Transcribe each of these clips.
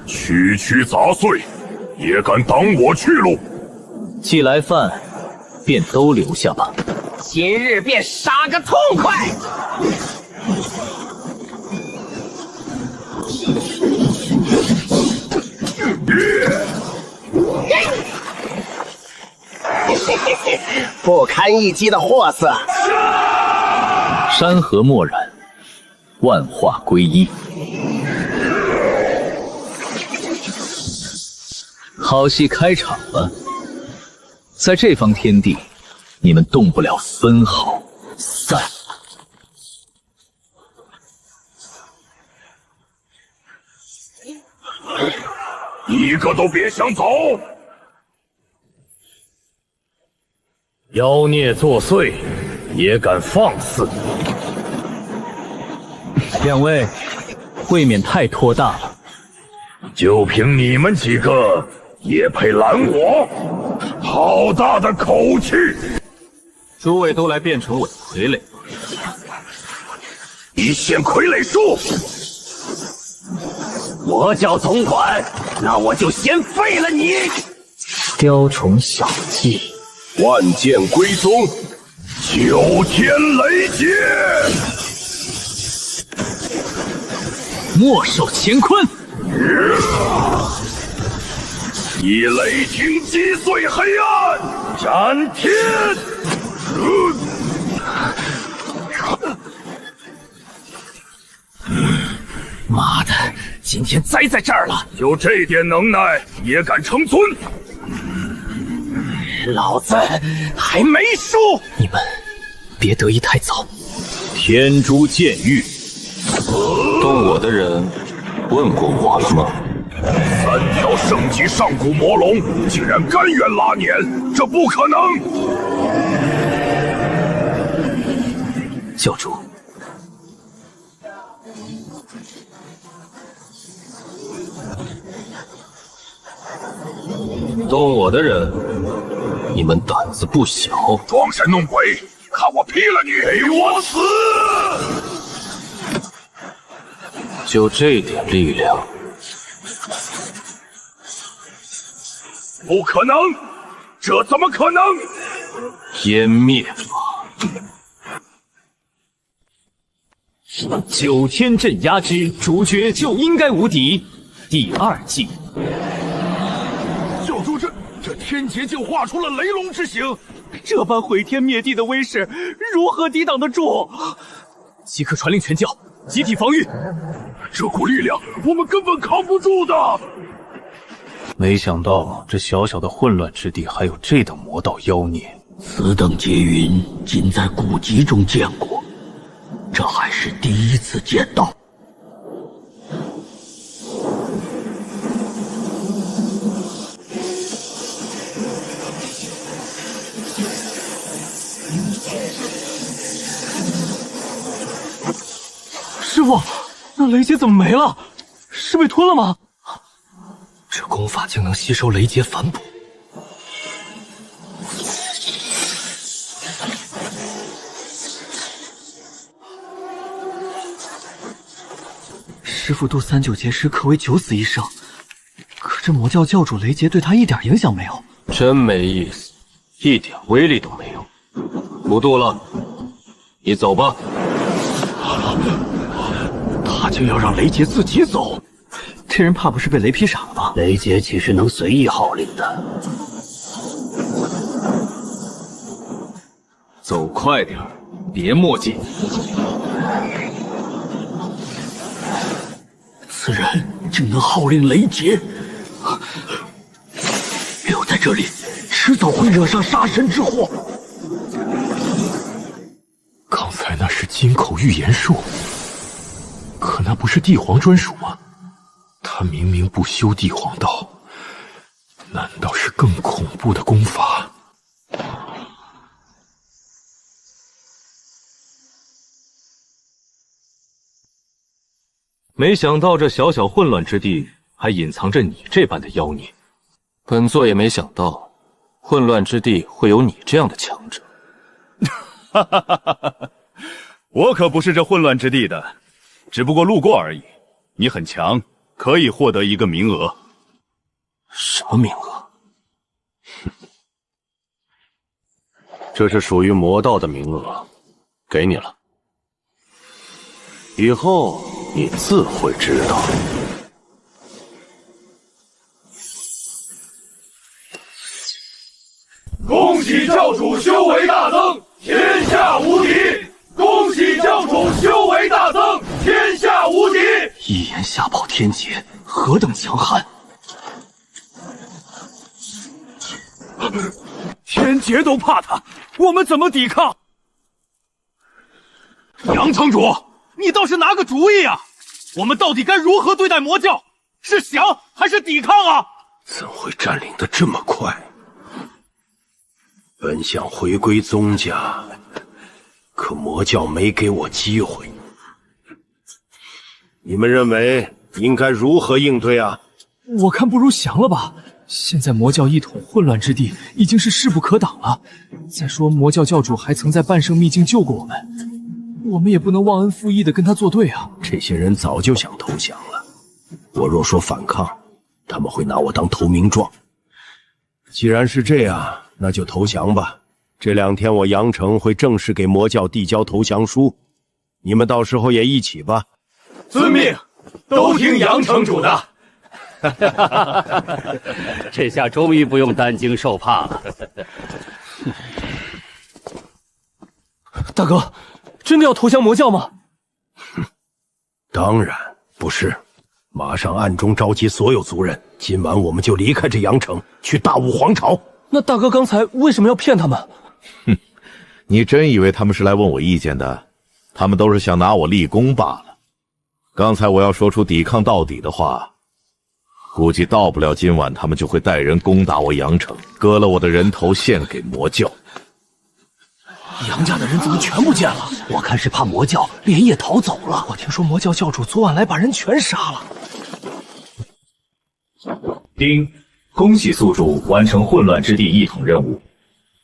区区杂碎，也敢挡我去路？既来犯，便都留下吧。今日便杀个痛快！不堪一击的货色！山河漠然，万化归一。好戏开场了，在这方天地，你们动不了分毫。散！一个都别想走！妖孽作祟，也敢放肆！两位，未免太托大了。就凭你们几个，也配拦我？好大的口气！诸位都来变成我的傀儡，一显傀儡术。我叫总管，那我就先废了你！雕虫小技，万剑归宗，九天雷劫，莫受乾坤。以雷霆击碎黑暗，斩天！妈的，今天栽在这儿了！就这点能耐，也敢称尊？老子还没输！你们别得意太早。天诛剑狱，动我的人问过我了吗3条圣级上古魔龙竟然甘愿拉碾，这不可能！教主，动我的人，你们胆子不小。装神弄鬼，看我劈了你！给我死！就这点力量，不可能！这怎么可能？湮灭吧！九天镇压之主角就应该无敌。第2季。教主，这天劫竟化出了雷龙之形，这般毁天灭地的威势，如何抵挡得住？即刻传令全教，集体防御。这股力量，我们根本扛不住的。没想到这小小的混乱之地，还有这等魔道妖孽。此等劫云，仅在古籍中见过，这还是第一次见到。师傅，那雷劫怎么没了？是被吞了吗？这功法竟能吸收雷劫反哺。师傅渡39劫时可谓九死一生，可这魔教教主雷劫对他一点影响没有。真没意思，一点威力都没有。不渡了，你走吧。他竟要让雷劫自己走，这人怕不是被雷劈傻了吧？雷劫岂是能随意号令的？走快点，别墨迹。此人竟能号令雷劫，留在这里，迟早会惹上杀身之祸。刚才那是金口预言术，可那不是帝皇专属吗？他明明不修帝皇道，难道是更恐怖的功法？没想到这小小混乱之地，还隐藏着你这般的妖孽。本座也没想到，混乱之地会有你这样的强者。哈哈哈哈哈！我可不是这混乱之地的，只不过路过而已。你很强，可以获得一个名额。什么名额？这是属于魔道的名额，给你了。以后你自会知道。恭喜教主修为大增，天下无敌！恭喜教主修为大增，天下无敌！一言吓跑天劫，何等强悍！天劫都怕他，我们怎么抵抗？杨城主，你倒是拿个主意啊！我们到底该如何对待魔教？是降还是抵抗啊？怎会占领的这么快？本想回归宗家，可魔教没给我机会。你们认为应该如何应对啊？我看不如降了吧。现在魔教一统混乱之地，已经是势不可挡了。再说魔教教主还曾在半圣秘境救过我们，我们也不能忘恩负义的跟他作对啊。这些人早就想投降了，我若说反抗，他们会拿我当投名状。既然是这样，那就投降吧。这2天我杨城会正式给魔教递交投降书，你们到时候也一起吧。遵命，都听杨城主的。这下终于不用担惊受怕了。大哥，真的要投降魔教吗？当然不是，马上暗中召集所有族人，今晚我们就离开这阳城，去大武皇朝。那大哥刚才为什么要骗他们？哼，你真以为他们是来问我意见的？他们都是想拿我立功罢了。刚才我要说出抵抗到底的话，估计到不了今晚，他们就会带人攻打我阳城，割了我的人头献给魔教。杨家的人怎么全不见了？我看是怕魔教连夜逃走了。我听说魔教教主昨晚来把人全杀了。丁，恭喜宿主完成混乱之地一统任务，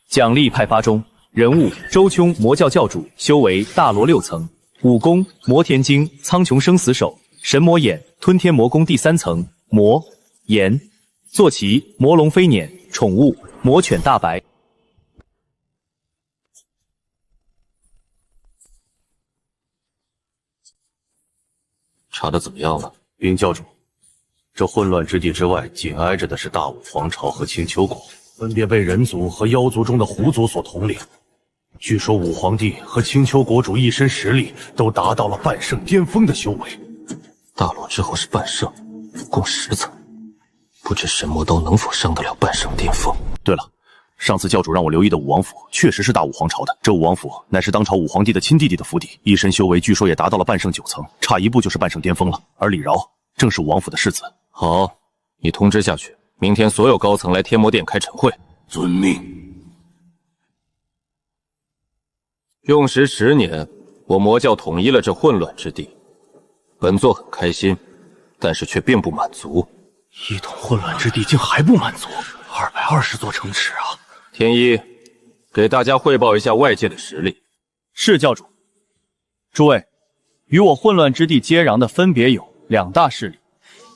奖励派发中。人物：周琼，魔教教主，修为大罗6层，武功魔田经、苍穹生死手、神魔眼、吞天魔功第3层，魔炎。坐骑魔龙飞辇，宠物魔犬大白。查得怎么样了，云教主？这混乱之地之外，紧挨着的是大武皇朝和青丘国，分别被人族和妖族中的狐族所统领。据说武皇帝和青丘国主一身实力都达到了半圣巅峰的修为。大罗之后是半圣，武功10层，不知神魔刀能否伤得了半圣巅峰。对了，上次教主让我留意的武王府确实是大武皇朝的。这武王府乃是当朝武皇帝的亲弟弟的府邸，一身修为据说也达到了半圣9层，差一步就是半圣巅峰了。而李饶正是武王府的世子。好，你通知下去，明天所有高层来天魔殿开晨会。遵命。用时10年，我魔教统一了这混乱之地，本座很开心，但是却并不满足。一统混乱之地竟还不满足，220座城池啊！天一，给大家汇报一下外界的实力。是教主。诸位，与我混乱之地接壤的分别有2大势力，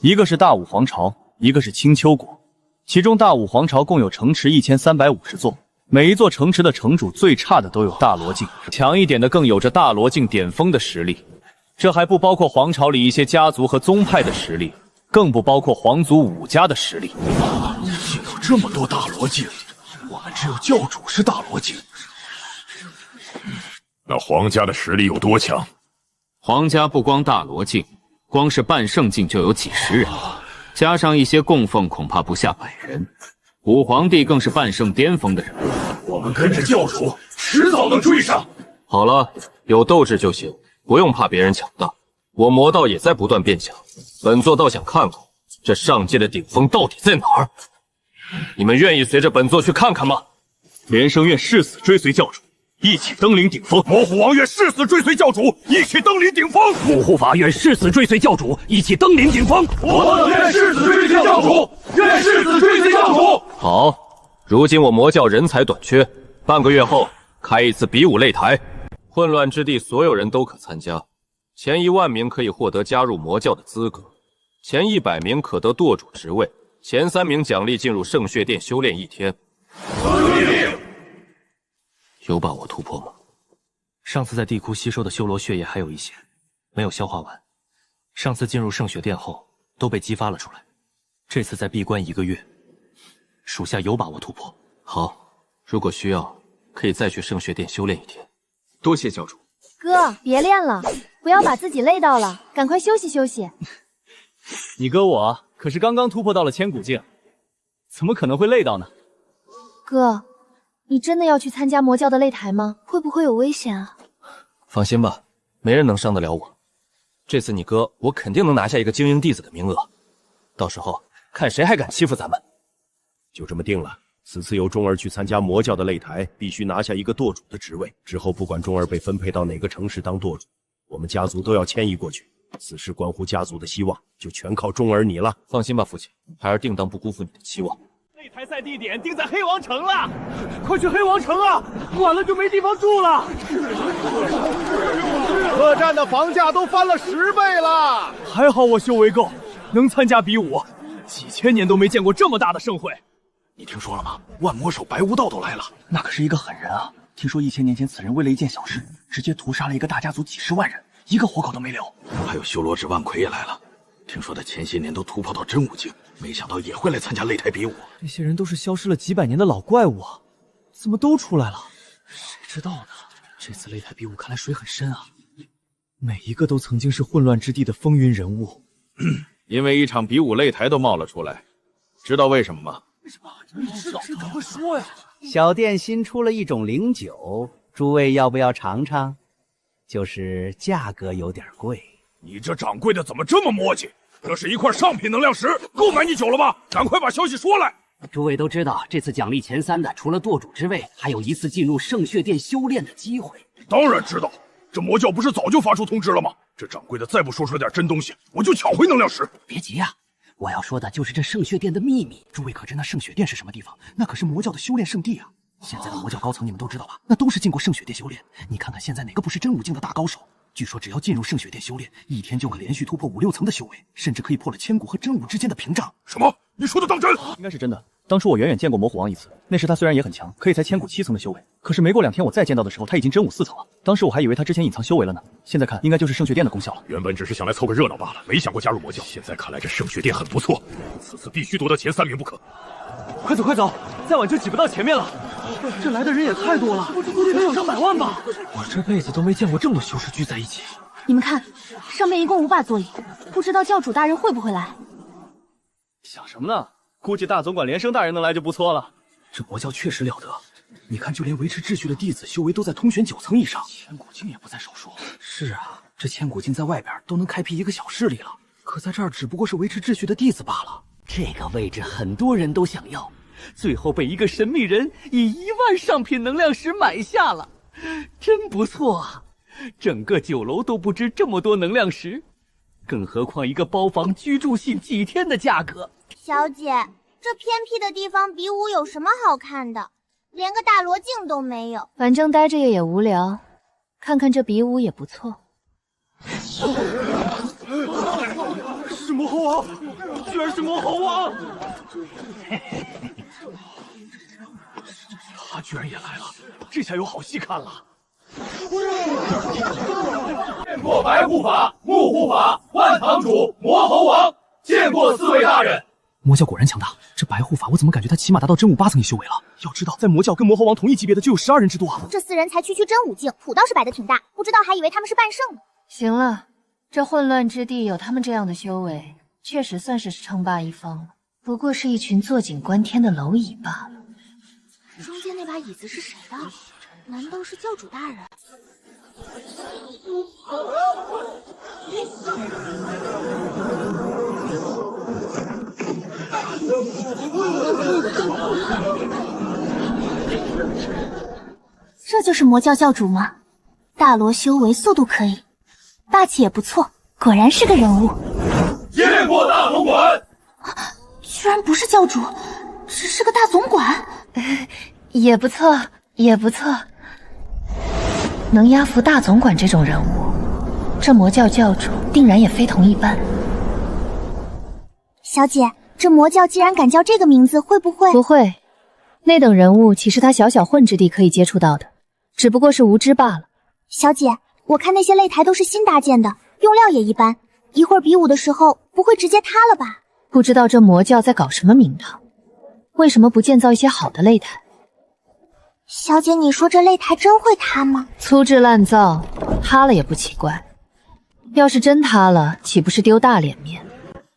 一个是大武皇朝，一个是青丘国。其中大武皇朝共有城池1350座，每一座城池的城主最差的都有大罗境，强一点的更有着大罗境巅峰的实力。这还不包括皇朝里一些家族和宗派的实力，更不包括皇族5家的实力。竟有这么多大罗境，我们只有教主是大罗境。那皇家的实力有多强？皇家不光大罗境，光是半圣境就有几十人，加上一些供奉，恐怕不下100人。武皇帝更是半圣巅峰的人，我们跟着教主，迟早能追上。好了，有斗志就行，不用怕别人抢大。我魔道也在不断变强，本座倒想看看这上界的顶峰到底在哪儿。你们愿意随着本座去看看吗？连生愿誓死追随教主，一起登临顶峰。魔虎王愿誓死追随教主，一起登临顶峰。木护法愿誓死追随教主，一起登临顶峰。我等愿誓死追随教主，愿誓死追随教主。好，如今我魔教人才短缺，半个月后开一次比武擂台，混乱之地所有人都可参加，前1万名可以获得加入魔教的资格，前100名可得舵主职位，前3名奖励进入圣血殿修炼1天。有把握突破吗？上次在地窟吸收的修罗血液还有一些，没有消化完。上次进入圣血殿后都被激发了出来，这次再闭关1个月，属下有把握突破。好，如果需要，可以再去圣血殿修炼1天。多谢教主。哥，别练了，不要把自己累到了，赶快休息休息。你哥我可是刚刚突破到了千古境，怎么可能会累到呢？哥，你真的要去参加魔教的擂台吗？会不会有危险啊？放心吧，没人能伤得了我。这次你哥我肯定能拿下一个精英弟子的名额，到时候看谁还敢欺负咱们。就这么定了，此次由钟儿去参加魔教的擂台，必须拿下一个舵主的职位。之后不管钟儿被分配到哪个城市当舵主，我们家族都要迁移过去。此事关乎家族的希望，就全靠钟儿你了。放心吧，父亲，孩儿定当不辜负你的期望。擂台赛地点定在黑王城了，快去黑王城啊！晚了就没地方住了。客栈的房价都翻了10倍了。还好我修为够，能参加比武。几千年都没见过这么大的盛会。你听说了吗？万魔手白无道都来了，那可是一个狠人啊！听说1000年前此人为了一件小事，直接屠杀了一个大家族几10万人，一个活口都没留。还有修罗指万魁也来了，听说他前些年都突破到真武境，没想到也会来参加擂台比武。这些人都是消失了几百年的老怪物啊，怎么都出来了？谁知道呢？这次擂台比武看来水很深啊，每一个都曾经是混乱之地的风云人物。因为一场比武擂台都冒了出来，知道为什么吗？赶快说呀！小店新出了一种灵酒，诸位要不要尝尝？就是价格有点贵。你这掌柜的怎么这么磨叽？这是一块上品能量石，够买你酒了吧？赶快把消息说来！诸位都知道，这次奖励前3的，除了舵主之位，还有一次进入圣血殿修炼的机会。当然知道，这魔教不是早就发出通知了吗？这掌柜的再不说出点真东西，我就抢回能量石。别急呀，我要说的就是这圣血殿的秘密。诸位可知那圣血殿是什么地方？那可是魔教的修炼圣地啊！现在的魔教高层你们都知道吧？那都是进过圣血殿修炼。你看看现在哪个不是真武境的大高手？据说只要进入圣血殿修炼，1天就可连续突破5、6层的修为，甚至可以破了千古和真武之间的屏障。什么？你说的当真？应该是真的。当初我远远见过魔虎王一次，那时他虽然也很强，可以才千古7层的修为，可是没过2天我再见到的时候，他已经真武4层了。当时我还以为他之前隐藏修为了呢，现在看应该就是圣血殿的功效了。原本只是想来凑个热闹罢了，没想过加入魔教。现在看来这圣血殿很不错，此次必须夺得前3名不可。快走快走，再晚就挤不到前面了。这来的人也太多了，得有上百万吧？我这辈子都没见过这么多修士聚在一起。你们看，上面一共5把座椅，不知道教主大人会不会来？想什么呢？估计大总管连生大人能来就不错了。这魔教确实了得，你看，就连维持秩序的弟子修为都在通玄9层以上，千古境也不在少数。是啊，这千古境在外边都能开辟一个小势力了，可在这儿只不过是维持秩序的弟子罢了。这个位置很多人都想要，最后被一个神秘人以1万上品能量石买下了，真不错啊！整个酒楼都不值这么多能量石，更何况一个包房居住性几天的价格。小姐，这偏僻的地方比武有什么好看的？连个大罗镜都没有。反正待着也无聊，看看这比武也不错。是魔猴王，居然是魔猴王！他居然也来了，这下有好戏看了。见过白护法、木护法、万堂主、魔猴王，见过4位大人。魔教果然强大，这白护法我怎么感觉他起码达到真武8层修为了？要知道，在魔教跟魔猴王同一级别的就有12人之多啊！这4人才区真武境，谱倒是摆得挺大，不知道还以为他们是半圣呢。行了，这混乱之地有他们这样的修为，确实算是称霸一方了。不过是一群坐井观天的蝼蚁罢了。中间那把椅子是谁的？难道是教主大人？这就是魔教教主吗？大罗修为，速度可以，霸气也不错，果然是个人物。见过大总管。居然不是教主，只是个大总管。也不错，也不错。能压服大总管这种人物，这魔教教主定然也非同一般。小姐，这魔教既然敢叫这个名字，会不会？不会，那等人物岂是他小小混之地可以接触到的？只不过是无知罢了。小姐，我看那些擂台都是新搭建的，用料也一般，一会儿比武的时候不会直接塌了吧？不知道这魔教在搞什么名堂？为什么不建造一些好的擂台？小姐，你说这擂台真会塌吗？粗制滥造，塌了也不奇怪。要是真塌了，岂不是丢大脸面？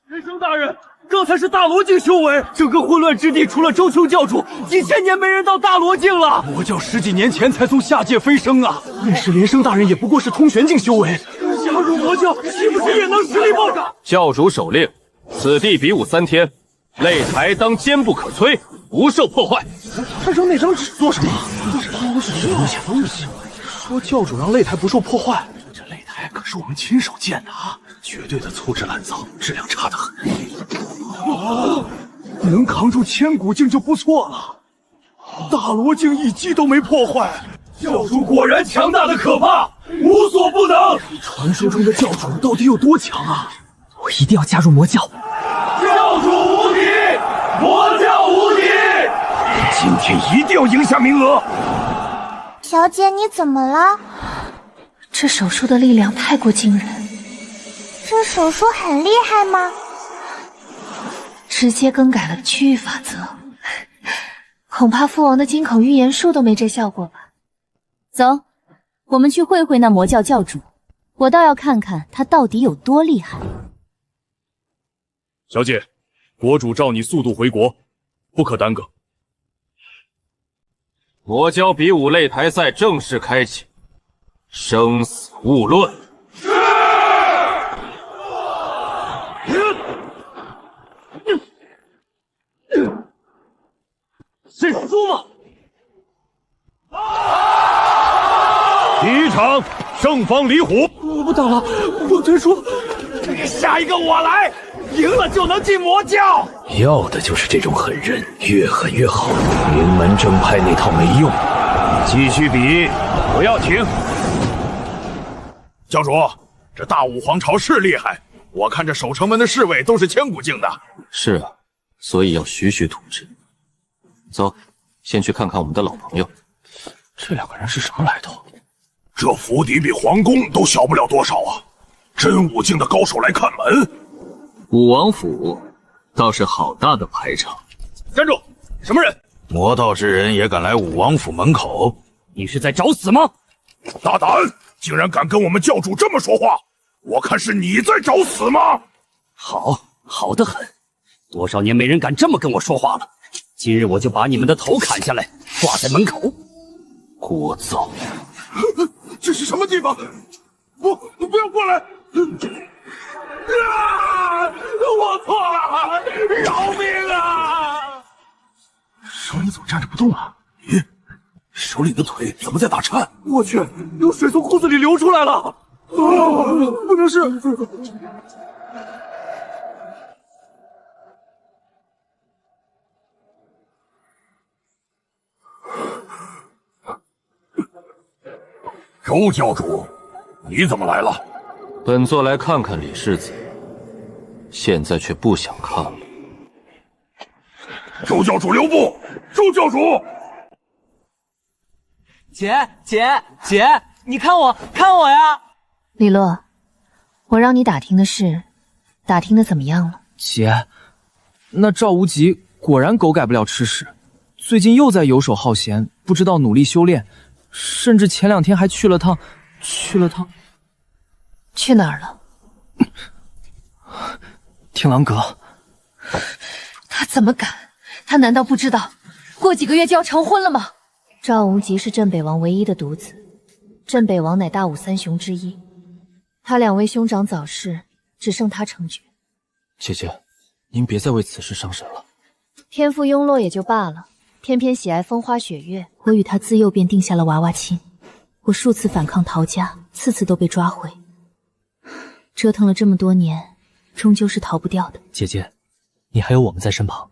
人生大人，刚才是大罗境修为，整个混乱之地除了周秋教主，几千年没人到大罗境了。魔教10几年前才从下界飞升啊，认识连生大人也不过是通玄境修为，加入魔教岂不是也能实力暴涨？教主手令，此地比武3天，擂台当坚不可摧，不受破坏。他扔那张纸做什么？都是什么东西？说教主让擂台不受破坏，这擂台可是我们亲手建的啊，绝对的粗制滥造，质量差得很。能扛住千古境就不错了，大罗境一击都没破坏，教主果然强大的可怕，无所不能。传说中的教主到底有多强啊？我一定要加入魔教。教主无敌，魔教无敌！今天一定要赢下名额。小姐，你怎么了？这手术的力量太过惊人。这手术很厉害吗？直接更改了区域法则，恐怕父王的金口预言术都没这效果吧。走，我们去会会那魔教教主，我倒要看看他到底有多厉害。小姐，国主召你速度回国，不可耽搁。魔教比武擂台赛正式开启，生死勿论。是输吗？第一场，胜方李虎。我不打了，我退出。下一个我来，赢了就能进魔教。要的就是这种狠人，越狠越好。名门正派那套没用，继续比，不要停。教主，这大武皇朝是厉害，我看这守城门的侍卫都是千古境的。是啊，所以要徐徐图之。走，先去看看我们的老朋友。这2个人是什么来头？这府邸比皇宫都小不了多少啊！真武境的高手来看门。武王府倒是好大的排场。站住！什么人？魔道之人也敢来武王府门口？你是在找死吗？大胆！竟然敢跟我们教主这么说话！我看是你在找死吗？好得很，多少年没人敢这么跟我说话了。今日我就把你们的头砍下来，挂在门口。聒噪！这是什么地方？不要过来！我错了，饶命啊！首领怎么站着不动啊？咦，首领的腿怎么在打颤？我去，有水从裤子里流出来了！不能是……周教主，你怎么来了？本座来看看李世子，现在却不想看了。周教主留步！周教主，姐，你看我呀！李洛，我让你打听的事，打听的怎么样了？姐，那赵无极果然狗改不了吃屎，最近又在游手好闲，不知道努力修炼，甚至前2天还去了趟。去哪儿了？天狼阁。他怎么敢？他难道不知道过几个月就要成婚了吗？赵无极是镇北王唯一的独子，镇北王乃大武3雄之一，他2位兄长早逝，只剩他成爵。姐姐，您别再为此事伤神了。天赋庸落也就罢了，偏偏喜爱风花雪月。我与他自幼便定下了娃娃亲，我数次反抗逃家，次次都被抓回，折腾了这么多年，终究是逃不掉的。姐姐，你还有我们在身旁。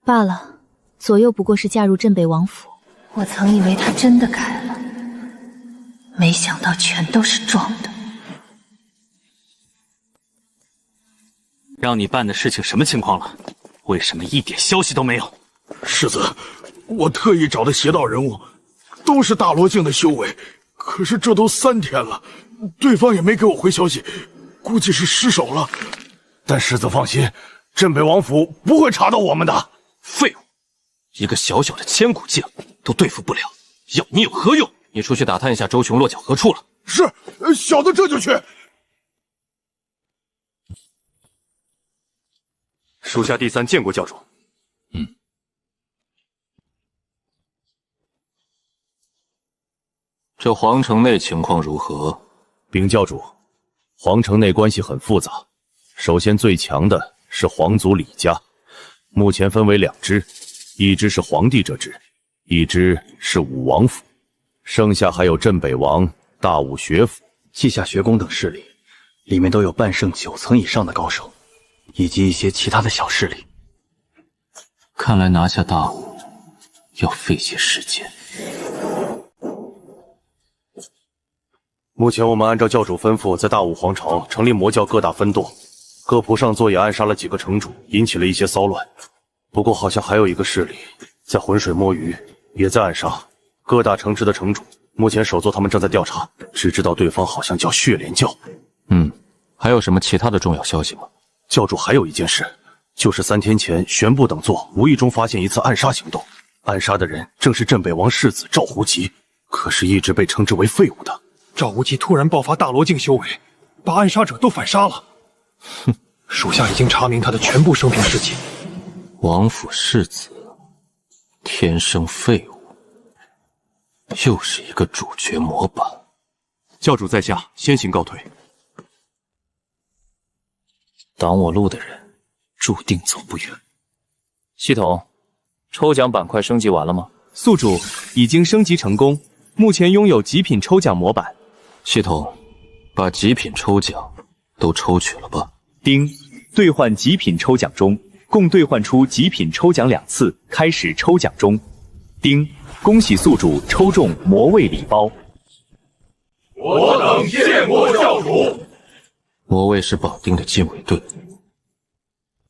罢了，左右不过是嫁入镇北王府。我曾以为他真的改了，没想到全都是装的。让你办的事情什么情况了？为什么一点消息都没有？世子，我特意找的邪道人物，都是大罗境的修为，可是这都3天了，对方也没给我回消息，估计是失手了。但世子放心，镇北王府不会查到我们的。废物，一个小小的千古境都对付不了，要你有何用？你出去打探一下周雄落脚何处了。是，小的这就去。属下第3见过教主。这皇城内情况如何？禀教主，皇城内关系很复杂。首先最强的是皇族李家，目前分为2支，一支是皇帝这支，一支是武王府，剩下还有镇北王、大武学府、稷下学宫等势力，里面都有半圣9层以上的高手，以及一些其他的小势力。看来拿下大武要费些时间。目前我们按照教主吩咐，在大武皇朝成立魔教各大分舵，各仆上座也暗杀了几个城主，引起了一些骚乱。不过好像还有一个势力在浑水摸鱼，也在暗杀各大城池的城主。目前首座他们正在调查，只知道对方好像叫血莲教。还有什么其他的重要消息吗？教主还有一件事，就是3天前玄部等座无意中发现一次暗杀行动，暗杀的人正是镇北王世子赵胡吉，可是一直被称之为废物的。赵无极突然爆发大罗境修为，把暗杀者都反杀了。属下已经查明他的全部生平事迹。王府世子，天生废物，又是一个主角模板。教主在下，先行告退。挡我路的人，注定走不远。系统，抽奖板块升级完了吗？宿主已经升级成功，目前拥有极品抽奖模板。系统，把极品抽奖都抽取了吧。丁，兑换极品抽奖中，共兑换出极品抽奖2次，开始抽奖中。丁，恭喜宿主抽中魔卫礼包。我等见过教主。魔卫是绑定的禁卫队，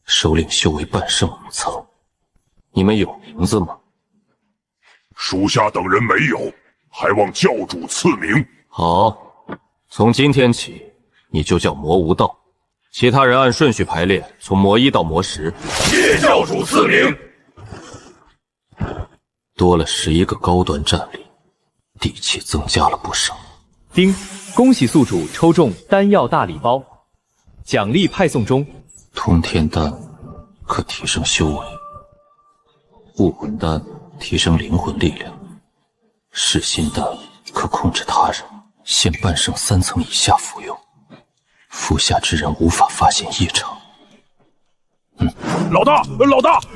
首领修为半圣5层，你们有名字吗？属下等人没有，还望教主赐名。好，从今天起，你就叫魔无道，其他人按顺序排列，从魔1到魔10。谢教主赐名。多了11个高端战力，底气增加了不少。丁，恭喜宿主抽中丹药大礼包，奖励派送中。通天丹可提升修为，武魂丹提升灵魂力量，噬心丹可控制他人，限半圣3层以下服用，服下之人无法发现异常。老大，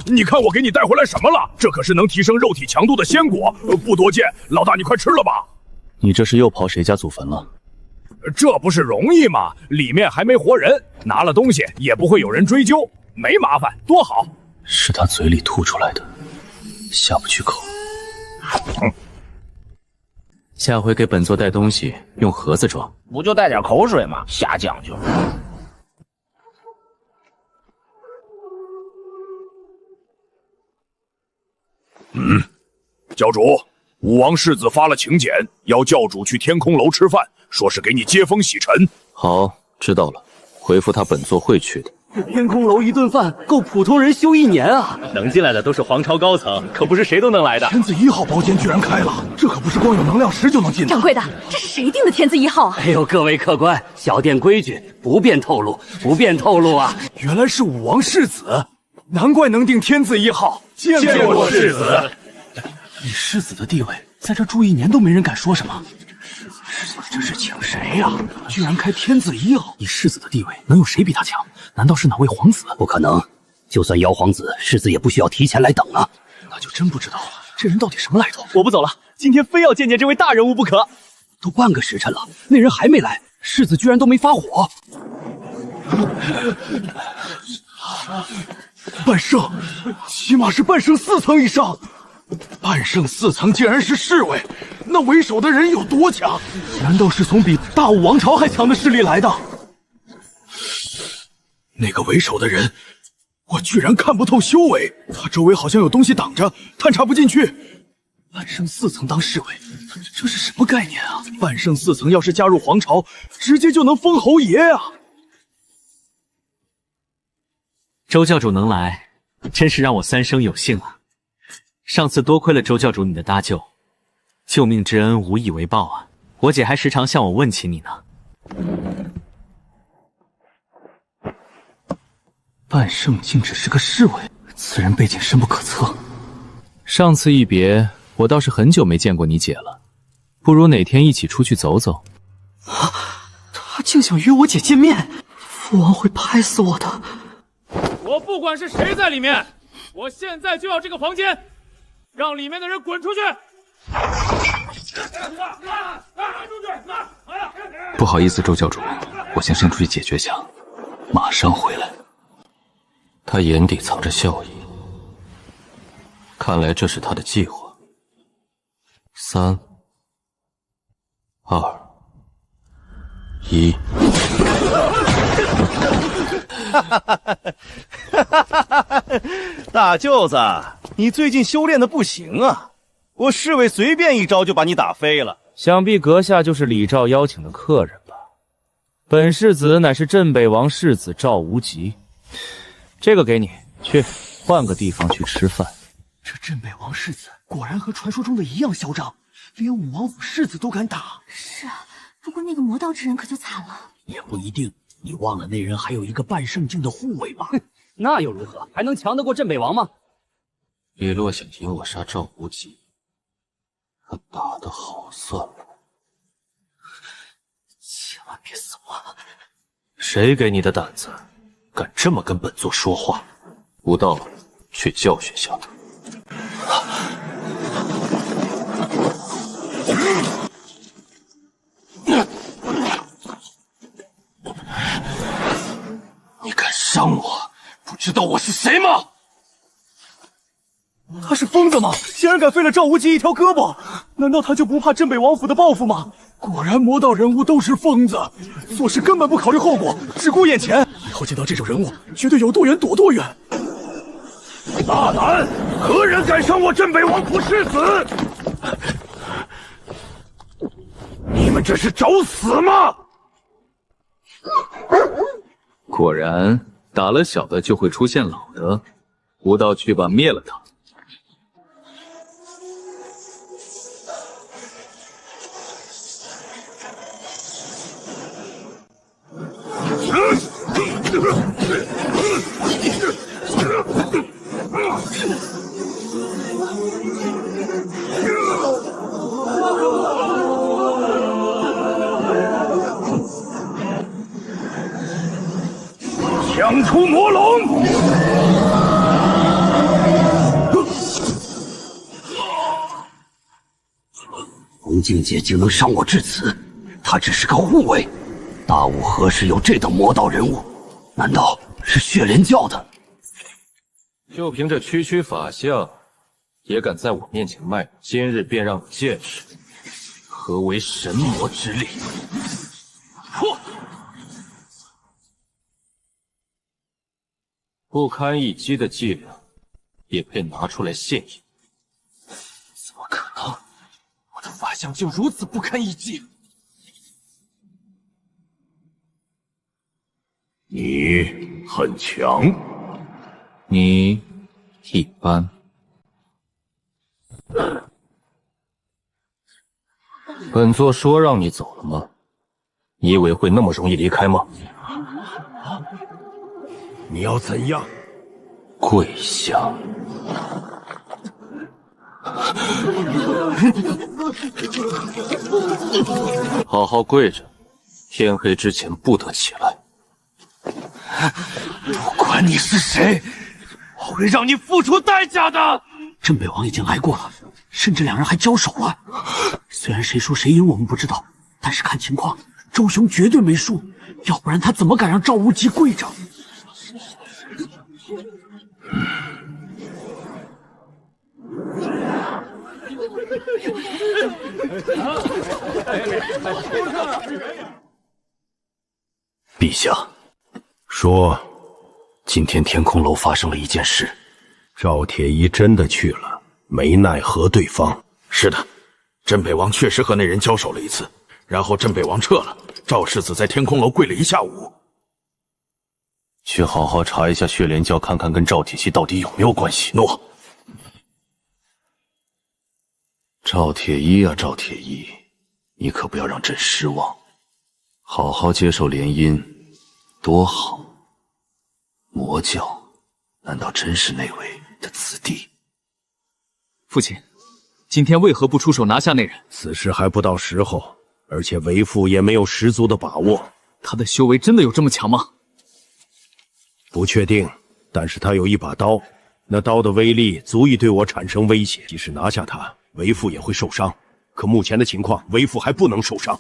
你看我给你带回来什么了？这可是能提升肉体强度的仙果，不多见。老大，你快吃了吧。你这是又刨谁家祖坟了？这不是容易吗？里面还没活人，拿了东西也不会有人追究，没麻烦，多好。是他嘴里吐出来的，下不去口。下回给本座带东西，用盒子装。不就带点口水吗？瞎讲究。教主，武王世子发了请柬，要教主去天空楼吃饭，说是给你接风洗尘。好，知道了，回复他本座会去的。这天空楼一顿饭够普通人修1年啊！能进来的都是皇朝高层，可不是谁都能来的。天子1号包间居然开了，这可不是光有能量石就能进的。掌柜的，这是谁定的天子1号啊？哎呦，各位客官，小店规矩，不便透露，不便透露啊！原来是武王世子，难怪能定天子1号。见过世子。以世子的地位，在这住1年都没人敢说什么。世子这是请谁呀？居然开天子1号！以世子的地位，能有谁比他强？难道是哪位皇子？不可能，就算姚皇子，世子也不需要提前来等啊。那就真不知道了，这人到底什么来头？我不走了，今天非要见见这位大人物不可。都半个时辰了，那人还没来，世子居然都没发火。半圣，起码是半圣4层以上。半圣4层竟然是侍卫，那为首的人有多强？难道是从比大武王朝还强的势力来的？那个为首的人，我居然看不透修为，他周围好像有东西挡着，探查不进去。半圣4层当侍卫，这是什么概念啊？半圣4层要是加入皇朝，直接就能封侯爷啊！周教主能来，真是让我三生有幸啊！上次多亏了周教主你的搭救，救命之恩无以为报啊！我姐还时常向我问起你呢。半圣竟只是个侍卫，此人背景深不可测。上次一别，我倒是很久没见过你姐了，不如哪天一起出去走走。他竟想约我姐见面，父王会拍死我的。我不管是谁在里面，我现在就要这个房间，让里面的人滚出去！不好意思，周教主，我先上出去解决下，马上回来。他眼底藏着笑意，看来这是他的计划。3、2、1。大舅子，你最近修炼的不行啊！我侍卫随便一招就把你打飞了。想必阁下就是李兆邀请的客人吧？本世子乃是镇北王世子赵无极。这个给你，去换个地方去吃饭。这镇北王世子果然和传说中的一样嚣张，连武王府世子都敢打。是啊，不过那个魔道之人可就惨了。也不一定，你忘了那人还有一个半圣境的护卫吗？那又如何？还能强得过镇北王吗？李洛想引我杀赵无极，他打得好算盘。千万别死我！谁给你的胆子，敢这么跟本座说话？武道，去教训下他。你敢伤我，不知道我是谁吗？他是疯子吗？竟然敢废了赵无极一条胳膊，难道他就不怕镇北王府的报复吗？果然魔道人物都是疯子，做事根本不考虑后果，只顾眼前。以后见到这种人物，绝对有多远躲多远。大胆！何人敢伤我镇北王府世子？你们这是找死吗？果然，打了小的就会出现老的。武道去吧，灭了他。抢出魔龙！洪静姐竟能伤我至此，她只是个护卫。大武何时有这等魔道人物？难道是血莲教的？就凭这区区法相，也敢在我面前卖？今日便让你见识何为神魔之力！嚯！不堪一击的伎俩，也配拿出来现眼？怎么可能？我的法相就如此不堪一击？你很强，你一般。本座说让你走了吗？你以为会那么容易离开吗？你要怎样？跪下！好好跪着，天黑之前不得起来。不管你是谁，我会让你付出代价的。镇北王已经来过了，甚至两人还交手了。虽然谁输谁赢我们不知道，但是看情况，周雄绝对没输，要不然他怎么敢让赵无极跪着？陛下，说，今天天空楼发生了一件事，赵铁一真的去了，没奈何对方。是的，镇北王确实和那人交手了一次，然后镇北王撤了，赵世子在天空楼跪了一下午。去好好查一下血莲教，看看跟赵体系到底有没有关系。诺。赵铁一啊，赵铁一，你可不要让朕失望，好好接受联姻，多好。魔教难道真是那位的子弟？父亲，今天为何不出手拿下那人？此事还不到时候，而且为父也没有十足的把握。他的修为真的有这么强吗？不确定，但是他有一把刀，那刀的威力足以对我产生威胁。即使拿下他，为父也会受伤。可目前的情况，为父还不能受伤。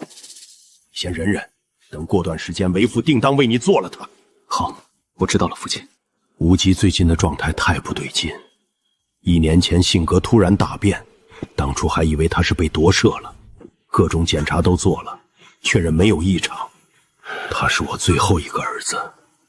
先忍忍，等过段时间，为父定当为你做了他。好，我知道了，父亲。无极最近的状态太不对劲，1年前性格突然大变，当初还以为他是被夺舍了，各种检查都做了，确认没有异常。他是我最后一个儿子，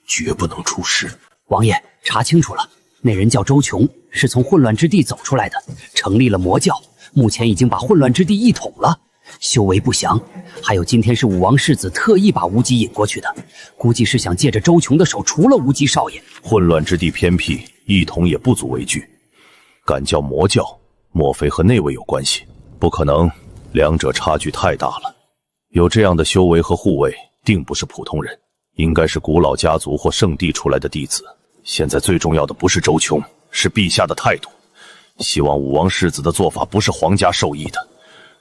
绝不能出事。王爷，查清楚了，那人叫周琼，是从混乱之地走出来的，成立了魔教，目前已经把混乱之地一统了，修为不详。还有今天是武王世子特意把无极引过去的，估计是想借着周琼的手除了无极少爷。混乱之地偏僻，一统也不足为惧。敢叫魔教，莫非和那位有关系？不可能，两者差距太大了。有这样的修为和护卫，定不是普通人，应该是古老家族或圣地出来的弟子。现在最重要的不是周琼，是陛下的态度。希望武王世子的做法不是皇家授意的。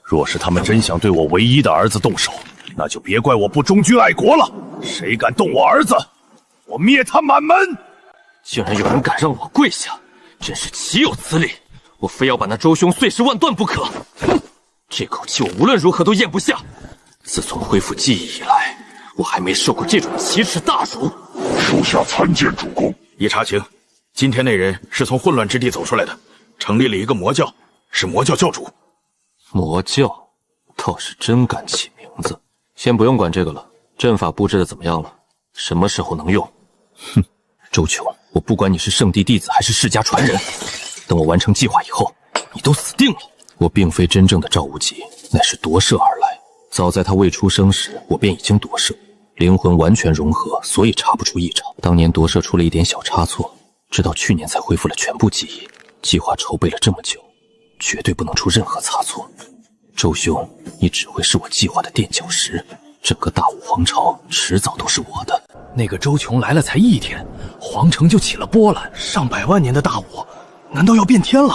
若是他们真想对我唯一的儿子动手，那就别怪我不忠君爱国了。谁敢动我儿子，我灭他满门！竟然有人敢让我跪下，真是岂有此理！我非要把那周兄碎尸万段不可！这口气我无论如何都咽不下。自从恢复记忆以来，我还没受过这种奇耻大辱。属下参见主公。已查清，今天那人是从混乱之地走出来的，成立了一个魔教，是魔教教主。魔教倒是真敢起名字。先不用管这个了，阵法布置的怎么样了？什么时候能用？哼，周琼，我不管你是圣地弟子还是世家传人，等我完成计划以后，你都死定了。我并非真正的赵无极，乃是夺舍而来。早在他未出生时，我便已经夺舍，灵魂完全融合，所以查不出异常。当年夺舍出了一点小差错，直到去年才恢复了全部记忆。计划筹备了这么久，绝对不能出任何差错。周兄，你只会是我计划的垫脚石，整个大武皇朝迟早都是我的。那个周琼来了才1天，皇城就起了波澜，上百万年的大武，难道要变天了？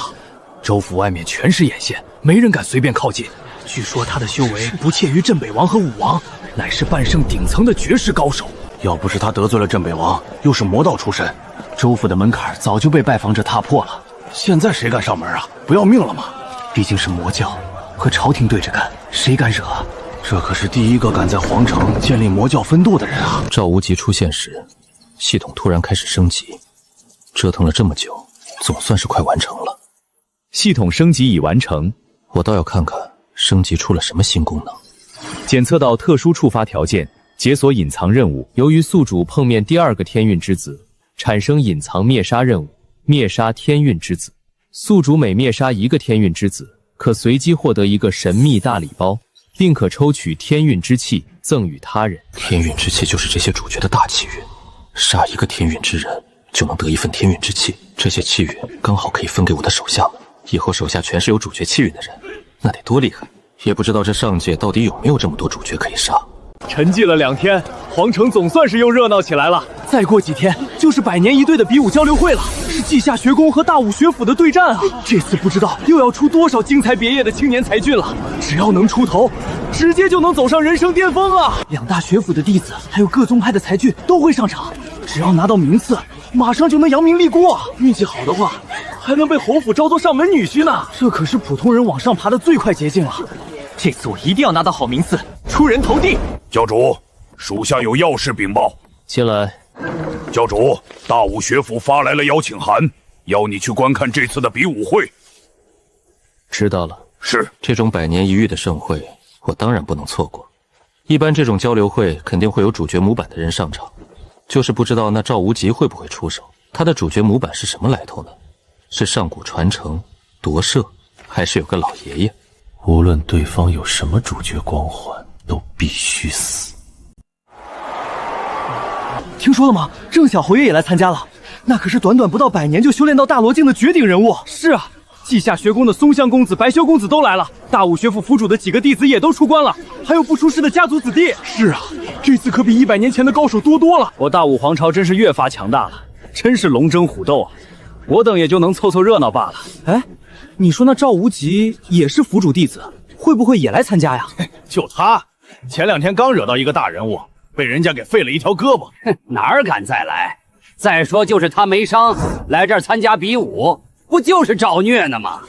州府外面全是眼线，没人敢随便靠近。据说他的修为不怯于镇北王和武王，乃是半圣顶层的绝世高手。要不是他得罪了镇北王，又是魔道出身，州府的门槛早就被拜访者踏破了。现在谁敢上门啊？不要命了吗？毕竟是魔教，和朝廷对着干，谁敢惹啊？这可是第一个敢在皇城建立魔教分舵的人啊！赵无极出现时，系统突然开始升级，折腾了这么久，总算是快完成了。系统升级已完成，我倒要看看升级出了什么新功能。检测到特殊触发条件，解锁隐藏任务。由于宿主碰面第2个天运之子，产生隐藏灭杀任务，灭杀天运之子。宿主每灭杀1个天运之子，可随机获得一个神秘大礼包，并可抽取天运之气赠予他人。天运之气就是这些主角的大气运，杀1个天运之人就能得1份天运之气，这些气运刚好可以分给我的手下们。以后手下全是有主角气运的人，那得多厉害！也不知道这上界到底有没有这么多主角可以杀。沉寂了2天，皇城总算是又热闹起来了。再过几天就是100年一对的比武交流会了，是稷下学宫和大武学府的对战啊！这次不知道又要出多少精彩别业的青年才俊了。只要能出头，直接就能走上人生巅峰啊！2大学府的弟子还有各宗派的才俊都会上场，只要拿到名次，马上就能扬名立孤啊！运气好的话，还能被侯府招做上门女婿呢。这可是普通人往上爬的最快捷径了。这次我一定要拿到好名次，出人头地。教主，属下有要事禀报。进来。教主，大武学府发来了邀请函，邀你去观看这次的比武会。知道了。是。这种100年一遇的盛会，我当然不能错过。一般这种交流会肯定会有主角模板的人上场，就是不知道那赵无极会不会出手。他的主角模板是什么来头呢？是上古传承、夺舍，还是有个老爷爷？无论对方有什么主角光环，都必须死。听说了吗？郑小侯爷也来参加了，那可是短短不到100年就修炼到大罗境的绝顶人物。是啊，稷下学宫的松香公子、白修公子都来了，大武学府府主的几个弟子也都出关了，还有不出世的家族子弟。是啊，这次可比100年前的高手多多了。我大武皇朝真是越发强大了，真是龙争虎斗啊！我等也就能凑凑热闹罢了。哎，你说那赵无极也是府主弟子，会不会也来参加呀？就他，前2天刚惹到一个大人物，被人家给废了一条胳膊。哪儿敢再来？再说就是他没伤，来这儿参加比武，不就是找虐呢吗？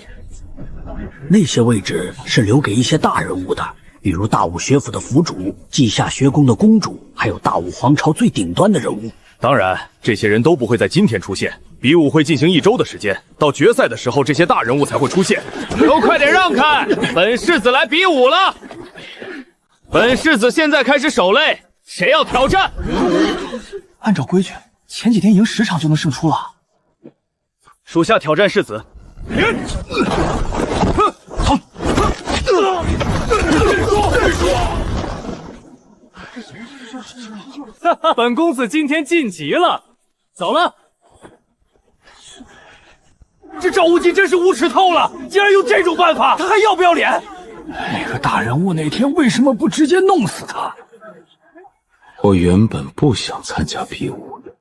那些位置是留给一些大人物的，比如大武学府的府主、稷下学宫的公主，还有大武皇朝最顶端的人物。当然，这些人都不会在今天出现，比武会进行1周的时间，到决赛的时候，这些大人物才会出现。都快点让开，本世子来比武了。本世子现在开始守擂，谁要挑战？按照规矩，前几天赢10场就能胜出了。属下挑战世子。本公子今天晋级了，走了。这赵无极真是无耻透了，竟然用这种办法，他还要不要脸？那个大人物那天为什么不直接弄死他？我原本不想参加比武的，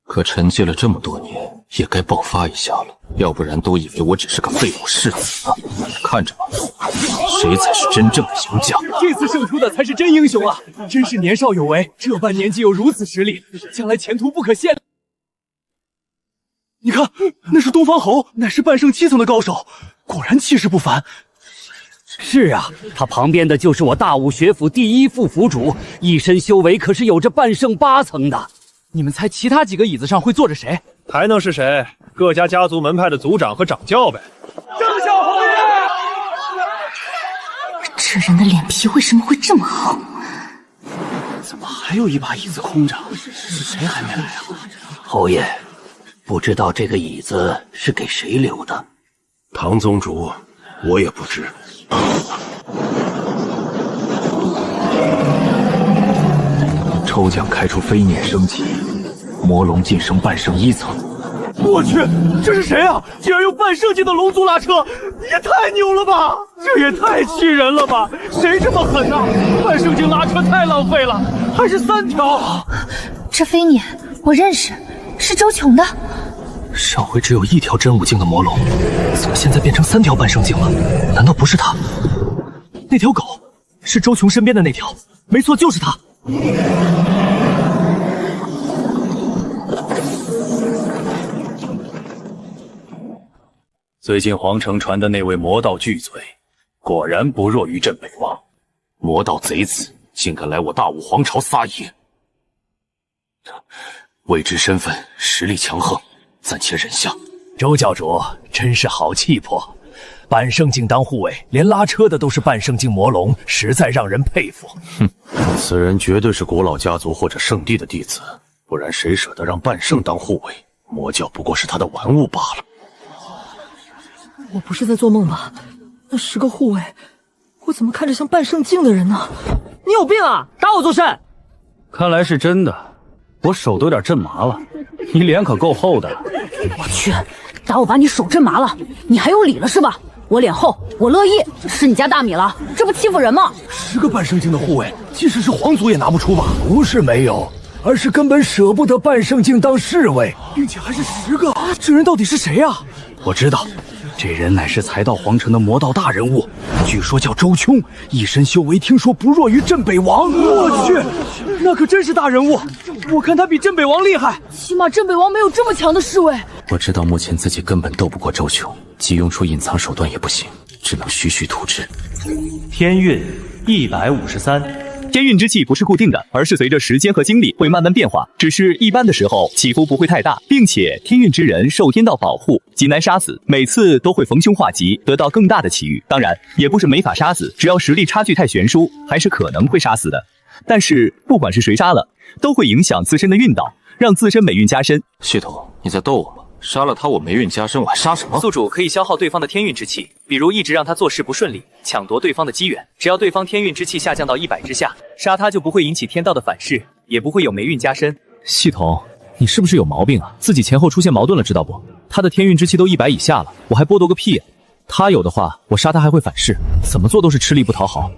可沉寂了这么多年，也该爆发一下了，要不然都以为我只是个废物世子啊！看着吧，谁才是真正的赢家？这次胜出的才是真英雄啊！真是年少有为，这般年纪有如此实力，将来前途不可限量。你看，那是东方侯，乃是半圣7层的高手，果然气势不凡。是啊，他旁边的就是我大武学府第1副府主，一身修为可是有着半圣8层的。你们猜其他几个椅子上会坐着谁？还能是谁？各家家族门派的族长和掌教呗。郑小侯爷，这人的脸皮为什么会这么厚？怎么还有一把椅子空着？是谁还没来啊？侯爷，不知道这个椅子是给谁留的？唐宗主，我也不知。抽奖开出飞辇升级，魔龙晋升半圣1层。我去，这是谁啊？竟然用半圣境的龙族拉车，也太牛了吧！这也太气人了吧！谁这么狠啊？半圣境拉车太浪费了，还是3条。这飞辇我认识，是周琼的。上回只有1条真武境的魔龙，怎么现在变成3条半圣境了？难道不是他？那条狗是周琼身边的那条，没错，就是他。最近皇城传的那位魔道巨嘴，果然不弱于镇北王。魔道贼子竟敢来我大武皇朝撒野，未知身份，实力强横，暂且忍下。周教主真是好气魄，半圣境当护卫，连拉车的都是半圣境魔龙，实在让人佩服。哼，此人绝对是国老家族或者圣地的弟子，不然谁舍得让半圣当护卫？魔教不过是他的玩物罢了。我不是在做梦吧？那10个护卫，我怎么看着像半圣境的人呢？你有病啊！打我做甚？看来是真的，我手都有点震麻了。你脸可够厚的。我去，打我把你手震麻了，你还有理了是吧？我脸厚，我乐意吃你家大米了，这不欺负人吗？10个半圣境的护卫，即使是皇族也拿不出吧？不是没有，而是根本舍不得半圣境当侍卫，并且还是10个。这人到底是谁啊？我知道。这人乃是财道皇城的魔道大人物，据说叫周琼，一身修为听说不弱于镇北王。我去，那可真是大人物！我看他比镇北王厉害，起码镇北王没有这么强的侍卫。我知道目前自己根本斗不过周琼，即用出隐藏手段也不行，只能徐徐图之。天运153。天运之气不是固定的，而是随着时间和精力会慢慢变化。只是一般的时候起伏不会太大，并且天运之人受天道保护，极难杀死，每次都会逢凶化吉，得到更大的奇遇。当然，也不是没法杀死，只要实力差距太悬殊，还是可能会杀死的。但是不管是谁杀了，都会影响自身的运道，让自身霉运加深。系统，你在逗我吗？杀了他我霉运加深，我还杀什么？宿主可以消耗对方的天运之气，比如一直让他做事不顺利，抢夺对方的机缘。只要对方天运之气下降到100之下，杀他就不会引起天道的反噬，也不会有霉运加深。系统，你是不是有毛病啊？自己前后出现矛盾了，知道不？他的天运之气都100以下了，我还剥夺个屁啊！他有的话，我杀他还会反噬，怎么做都是吃力不讨好。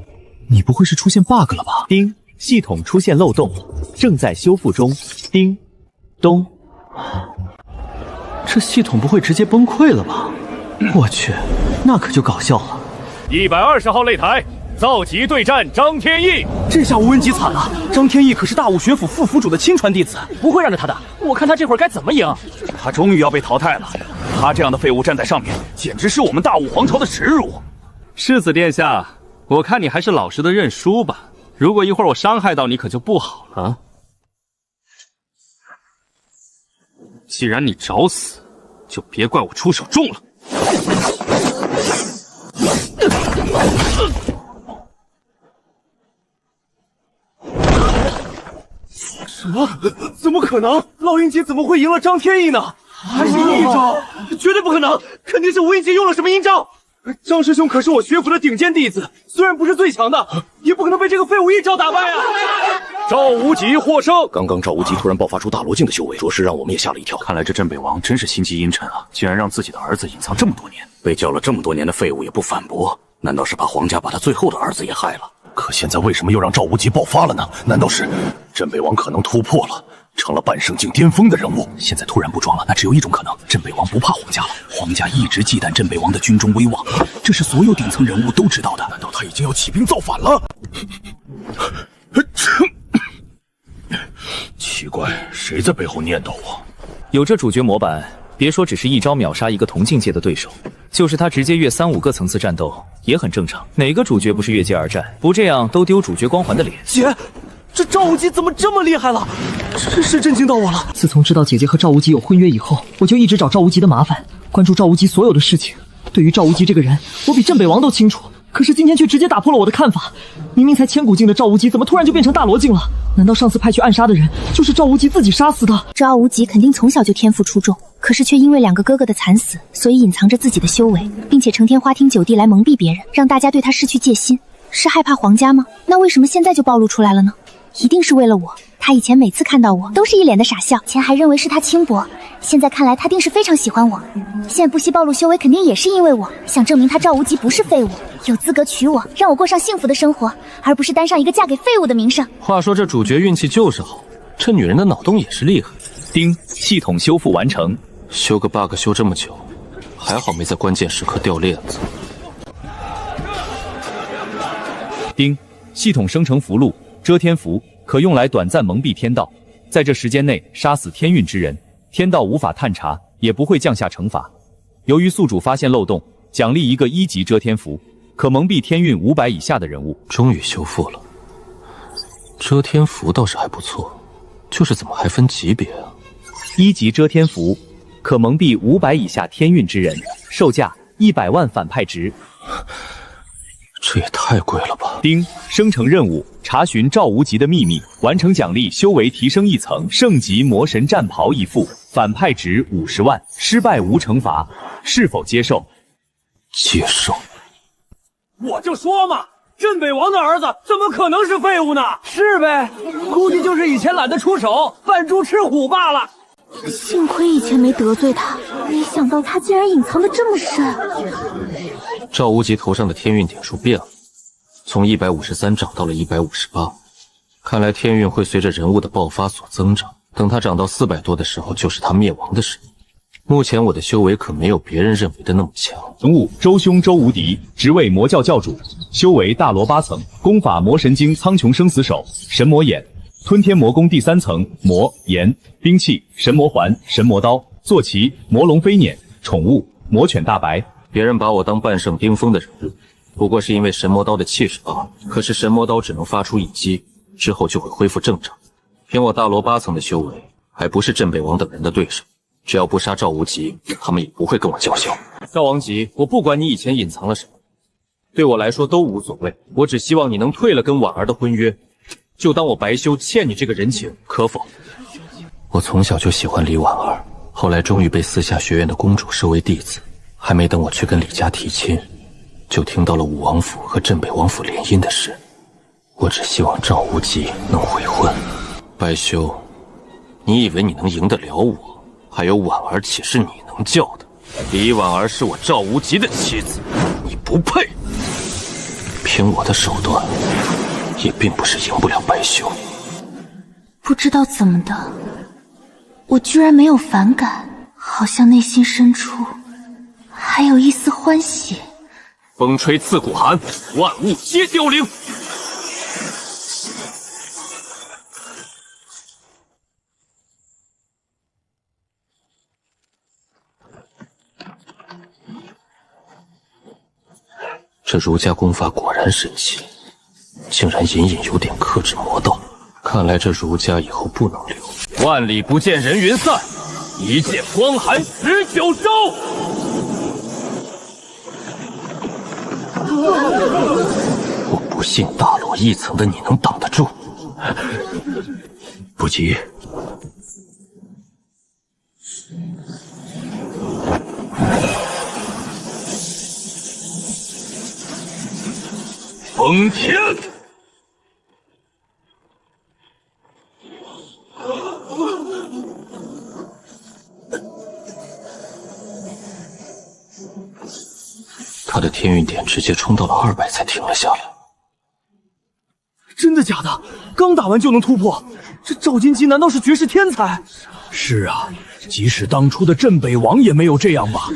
你不会是出现 bug 了吧？叮，系统出现漏洞，正在修复中。叮，咚。这系统不会直接崩溃了吧？我去，那可就搞笑了。120号擂台，造极对战张天翼。这下吴文吉惨了，张天翼可是大武学府副府主的亲传弟子，不会让着他的。我看他这会儿该怎么赢。他终于要被淘汰了，他这样的废物站在上面，简直是我们大武皇朝的耻辱。世子殿下，我看你还是老实的认输吧。如果一会儿我伤害到你，可就不好了。既然你找死，就别怪我出手重了。什么？怎么可能？烙印杰怎么会赢了张天翼呢？还是阴招？绝对不可能！肯定是吴印杰用了什么阴招。张师兄可是我学府的顶尖弟子，虽然不是最强的，也不可能被这个废物一招打败啊！赵无极获胜。刚刚赵无极突然爆发出大罗境的修为，着实让我们也吓了一跳。看来这镇北王真是心机阴沉啊，竟然让自己的儿子隐藏这么多年，被叫了这么多年的废物也不反驳，难道是怕皇家把他最后的儿子也害了？可现在为什么又让赵无极爆发了呢？难道是镇北王可能突破了，成了半圣境巅峰的人物？现在突然不装了，那只有一种可能：镇北王不怕皇家了。皇家一直忌惮镇北王的军中威望，这是所有顶层人物都知道的。难道他已经要起兵造反了？奇怪，谁在背后念叨我？有这主角模板，别说只是一招秒杀一个同境界的对手，就是他直接越3、5个层次战斗也很正常。哪个主角不是越界而战？不这样都丢主角光环的脸。姐，这赵无极怎么这么厉害了？真是震惊到我了。自从知道姐姐和赵无极有婚约以后，我就一直找赵无极的麻烦，关注赵无极所有的事情。对于赵无极这个人，我比镇北王都清楚。可是今天却直接打破了我的看法。明明才千古境的赵无极，怎么突然就变成大罗境了？难道上次派去暗杀的人就是赵无极自己杀死的？赵无极肯定从小就天赋出众，可是却因为2个哥哥的惨死，所以隐藏着自己的修为，并且成天花天酒地来蒙蔽别人，让大家对他失去戒心。是害怕皇家吗？那为什么现在就暴露出来了呢？一定是为了我。他以前每次看到我都是一脸的傻笑，以前还认为是他轻薄，现在看来他定是非常喜欢我。现在不惜暴露修为，肯定也是因为我想证明他赵无极不是废物，有资格娶我，让我过上幸福的生活，而不是担上一个嫁给废物的名声。话说这主角运气就是好，这女人的脑洞也是厉害。叮，系统修复完成。修个 bug 修这么久，还好没在关键时刻掉链子。叮，系统生成符箓遮天符，可用来短暂蒙蔽天道，在这时间内杀死天运之人，天道无法探查，也不会降下惩罚。由于宿主发现漏洞，奖励一个1级遮天符，可蒙蔽天运500以下的人物。终于修复了，遮天符倒是还不错，就是怎么还分级别啊？1级遮天符可蒙蔽500以下天运之人，售价100万反派值。这也太贵了吧！叮，生成任务，查询赵无极的秘密，完成奖励修为提升1层，圣级魔神战袍1副，反派值50万，失败无惩罚，是否接受？接受。我就说嘛，镇北王的儿子怎么可能是废物呢？是呗，估计就是以前懒得出手，扮猪吃虎罢了。幸亏以前没得罪他，没想到他竟然隐藏得这么深。赵无极头上的天运点数变了，从153涨到了158，看来天运会随着人物的爆发所增长，等他涨到400多的时候，就是他灭亡的时候。目前我的修为可没有别人认为的那么强。人物周兄周无敌，职位魔教教主，修为大罗8层，功法魔神经苍穹生死手，神魔眼，吞天魔功第3层，魔炎，兵器神魔环、神魔刀，坐骑魔龙飞辇，宠物魔犬大白。别人把我当半圣巅峰的人物，不过是因为神魔刀的气势罢了。可是神魔刀只能发出一击，之后就会恢复正常。凭我大罗8层的修为，还不是镇北王等人的对手。只要不杀赵无极，他们也不会跟我叫嚣。赵王吉，我不管你以前隐藏了什么，对我来说都无所谓。我只希望你能退了跟婉儿的婚约，就当我白修欠你这个人情，可否？我从小就喜欢李婉儿，后来终于被私下学院的公主收为弟子，还没等我去跟李家提亲，就听到了武王府和镇北王府联姻的事。我只希望赵无极能悔婚。白修，你以为你能赢得了我？还有婉儿岂是你能叫的？李婉儿是我赵无极的妻子，你不配。凭我的手段，也并不是赢不了白修。不知道怎么的，我居然没有反感，好像内心深处还有一丝欢喜。风吹刺骨寒，万物皆凋零。这儒家功法果然神奇，竟然隐隐有点克制魔道。看来这儒家以后不能留。万里不见人云散，一剑光寒19州。我不信大罗一层的你能挡得住。不急。封天！他的天运点直接冲到了200才停了下来。真的假的？刚打完就能突破？这赵金基难道是绝世天才？是啊，即使当初的镇北王也没有这样吧？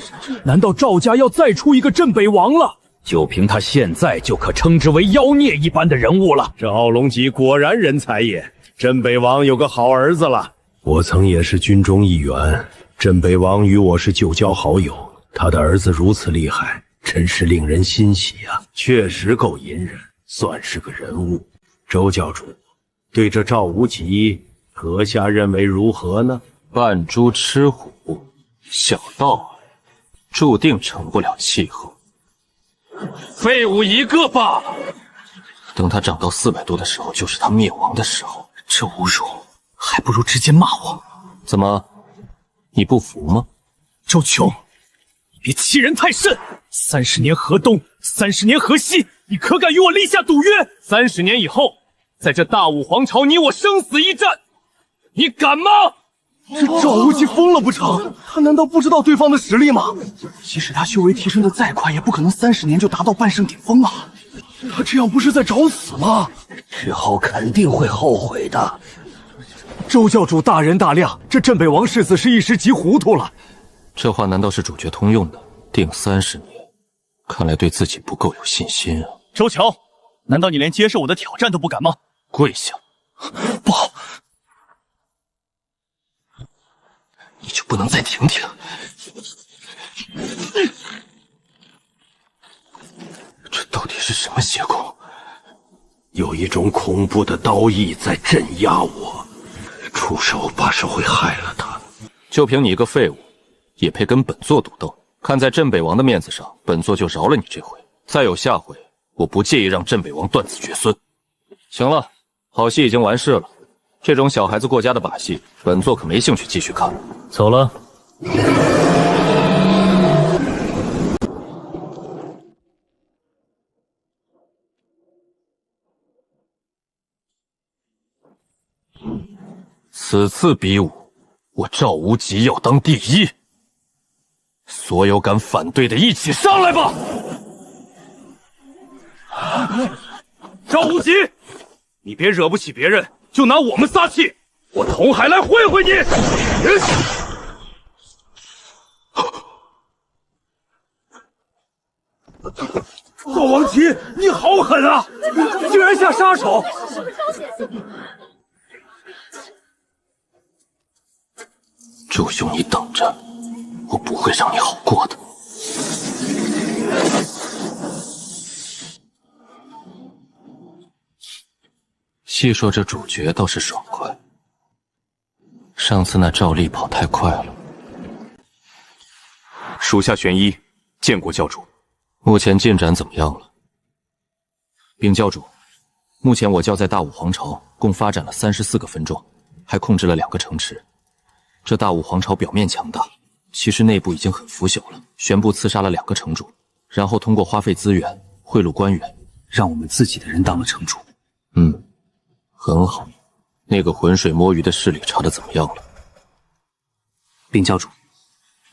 难道赵家要再出一个镇北王了？就凭他现在，就可称之为妖孽一般的人物了。这奥龙吉果然人才也，镇北王有个好儿子了。我曾也是军中一员，镇北王与我是旧交好友，他的儿子如此厉害，真是令人欣喜啊！确实够隐忍，算是个人物。周教主，对这赵无极，阁下认为如何呢？扮猪吃虎，小道儿，注定成不了气候。废物一个罢了。等他长到400多的时候，就是他灭亡的时候。这侮辱，还不如直接骂我。怎么，你不服吗？周琼，你别欺人太甚！30年河东，30年河西，你可敢与我立下赌约？30年以后，在这大武皇朝，你我生死一战，你敢吗？这赵无极疯了不成？他难道不知道对方的实力吗？即使他修为提升的再快，也不可能30年就达到半圣顶峰啊！他这样不是在找死吗？之后肯定会后悔的。周教主大人大量，这镇北王世子是一时急糊涂了。这话难道是主角通用的？定30年，看来对自己不够有信心啊！周乔，难道你连接受我的挑战都不敢吗？跪下！不好！你就不能再停停？这到底是什么邪功？有一种恐怖的刀意在镇压我，出手怕是会害了他。就凭你一个废物，也配跟本座赌斗？看在镇北王的面子上，本座就饶了你这回。再有下回，我不介意让镇北王断子绝孙。行了，好戏已经完事了。这种小孩子过家的把戏，本座可没兴趣继续看。走了。此次比武，我赵无极要当第一。所有敢反对的，一起上来吧！赵无极，你别惹不起别人，就拿我们撒气，我童海来会会你！赵王齐，你好狠啊！竟然下杀手！周兄，你等着，我不会让你好过的。细说这主角倒是爽快，上次那赵丽跑太快了。属下玄一见过教主。目前进展怎么样了？禀教主，目前我教在大武皇朝共发展了34个分庄，还控制了2个城池。这大武皇朝表面强大，其实内部已经很腐朽了。宣布刺杀了2个城主，然后通过花费资源贿赂官员，让我们自己的人当了城主。很好。那个浑水摸鱼的势力查得怎么样了？禀教主，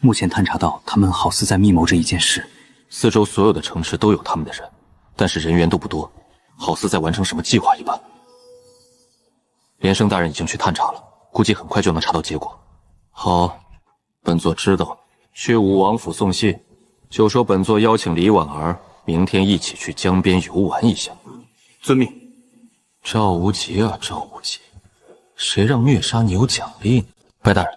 目前探查到他们好似在密谋这一件事。四周所有的城池都有他们的人，但是人员都不多，好似在完成什么计划一般。连胜大人已经去探查了，估计很快就能查到结果。好，本座知道，去武王府送信，就说本座邀请李婉儿明天一起去江边游玩一下。遵命。赵无极啊，赵无极，谁让虐杀你有奖励呢？白大人，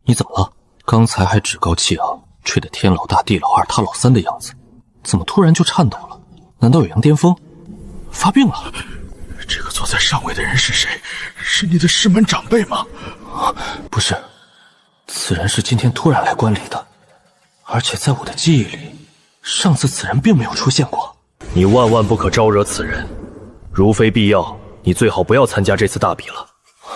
你怎么了？刚才还趾高气昂，吹得天老大地老二他老三的样子，怎么突然就颤抖了？难道有羊癫疯？发病了？这个坐在上位的人是谁？是你的师门长辈吗？不是，此人是今天突然来观礼的，而且在我的记忆里，上次此人并没有出现过。你万万不可招惹此人，如非必要，你最好不要参加这次大比了，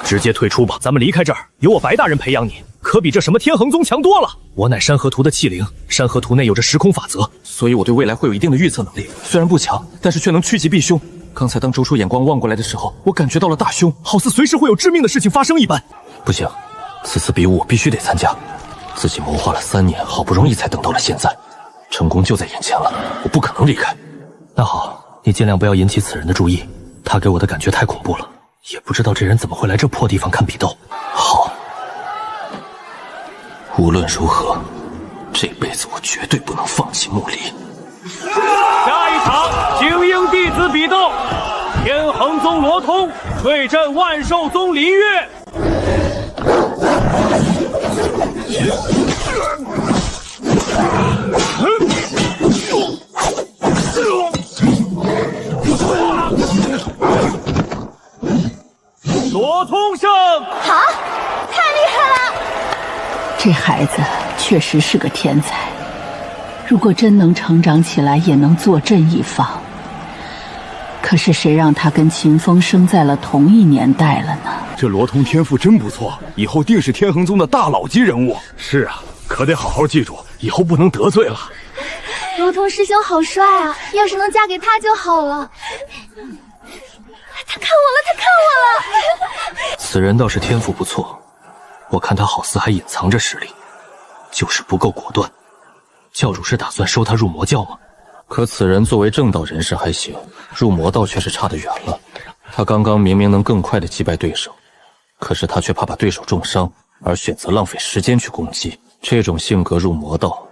直接退出吧。咱们离开这儿，有我白大人培养你，可比这什么天恒宗强多了。我乃山河图的器灵，山河图内有着时空法则，所以我对未来会有一定的预测能力。虽然不强，但是却能趋吉避凶。刚才当周初眼光望过来的时候，我感觉到了大凶，好似随时会有致命的事情发生一般。不行，此次比武我必须得参加。自己谋划了3年，好不容易才等到了现在，成功就在眼前了，我不可能离开。那好，你尽量不要引起此人的注意，他给我的感觉太恐怖了，也不知道这人怎么会来这破地方看比斗。好，无论如何，这辈子我绝对不能放弃木离。下一场精英弟子比斗，天恒宗罗通对阵万寿宗林月。罗通胜！好，太厉害了！这孩子确实是个天才，如果真能成长起来，也能坐镇一方。可是谁让他跟秦风生在了同一年代了呢？这罗通天赋真不错，以后定是天恒宗的大佬级人物。是啊，可得好好记住，以后不能得罪了。罗通师兄好帅啊，要是能嫁给他就好了。他看我了，他看我了！此人倒是天赋不错，我看他好似还隐藏着实力，就是不够果断。教主是打算收他入魔教吗？可此人作为正道人士还行，入魔道却是差得远了。他刚刚明明能更快地击败对手，可是他却怕把对手重伤，而选择浪费时间去攻击。这种性格入魔道，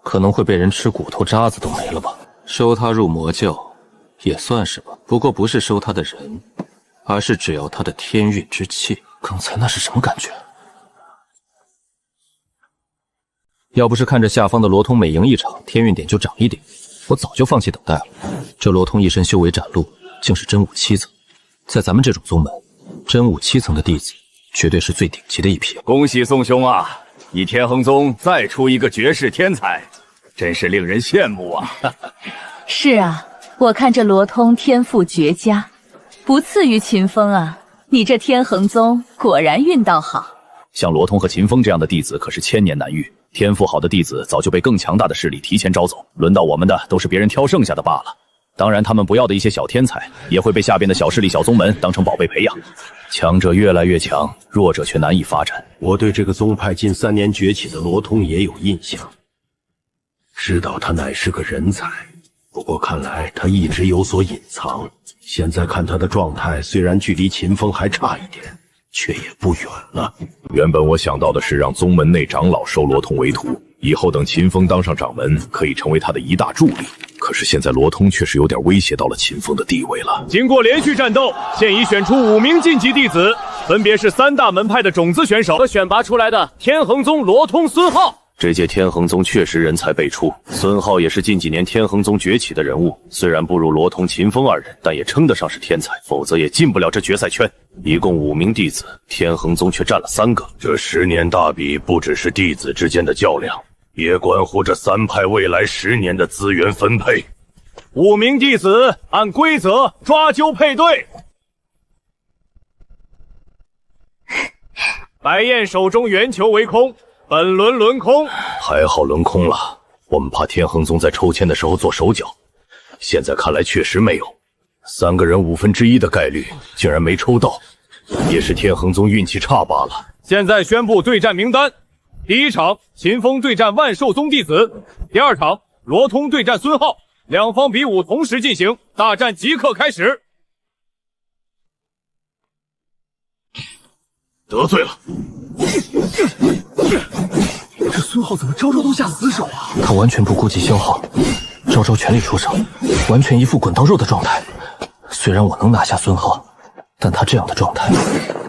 可能会被人吃骨头渣子都没了吧？收他入魔教也算是吧，不过不是收他的人，而是只要他的天运之气。刚才那是什么感觉？要不是看着下方的罗通每赢一场天运点就涨一点，我早就放弃等待了。这罗通一身修为展露，竟是真武7层，在咱们这种宗门，真武7层的弟子绝对是最顶级的一批。恭喜宋兄啊，你天恒宗再出一个绝世天才，真是令人羡慕啊！是啊，我看这罗通天赋绝佳，不次于秦风啊。你这天恒宗果然运道好。像罗通和秦风这样的弟子可是千年难遇，天赋好的弟子早就被更强大的势力提前招走，轮到我们的都是别人挑剩下的罢了。当然他们不要的一些小天才也会被下边的小势力小宗门当成宝贝培养，强者越来越强，弱者却难以发展。我对这个宗派近3年崛起的罗通也有印象，知道他乃是个人才，不过看来他一直有所隐藏。现在看他的状态，虽然距离秦风还差一点，却也不远了。原本我想到的是让宗门内长老收罗通为徒，以后等秦风当上掌门，可以成为他的一大助力。可是现在罗通确实有点威胁到了秦风的地位了。经过连续战斗，现已选出5名晋级弟子，分别是3大门派的种子选手和选拔出来的天恒宗罗通、孙浩。这届天恒宗确实人才辈出，孙浩也是近几年天恒宗崛起的人物，虽然不如罗通、秦风2人，但也称得上是天才，否则也进不了这决赛圈。一共5名弟子，天恒宗却占了3个。这10年大比不只是弟子之间的较量，也关乎这3派未来10年的资源分配。 5名弟子按规则抓阄配对，白燕手中圆球为空，本轮轮空。还好轮空了，我们怕天恒宗在抽签的时候做手脚，现在看来确实没有。3个人1/5的概率竟然没抽到，也是天恒宗运气差罢了。现在宣布对战名单：第1场秦风对战万寿宗弟子，第2场罗通对战孙浩，两方比武同时进行，大战即刻开始。得罪了。这孙浩怎么招招都下死手啊？他完全不顾及消耗，招招全力出手，完全一副滚刀肉的状态。虽然我能拿下孙浩，但他这样的状态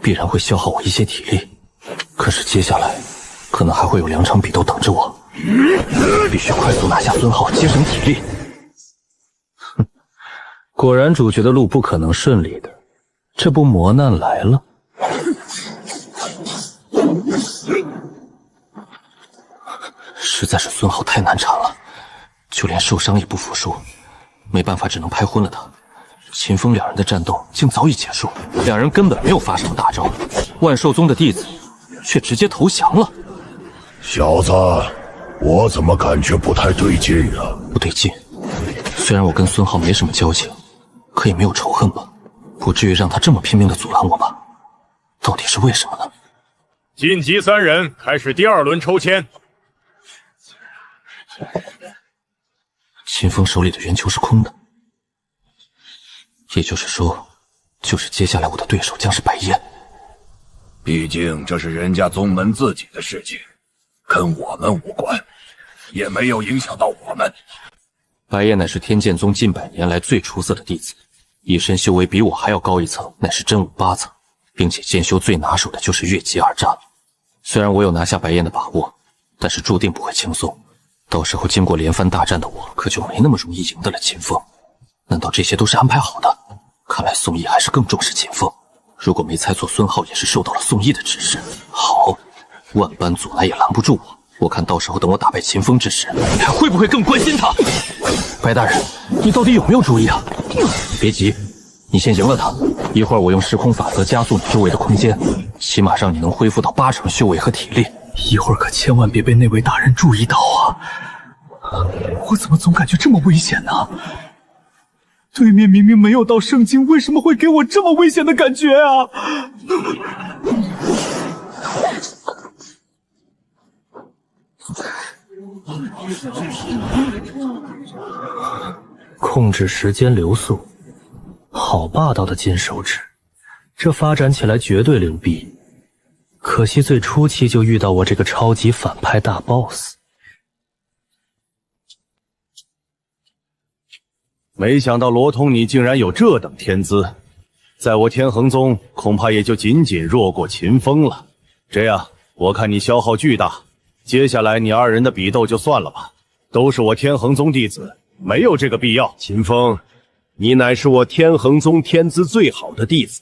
必然会消耗我一些体力。可是接下来可能还会有2场比斗等着我，必须快速拿下孙浩，节省体力。哼，果然主角的路不可能顺利的，这不磨难来了。实在是孙浩太难缠了，就连受伤也不服输，没办法，只能拍昏了他。秦风2人的战斗竟早已结束，2人根本没有发什么大招，万寿宗的弟子却直接投降了。小子，我怎么感觉不太对劲啊？不对劲。虽然我跟孙浩没什么交情，可也没有仇恨吧？不至于让他这么拼命的阻拦我吧？到底是为什么呢？晋级3人开始第2轮抽签。秦风手里的圆球是空的，也就是说，就是接下来我的对手将是白燕。毕竟这是人家宗门自己的事情，跟我们无关，也没有影响到我们。白燕乃是天剑宗近100年来最出色的弟子，一身修为比我还要高一层，乃是真武8层，并且剑修最拿手的就是越级而战。虽然我有拿下白燕的把握，但是注定不会轻松。到时候经过连番大战的我，可就没那么容易赢得了秦风。难道这些都是安排好的？看来宋义还是更重视秦风。如果没猜错，孙浩也是受到了宋义的指示。好，万般阻拦也拦不住我。我看到时候等我打败秦风之时，你还会不会更关心他？白大人，你到底有没有主意啊？别急，你先赢了他，一会儿我用时空法则加速你周围的空间，起码让你能恢复到8成修为和体力。一会儿可千万别被那位大人注意到啊！我怎么总感觉这么危险呢？对面明明没有到圣境，为什么会给我这么危险的感觉啊？控制时间流速，好霸道的金手指，这发展起来绝对牛逼。可惜最初期就遇到我这个超级反派大 boss。没想到罗通你竟然有这等天资，在我天恒宗恐怕也就仅仅弱过秦风了。这样，我看你消耗巨大，接下来你2人的比斗就算了吧，都是我天恒宗弟子，没有这个必要。秦风，你乃是我天恒宗天资最好的弟子，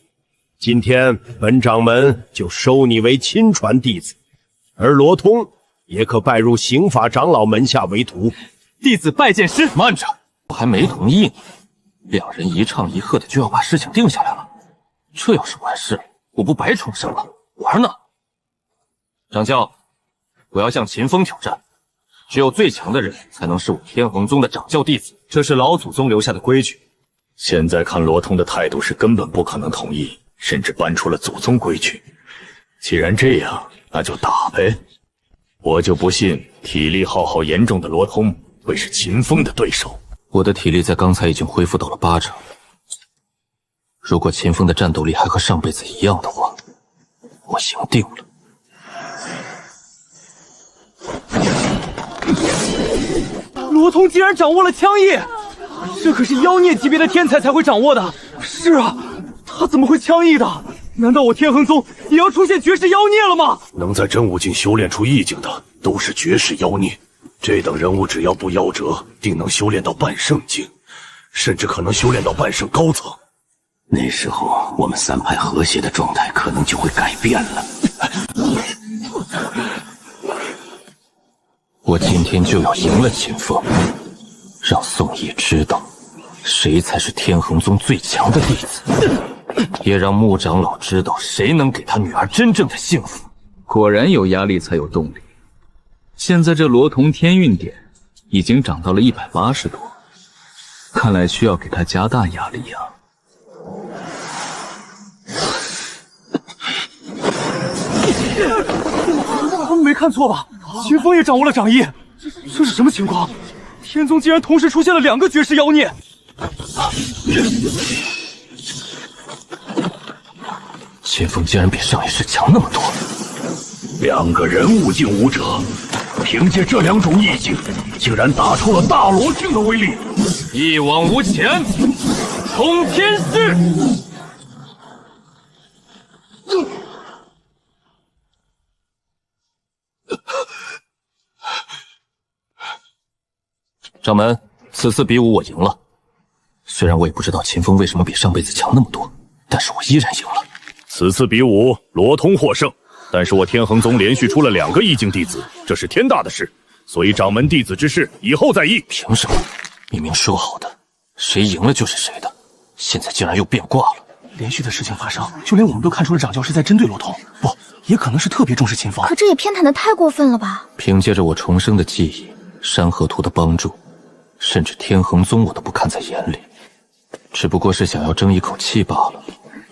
今天本掌门就收你为亲传弟子，而罗通也可拜入刑法长老门下为徒。弟子拜见师。慢着，我还没同意呢，2人一唱一和的就要把事情定下来了，这要是完事，我不白重生了？玩呢？掌教，我要向秦风挑战，只有最强的人才能是我天恒宗的掌教弟子，这是老祖宗留下的规矩。现在看罗通的态度是根本不可能同意，甚至搬出了祖宗规矩。既然这样，那就打呗！我就不信体力耗耗严重的罗通会是秦风的对手。我的体力在刚才已经恢复到了8成，如果秦风的战斗力还和上辈子一样的话，我赢定了。罗通竟然掌握了枪艺，这可是妖孽级别的天才才会掌握的。是啊，他怎么会枪艺的？难道我天恒宗也要出现绝世妖孽了吗？能在真武境修炼出意境的，都是绝世妖孽。这等人物只要不夭折，定能修炼到半圣境，甚至可能修炼到半圣高层。那时候我们3派和谐的状态可能就会改变了。我今天就要赢了秦风，让宋义知道谁才是天恒宗最强的弟子，也让穆长老知道谁能给他女儿真正的幸福。果然有压力才有动力。现在这罗彤天运点已经涨到了180多，看来需要给他加大压力呀。没看错吧？秦风也掌握了掌印，这是什么情况？天宗竟然同时出现了2个绝世妖孽！秦风竟然比上一世强那么多，2个人物境武者，凭借这2种意境，竟然打出了大罗境的威力。一往无前，冲天势！掌门，此次比武我赢了。虽然我也不知道秦风为什么比上辈子强那么多，但是我依然赢了。此次比武，罗通获胜，但是我天恒宗连续出了2个意境弟子，这是天大的事，所以掌门弟子之事以后再议。凭什么？明明说好的，谁赢了就是谁的，现在竟然又变卦了。连续的事情发生，就连我们都看出了掌教是在针对罗通，不，也可能是特别重视秦风。可这也偏袒的太过分了吧？凭借着我重生的记忆，山河图的帮助，甚至天恒宗我都不看在眼里，只不过是想要争一口气罢了。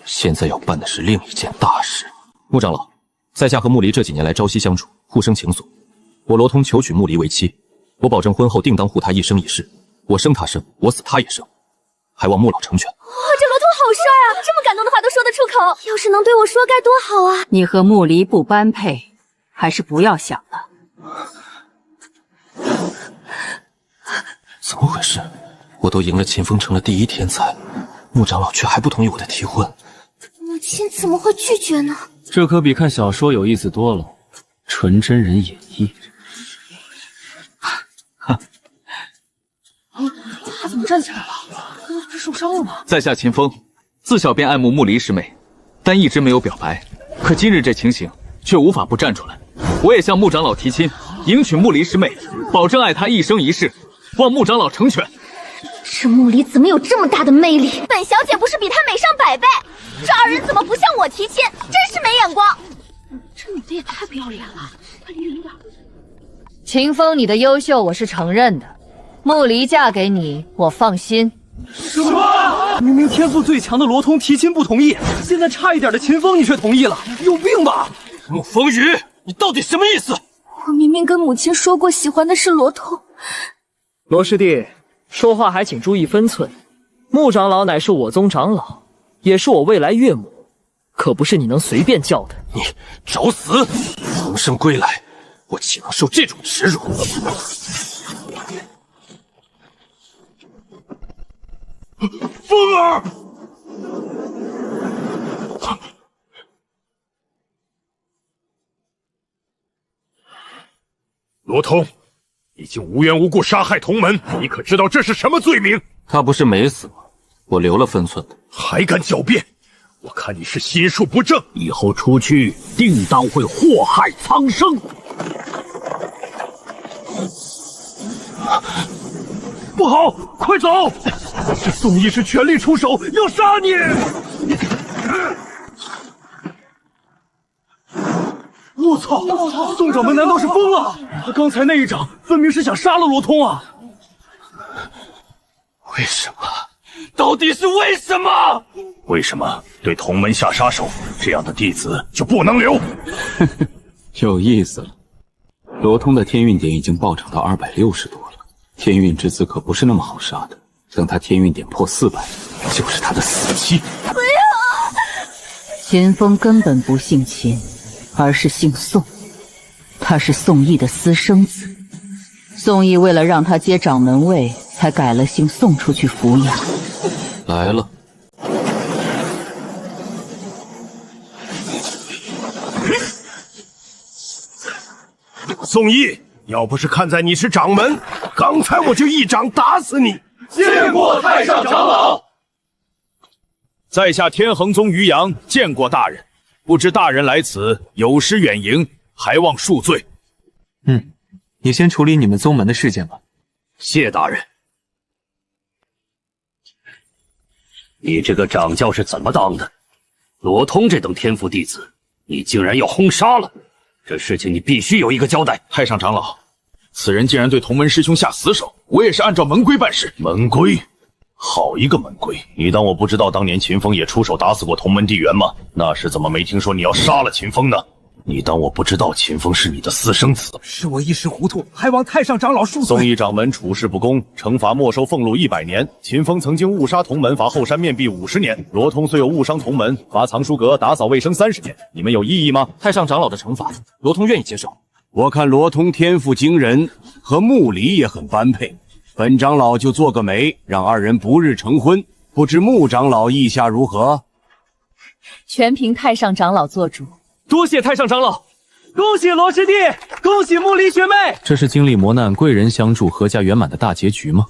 现在要办的是另一件大事。穆长老，在下和穆离这几年来朝夕相处，互生情愫。我罗通求娶穆离为妻，我保证婚后定当护她一生一世。我生她生，我死她也生，还望穆老成全。哇，这罗通好帅啊！这么感动的话都说得出口，要是能对我说该多好啊！你和穆离不般配，还是不要想了。怎么回事？我都赢了秦风，成了第1天才，穆长老却还不同意我的提婚。母亲怎么会拒绝呢？这可比看小说有意思多了，纯真人演绎。他怎么站起来了？刚刚不是受伤了吗？在下秦风，自小便爱慕穆离师妹，但一直没有表白。可今日这情形，却无法不站出来。我也向穆长老提亲，迎娶穆离师妹，保证爱她一生一世，望穆长老成全。这穆离怎么有这么大的魅力？本小姐不是比他美上100倍？这2人怎么不向我提亲？真是没眼光！这女的也太不要脸了！快离远一点。秦风，你的优秀我是承认的，穆离嫁给你，我放心。什么？明明天赋最强的罗通提亲不同意，现在差一点的秦风你却同意了，有病吧？穆风雨，你到底什么意思？我明明跟母亲说过喜欢的是罗通。罗师弟，说话还请注意分寸。穆长老乃是我宗长老，也是我未来岳母，可不是你能随便叫的。你找死！重生归来，我岂能受这种耻辱？风儿，罗通，已经无缘无故杀害同门，你可知道这是什么罪名？他不是没死吗？我留了分寸的。还敢狡辩？我看你是心术不正，以后出去定当会祸害苍生。不好，快走！这宋义是全力出手，要杀你！我操！宋掌门难道是疯了？他刚才那一掌分明是想杀了罗通啊！为什么？到底是为什么？为什么对同门下杀手？这样的弟子就不能留？有意思了。罗通的天运点已经暴涨到260多了，天运之子可不是那么好杀的。等他天运点破400，就是他的死期。不要！秦风根本不姓秦，而是姓宋，他是宋义的私生子。宋义为了让他接掌门位，才改了姓宋出去抚养。来了。宋义，要不是看在你是掌门，刚才我就一掌打死你。见过太上长老。在下天恒宗于阳见过大人，不知大人来此有失远迎，还望恕罪。你先处理你们宗门的事件吧。谢大人。你这个掌教是怎么当的？罗通这等天赋弟子，你竟然要轰杀了？这事情你必须有一个交代。太上长老，此人竟然对同门师兄下死手，我也是按照门规办事。门规？好一个门规！你当我不知道当年秦风也出手打死过同门弟元吗？那时怎么没听说你要杀了秦风呢？你当我不知道秦风是你的私生子？是我一时糊涂，还望太上长老恕罪。宋义掌门处事不公，惩罚没收俸禄100年。秦风曾经误杀同门，罚后山面壁50年。罗通虽有误伤同门，罚藏书阁打扫卫生30年。你们有异议吗？太上长老的惩罚，罗通愿意接受。我看罗通天赋惊人，和穆离也很般配。本长老就做个媒，让2人不日成婚。不知穆长老意下如何？全凭太上长老做主。多谢太上长老，恭喜罗师弟，恭喜穆离学妹。这是经历磨难，贵人相助，阖家圆满的大结局吗？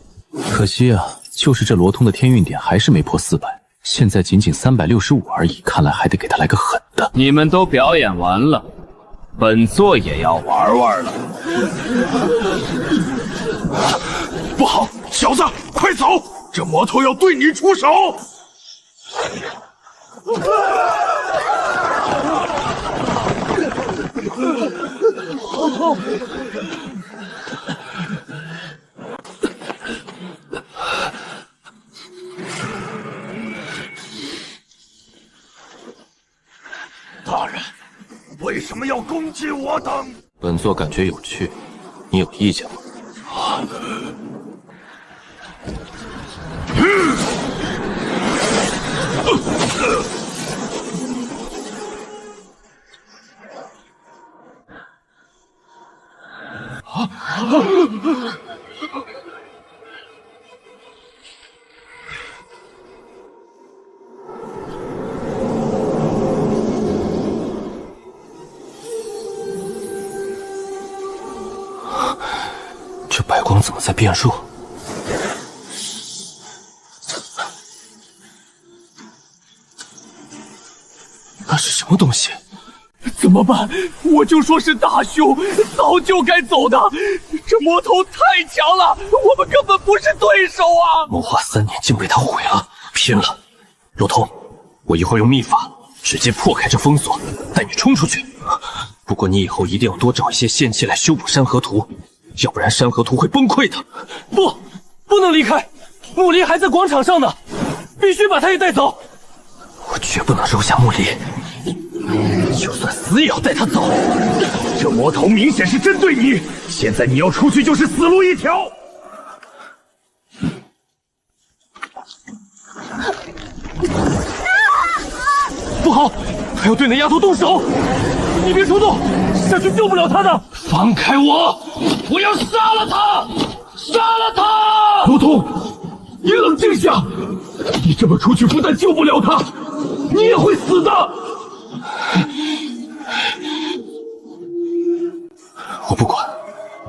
可惜啊，就是这罗通的天运点还是没破400，现在仅仅365而已，看来还得给他来个狠的。你们都表演完了，本座也要玩玩了。不好，小子，快走！这魔头要对你出手！大人，为什么要攻击我等？本座感觉有趣，你有意见吗？这白光怎么在变弱？那是什么东西？怎么办？我就说是大凶，早就该走的。这魔头太强了，我们根本不是对手啊！谋划3年竟被他毁了，拼了！罗通，我一会儿用秘法直接破开这封锁，带你冲出去。不过你以后一定要多找一些仙器来修补山河图，要不然山河图会崩溃的。不能离开，穆离还在广场上呢，必须把他也带走。我绝不能扔下穆离，就算死也要带他走。这魔头明显是针对你，现在你要出去就是死路一条。不好，他要对那丫头动手，你别冲动，下去救不了他的。放开我！我要杀了他！杀了他！罗通，你冷静下，你这么出去不但救不了他，你也会死的。我不管，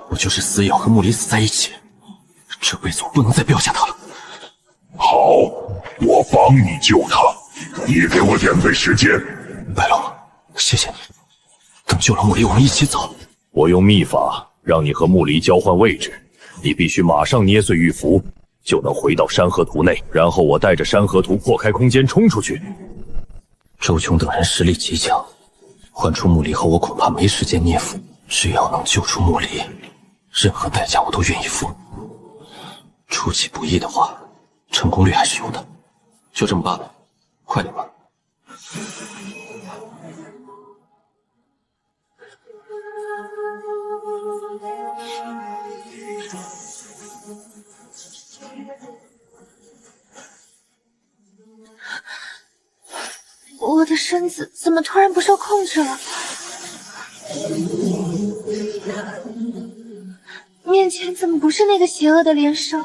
我就是死也要和穆离死在一起。这辈子我不能再丢下他了。好，我帮你救他，你给我点费时间。白龙，谢谢你。等救了穆离，我们一起走。我用秘法让你和穆离交换位置，你必须马上捏碎玉符，就能回到山河图内。然后我带着山河图破开空间冲出去。周琼等人实力极强，换出穆离后，我恐怕没时间捏符。只要能救出穆离，任何代价我都愿意付。出其不意的话，成功率还是有的。就这么办了，快点吧。我的身子怎么突然不受控制了？面前怎么不是那个邪恶的莲生？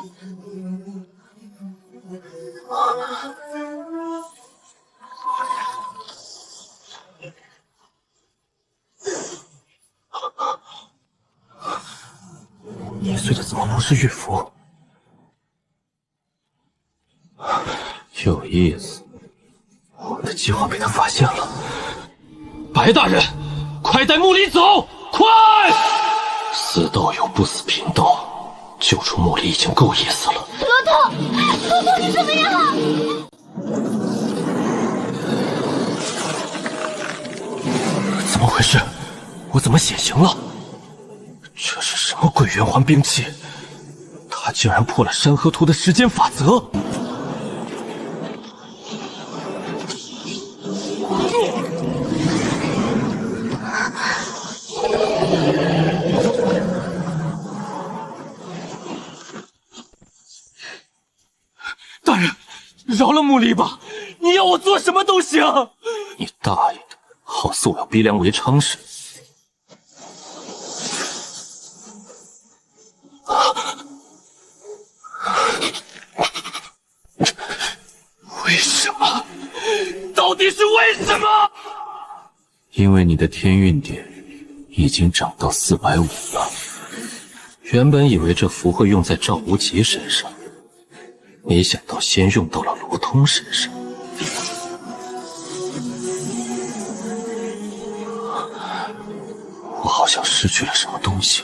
捏碎的怎么不是玉符？有意思，我们的计划被他发现了。白大人，快带穆离走！快！死斗友不死贫道，救出穆离已经够意思了。罗通，罗通，你怎么样了？怎么回事？我怎么显形了？这是什么鬼圆环兵器？他竟然破了山河图的时间法则！大人，饶了穆离吧！你要我做什么都行。你大爷的！好似我要逼良为娼似的。为什么？到底是为什么？因为你的天运点已经涨到450了。原本以为这符会用在赵无极身上，没想到先用到了罗通身上。我好像失去了什么东西。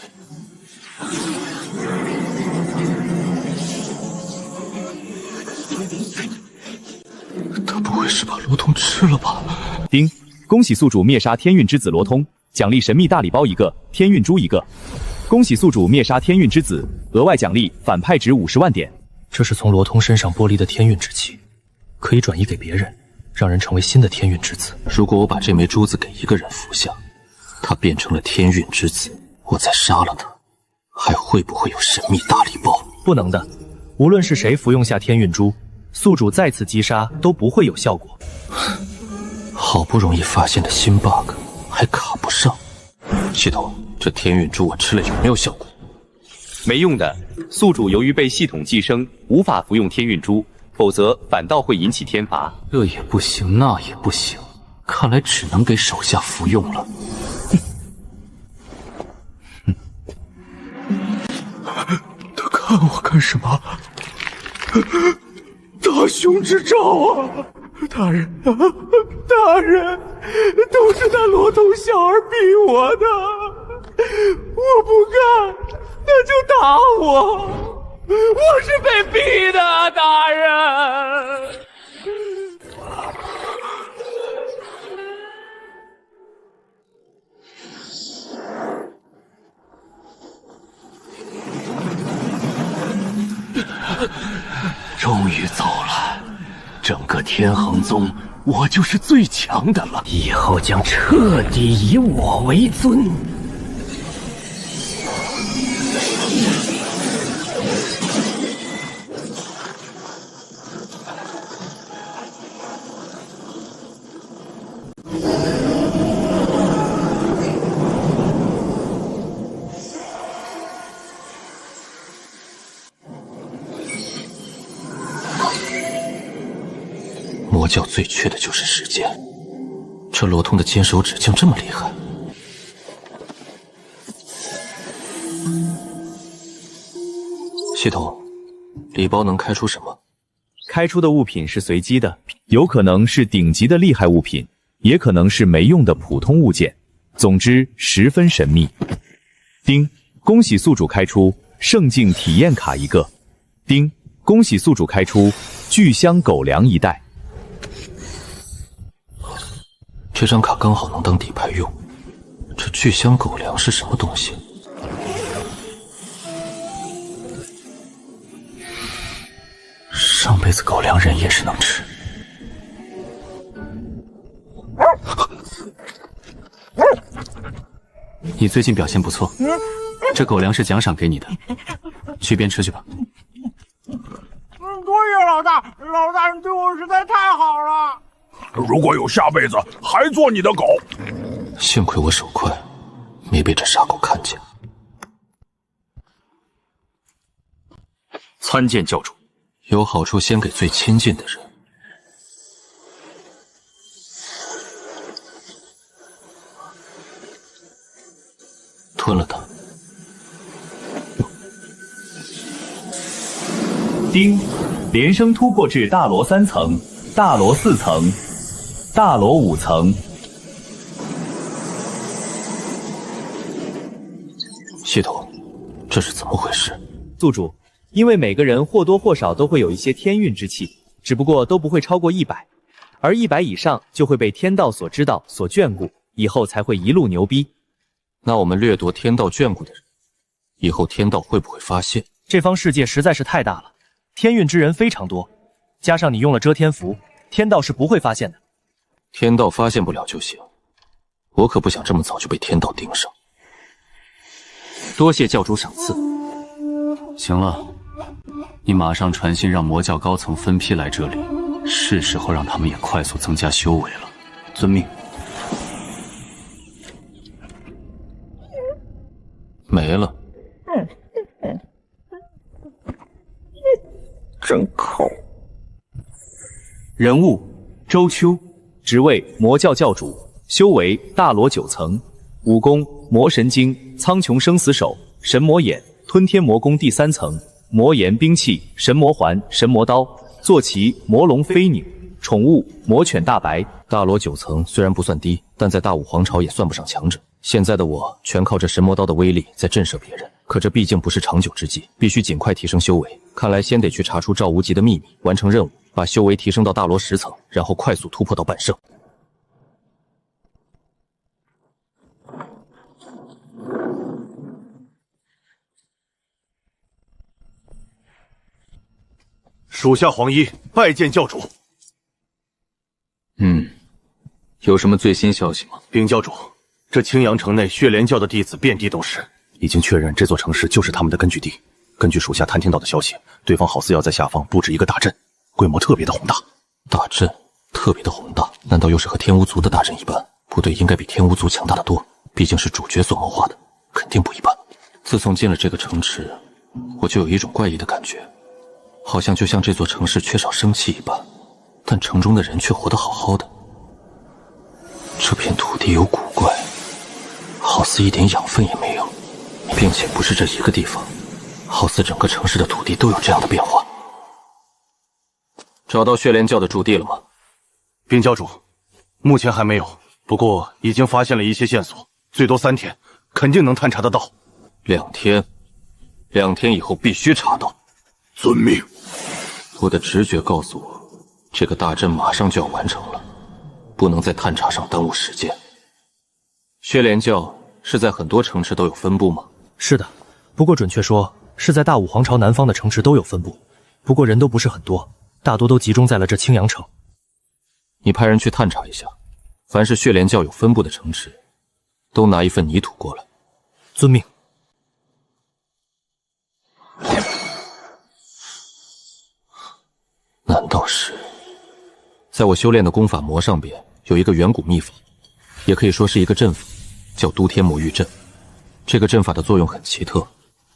他不会是把罗通吃了吧？丁，恭喜宿主灭杀天运之子罗通，奖励神秘大礼包1个，天运珠1个。恭喜宿主灭杀天运之子，额外奖励反派值50万点。这是从罗通身上剥离的天运之气，可以转移给别人，让人成为新的天运之子。如果我把这枚珠子给一个人服下，他变成了天运之子，我再杀了他，还会不会有神秘大礼包？不能的，无论是谁服用下天运珠，宿主再次击杀都不会有效果。好不容易发现的新 bug 还卡不上。系统，这天运珠我吃了有没有效果？没用的，宿主由于被系统寄生，无法服用天运珠，否则反倒会引起天罚。这也不行，那也不行，看来只能给手下服用了。他看我干什么？大雄之兆啊！大人，大人，都是那罗通小儿逼我的，我不干，他就打我，我是被逼的，大人。终于走了，整个天衡宗，我就是最强的了。以后将彻底以我为尊。魔教最缺的就是时间，这罗通的金手指竟这么厉害。系统，礼包能开出什么？开出的物品是随机的，有可能是顶级的厉害物品，也可能是没用的普通物件。总之，十分神秘。丁，恭喜宿主开出圣境体验卡1个。丁，恭喜宿主开出聚香狗粮1袋。这张卡刚好能当底牌用。这聚香狗粮是什么东西？上辈子狗粮人也是能吃。你最近表现不错，这狗粮是奖赏给你的，去边吃去吧。多谢老大，老大人对我实在太好了。如果有下辈子，还做你的狗。幸亏我手快，没被这傻狗看见。参见教主。有好处先给最亲近的人。吞了它。丁，连升突破至大罗3层、大罗4层、大罗5层。系统，这是怎么回事？宿主，因为每个人或多或少都会有一些天运之气，只不过都不会超过100，而100以上就会被天道所知道、所眷顾，以后才会一路牛逼。那我们掠夺天道眷顾的人，以后天道会不会发现？这方世界实在是太大了，天运之人非常多，加上你用了遮天符，天道是不会发现的。天道发现不了就行，我可不想这么早就被天道盯上。多谢教主赏赐。行了，你马上传信让魔教高层分批来这里，是时候让他们也快速增加修为了。遵命。没了。真抠。人物：周秋，职位：魔教教主，修为：大罗9层，武功：魔神经、苍穹生死手、神魔眼、吞天魔功第3层，魔炎兵器：神魔环、神魔刀，坐骑：魔龙飞鸟，宠物：魔犬大白。大罗9层虽然不算低，但在大武皇朝也算不上强者。现在的我全靠这神魔刀的威力在震慑别人，可这毕竟不是长久之计，必须尽快提升修为。看来先得去查出赵无极的秘密，完成任务，把修为提升到大罗10层，然后快速突破到半圣。属下黄衣拜见教主。有什么最新消息吗？禀教主，这青阳城内血莲教的弟子遍地都是，已经确认这座城市就是他们的根据地。根据属下探听到的消息，对方好似要在下方布置一个大阵，规模特别的宏大。大阵特别的宏大，难道又是和天巫族的大阵一般？部队应该比天巫族强大的多，毕竟是主角所谋划的，肯定不一般。自从进了这个城池，我就有一种怪异的感觉，好像就像这座城市缺少生气一般，但城中的人却活得好好的。这片土地有古怪，好似一点养分也没有，并且不是这一个地方，好似整个城市的土地都有这样的变化。找到血莲教的驻地了吗？禀教主，目前还没有，不过已经发现了一些线索，最多3天，肯定能探查得到。2天，2天以后必须查到。遵命。我的直觉告诉我，这个大阵马上就要完成了，不能在探查上耽误时间。血莲教是在很多城池都有分布吗？是的，不过准确说是在大武皇朝南方的城池都有分布，不过人都不是很多，大多都集中在了这青阳城。你派人去探查一下，凡是血莲教有分布的城池，都拿一份泥土过来。遵命。难道是……在我修炼的功法魔上边有一个远古秘法，也可以说是一个阵法，叫都天魔域阵。这个阵法的作用很奇特，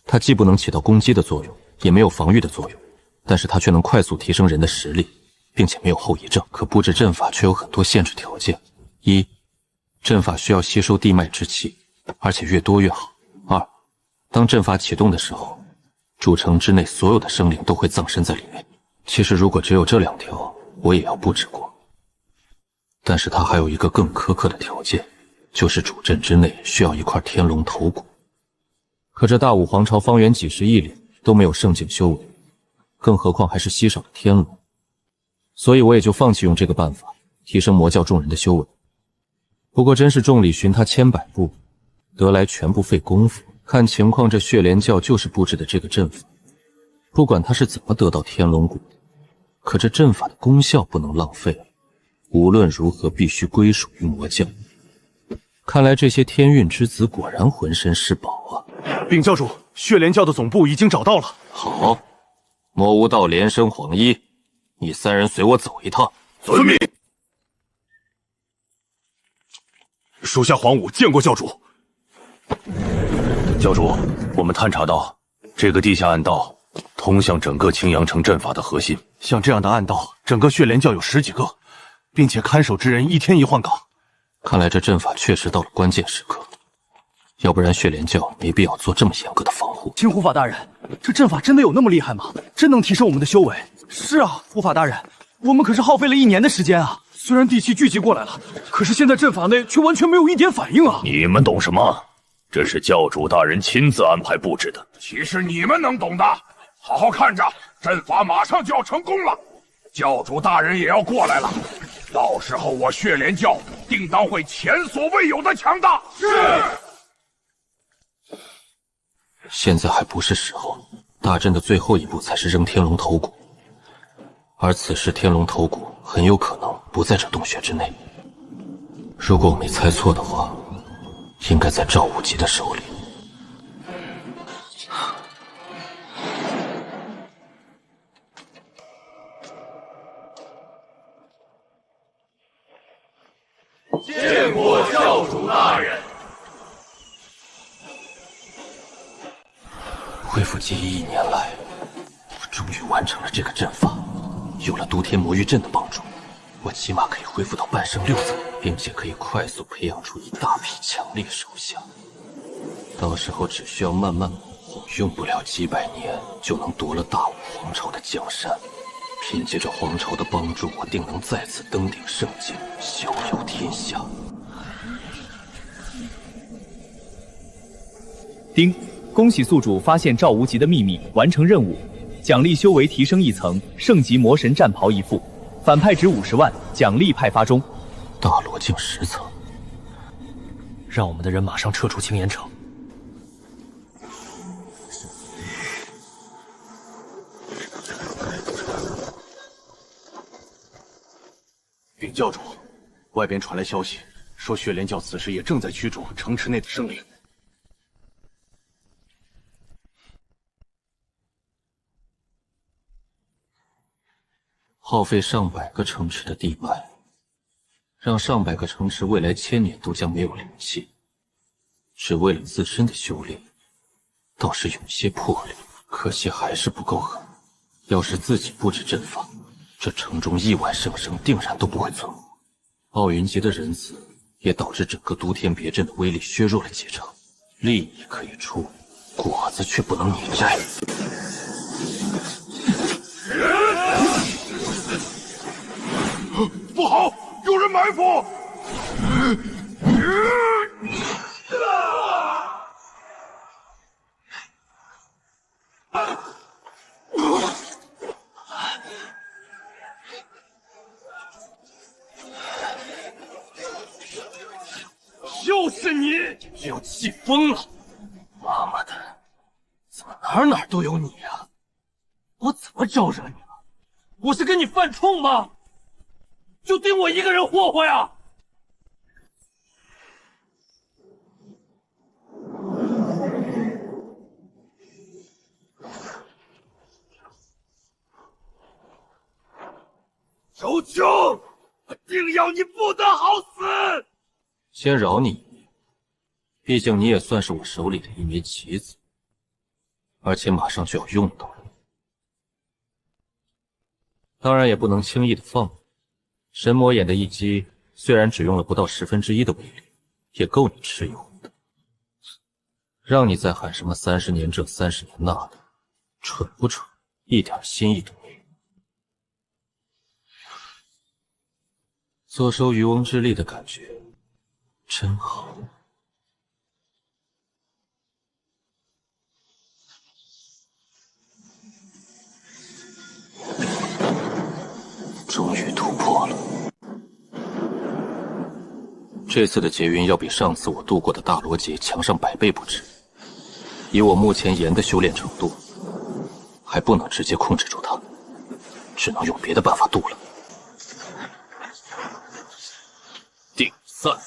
它既不能起到攻击的作用，也没有防御的作用，但是它却能快速提升人的实力，并且没有后遗症。可布置阵法却有很多限制条件：一，阵法需要吸收地脉之气，而且越多越好；二，当阵法启动的时候，主城之内所有的生灵都会葬身在里面。其实如果只有这2条，我也要布置过。但是它还有一个更苛刻的条件，就是主阵之内需要一块天龙头骨。可这大武皇朝方圆几十亿里都没有圣境修为，更何况还是稀少的天龙，所以我也就放弃用这个办法提升魔教众人的修为。不过真是众里寻他千百步，得来全不费功夫。看情况，这血莲教就是布置的这个阵法，不管他是怎么得到天龙骨的，可这阵法的功效不能浪费，无论如何必须归属于魔教。看来这些天运之子果然浑身是宝啊！禀教主，血莲教的总部已经找到了。好，魔无道连生黄衣，你3人随我走一趟。遵命。属下黄武见过教主。教主，我们探查到这个地下暗道通向整个青阳城阵法的核心，像这样的暗道，整个血莲教有10几个，并且看守之人1天1换岗。看来这阵法确实到了关键时刻，要不然血莲教没必要做这么严格的防护。青护法大人，这阵法真的有那么厉害吗？真能提升我们的修为？是啊，护法大人，我们可是耗费了1年的时间啊！虽然地气聚集过来了，可是现在阵法内却完全没有一点反应啊！你们懂什么？这是教主大人亲自安排布置的。其实你们能懂的，好好看着，阵法马上就要成功了，教主大人也要过来了。到时候我血莲教定当会前所未有的强大。是。现在还不是时候，大阵的最后一步才是扔天龙头骨，而此时天龙头骨很有可能不在这洞穴之内。如果我没猜错的话，应该在赵无极的手里。见过教主大人。恢复记忆1年来，我终于完成了这个阵法。有了都天魔域阵的帮助，我起码可以恢复到半圣6层，并且可以快速培养出一大批强力手下。到时候只需要慢慢磨合，用不了几百年就能夺了大武皇朝的江山。凭借着皇朝的帮助，我定能再次登顶圣境，逍遥天下。丁，恭喜宿主发现赵无极的秘密，完成任务，奖励修为提升1层，圣级魔神战袍1副，反派值50万，奖励派发中。大罗境10层，让我们的人马上撤出青岩城。禀教主，外边传来消息，说血莲教此时也正在驱逐城池内的生灵。耗费上百个城池的地脉，让上百个城池未来1000年都将没有灵气，只为了自身的修炼，倒是有些魄力，可惜还是不够狠。要是自己布置阵法，这城中亿万圣生定然都不会存活。傲云劫的人死，也导致整个都天别阵的威力削弱了几成。利益可以出，果子却不能逆摘。不好，有人埋伏！就是你，要气疯了！妈妈的，怎么哪儿都有你呀？我怎么招惹你了？我是跟你犯冲吗？就盯我一个人霍霍呀？周兄，我定要你不得好死！先饶你一命，毕竟你也算是我手里的一枚棋子，而且马上就要用到了。当然也不能轻易的放过。神魔眼的一击虽然只用了不到1/10的威力，也够你吃一回的。让你再喊什么30年这30年那的，蠢不蠢？一点心意都没有。坐收渔翁之利的感觉真好。终于突破了。这次的劫运要比上次我度过的大罗劫强上100倍不止。以我目前炎的修炼程度，还不能直接控制住它，只能用别的办法渡了。定散。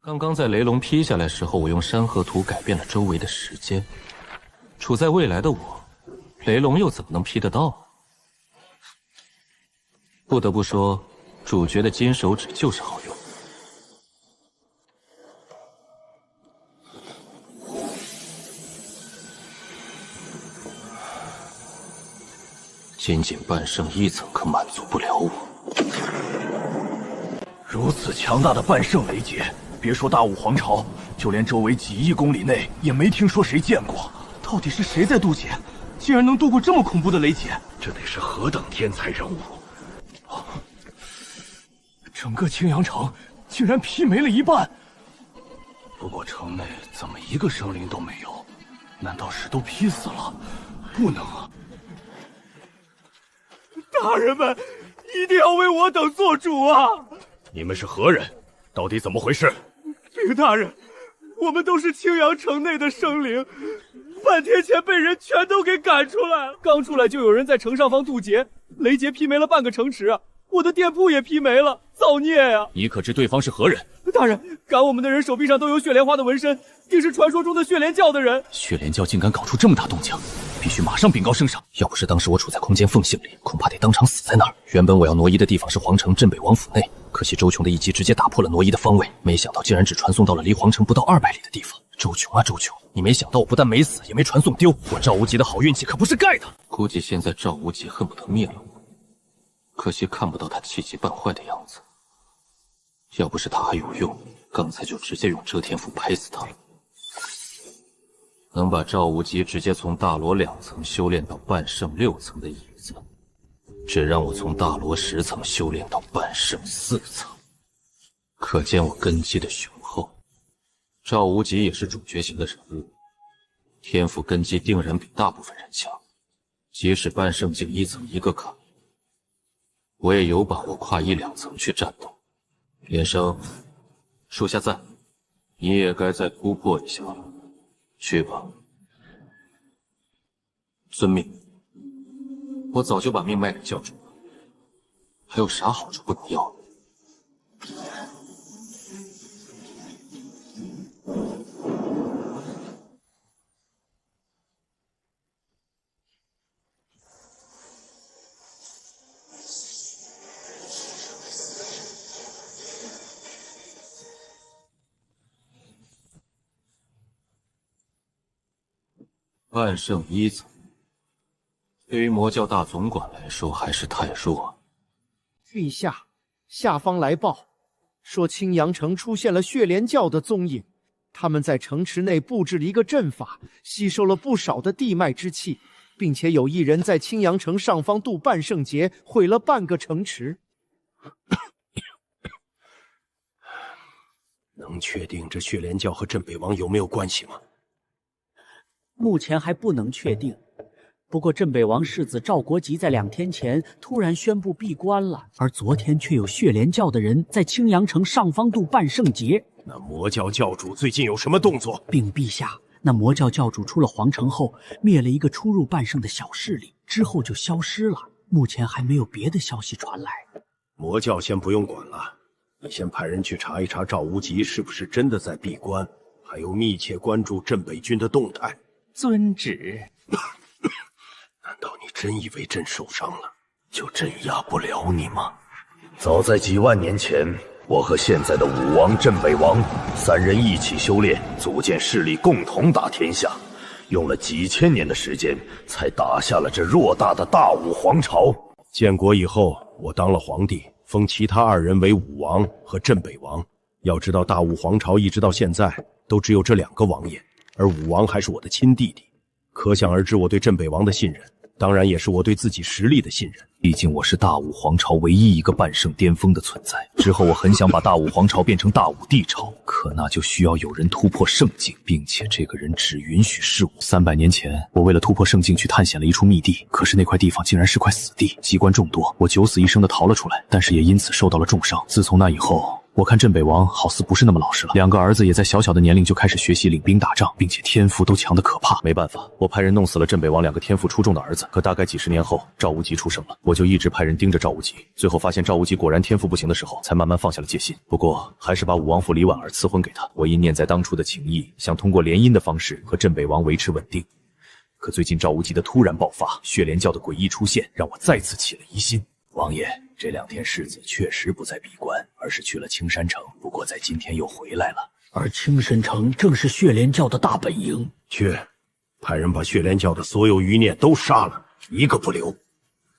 刚刚在雷龙劈下来时候，我用山河图改变了周围的时间。处在未来的我，雷龙又怎么能劈得到？不得不说，主角的金手指就是好用。仅仅半圣1层可满足不了我。如此强大的半圣雷劫，别说大武皇朝，就连周围几亿公里内也没听说谁见过。到底是谁在渡劫，竟然能渡过这么恐怖的雷劫？这得是何等天才人物！整个青阳城竟然劈没了一半。不过城内怎么一个生灵都没有？难道是都劈死了？不能啊！大人们，一定要为我等做主啊！你们是何人？到底怎么回事？禀大人，我们都是青阳城内的生灵，半天前被人全都给赶出来了。刚出来就有人在城上方渡劫，雷劫劈没了半个城池，我的店铺也劈没了，造孽呀！你可知对方是何人？大人，赶我们的人手臂上都有血莲花的纹身，定是传说中的血莲教的人。血莲教竟敢搞出这么大动静，必须马上禀告圣上。要不是当时我处在空间缝隙里，恐怕得当场死在那儿。原本我要挪移的地方是皇城镇北王府内，可惜周琼的一击直接打破了挪移的方位，没想到竟然只传送到了离皇城不到200里的地方。周琼啊周琼，你没想到我不但没死，也没传送丢，我赵无极的好运气可不是盖的。估计现在赵无极恨不得灭了我，可惜看不到他气急败坏的样子。要不是他还有用，刚才就直接用遮天符拍死他了。能把赵无极直接从大罗2层修炼到半圣6层的椅子，只让我从大罗10层修炼到半圣4层，可见我根基的雄厚。赵无极也是主角型的人物，天赋根基定然比大部分人强，即使半圣境1层一个坎，我也有把握跨1、2层去战斗。连生，属下在，你也该再突破一下了。去吧，遵命。我早就把命脉给叫住了，还有啥好处不能要？半圣1层，对于魔教大总管来说还是太弱。陛下，下方来报，说青阳城出现了血莲教的踪影，他们在城池内布置了一个阵法，吸收了不少的地脉之气，并且有一人在青阳城上方渡半圣劫，毁了半个城池。能确定这血莲教和镇北王有没有关系吗？目前还不能确定，不过镇北王世子赵国吉在2天前突然宣布闭关了，而昨天却有血莲教的人在青阳城上方渡半圣劫。那魔教教主最近有什么动作？禀陛下，那魔教教主出了皇城后，灭了一个初入半圣的小势力，之后就消失了。目前还没有别的消息传来。魔教先不用管了，你先派人去查一查赵无极是不是真的在闭关，还有密切关注镇北军的动态。遵旨。难道你真以为朕受伤了，就镇压不了你吗？早在几万年前，我和现在的武王、镇北王3人一起修炼，组建势力，共同打天下，用了几千年的时间，才打下了这偌大的大武皇朝。建国以后，我当了皇帝，封其他2人为武王和镇北王。要知道，大武皇朝一直到现在都只有这2个王爷，而武王还是我的亲弟弟，可想而知我对镇北王的信任，当然也是我对自己实力的信任。毕竟我是大武皇朝唯一一个半圣巅峰的存在，之后我很想把大武皇朝变成大武帝朝，可那就需要有人突破圣境，并且这个人只允许是我。300年前，我为了突破圣境去探险了一处秘地，可是那块地方竟然是块死地，机关众多，我9死1生的逃了出来，但是也因此受到了重伤。自从那以后，我看镇北王好似不是那么老实了，2个儿子也在小小的年龄就开始学习领兵打仗，并且天赋都强得可怕。没办法，我派人弄死了镇北王2个天赋出众的儿子。可大概几10年后，赵无极出生了，我就一直派人盯着赵无极，最后发现赵无极果然天赋不行的时候，才慢慢放下了戒心。不过还是把武王府李婉儿赐婚给他。我因念在当初的情谊，想通过联姻的方式和镇北王维持稳定。可最近赵无极的突然爆发，血莲教的诡异出现，让我再次起了疑心。王爷，这2天世子确实不在闭关，而是去了青山城，不过在今天又回来了。而青山城正是血莲教的大本营。去，派人把血莲教的所有余孽都杀了，一个不留。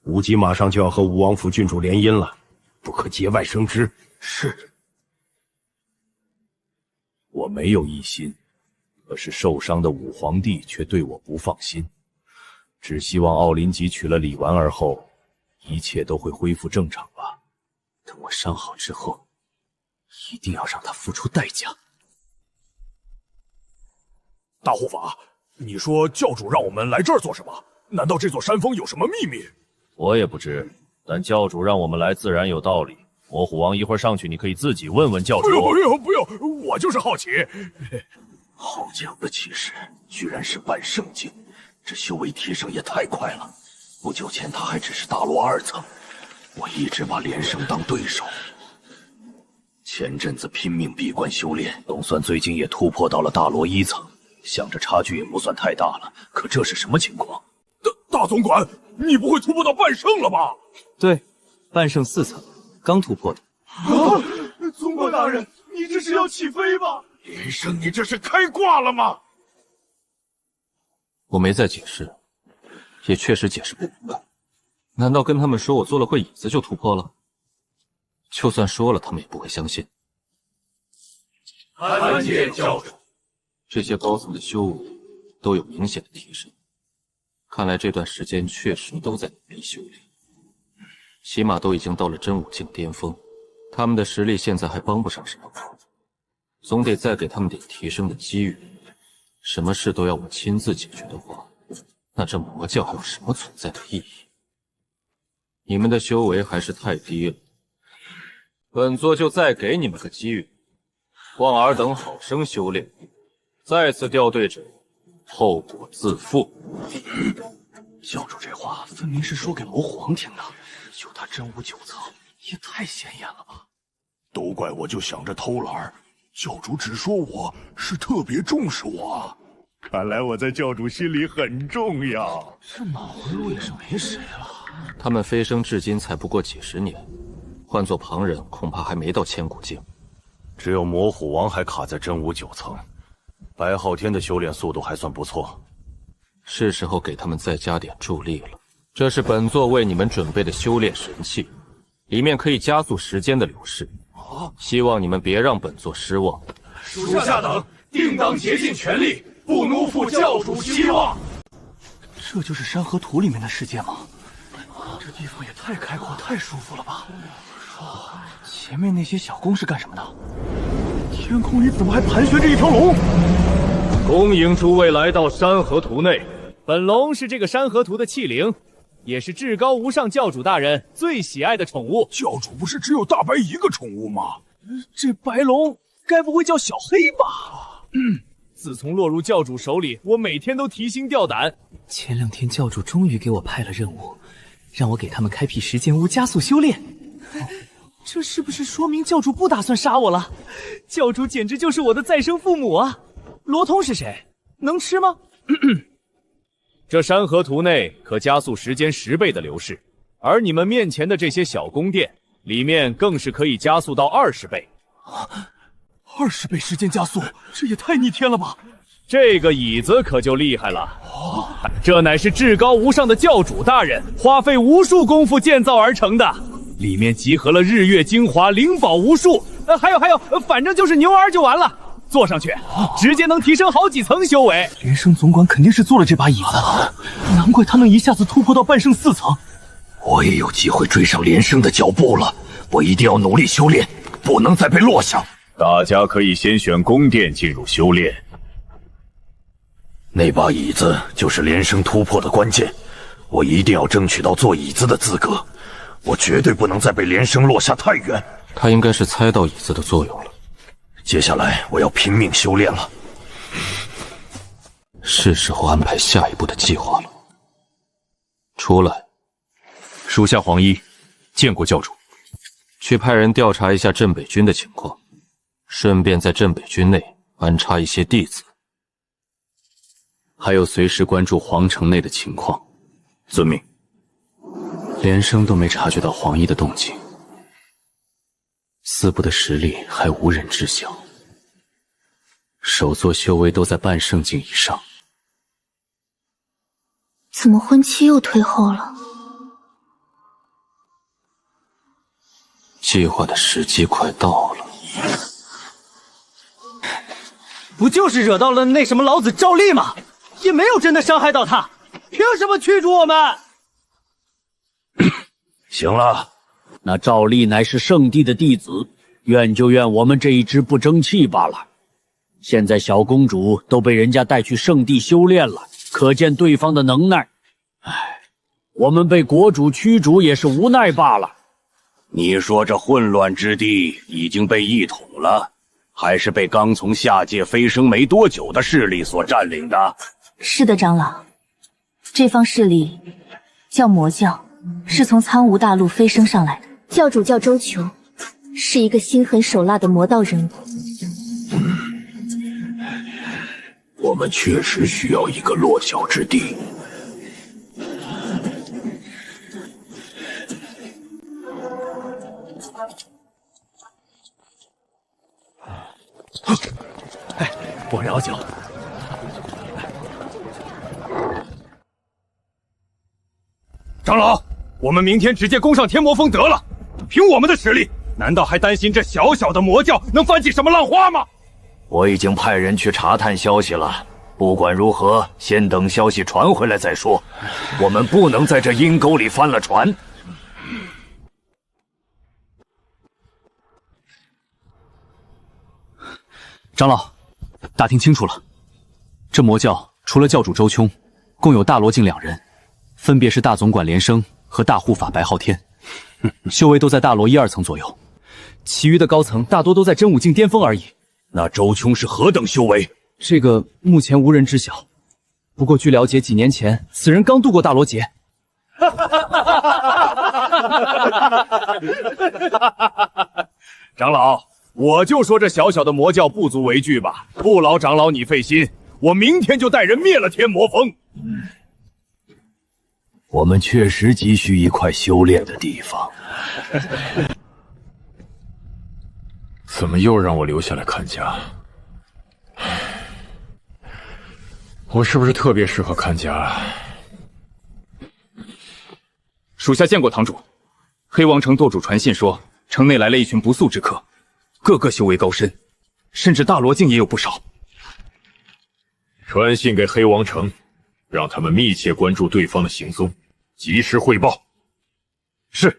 无极马上就要和武王府郡主联姻了，不可节外生枝。是。我没有异心，可是受伤的武皇帝却对我不放心，只希望奥林吉娶了李婉儿后，一切都会恢复正常吧。等我伤好之后，一定要让他付出代价。大护法，你说教主让我们来这儿做什么？难道这座山峰有什么秘密？我也不知，但教主让我们来自然有道理。魔虎王一会儿上去，你可以自己问问教主。不用，我就是好奇。好强的气势，居然是半圣境，这修为提升也太快了。不久前他还只是大罗2层，我一直把连胜当对手。前阵子拼命闭关修炼，总算最近也突破到了大罗1层，想着差距也不算太大了。可这是什么情况？大总管，你不会突破到半圣了吧？对，半圣4层，刚突破的。总管大人，你这是要起飞吗？连胜，你这是开挂了吗？我没再解释，也确实解释不明白。难道跟他们说我做了块椅子就突破了？就算说了，他们也不会相信。参见教主。这些高层的修为都有明显的提升，看来这段时间确实都在努力修炼，起码都已经到了真武境巅峰。他们的实力现在还帮不上什么忙，总得再给他们点提升的机遇。什么事都要我亲自解决的话，那这魔教还有什么存在的意义？你们的修为还是太低了，本座就再给你们个机遇，望尔等好生修炼，再次掉队者，后果自负。教主这话分明是说给魔虎王听的，就他真武9层，也太显眼了吧！都怪我就想着偷懒，教主只说我是特别重视我，看来我在教主心里很重要。这脑回路也是没谁了。他们飞升至今才不过几10年，换做旁人恐怕还没到千古境。只有魔虎王还卡在真武9层，白昊天的修炼速度还算不错。是时候给他们再加点助力了。这是本座为你们准备的修炼神器，里面可以加速时间的流逝，希望你们别让本座失望。属下等定当竭尽全力，不辜负教主希望。这就是山河图里面的世界吗？这地方也太开阔、太舒服了吧！前面那些小宫是干什么的？天空里怎么还盘旋着一条龙？恭迎诸位来到山河图内，本龙是这个山河图的器灵，也是至高无上教主大人最喜爱的宠物。教主不是只有大白一个宠物吗？这白龙该不会叫小黑吧？自从落入教主手里，我每天都提心吊胆。前2天教主终于给我派了任务，让我给他们开辟时间屋，加速修炼。这是不是说明教主不打算杀我了？教主简直就是我的再生父母啊！罗通是谁？能吃吗？这山河图内可加速时间10倍的流逝，而你们面前的这些小宫殿里面更是可以加速到20倍。20倍时间加速，这也太逆天了吧！这个椅子可就厉害了，这乃是至高无上的教主大人花费无数功夫建造而成的，里面集合了日月精华，灵宝无数。还有，反正就是牛儿就完了。坐上去，直接能提升好几层修为。连胜总管肯定是做了这把椅子，难怪他能一下子突破到半圣4层。我也有机会追上连胜的脚步了，我一定要努力修炼，不能再被落下。大家可以先选宫殿进入修炼。那把椅子就是连胜突破的关键，我一定要争取到坐椅子的资格，我绝对不能再被连胜落下太远。他应该是猜到椅子的作用了。接下来我要拼命修炼了，是时候安排下一步的计划了。出来，属下黄衣，见过教主。去派人调查一下镇北军的情况，顺便在镇北军内安插一些弟子，还有随时关注皇城内的情况。遵命。连生都没察觉到黄衣的动静，四部的实力还无人知晓，首座修为都在半圣境以上。怎么婚期又推后了？计划的时机快到了。不就是惹到了那什么老子赵丽吗？也没有真的伤害到他，凭什么驱逐我们？行了，那赵丽乃是圣帝的弟子，怨就怨我们这一支不争气罢了。现在小公主都被人家带去圣地修炼了，可见对方的能耐。唉，我们被国主驱逐也是无奈罢了。你说这混乱之地已经被一统了，还是被刚从下界飞升没多久的势力所占领的？是的，长老，这方势力叫魔教，是从苍梧大陆飞升上来的。教主叫周琼，是一个心狠手辣的魔道人物。我们确实需要一个落脚之地。哎，不了酒。长老，我们明天直接攻上天魔峰得了。凭我们的实力，难道还担心这小小的魔教能翻起什么浪花吗？我已经派人去查探消息了。不管如何，先等消息传回来再说。我们不能在这阴沟里翻了船。长老，打听清楚了，这魔教除了教主周琼，共有大罗境2人，分别是大总管连生和大护法白昊天，修为都在大罗1、2层左右，其余的高层大多都在真武境巅峰而已。那周琼是何等修为？这个目前无人知晓。不过据了解，几年前此人刚渡过大罗劫。长老，我就说这小小的魔教不足为惧吧，不劳长老你费心，我明天就带人灭了天魔峰。我们确实急需一块修炼的地方。怎么又让我留下来看家？我是不是特别适合看家？属下见过堂主，黑王城舵主传信说，城内来了一群不速之客，个个修为高深，甚至大罗境也有不少。传信给黑王城，让他们密切关注对方的行踪，及时汇报。是。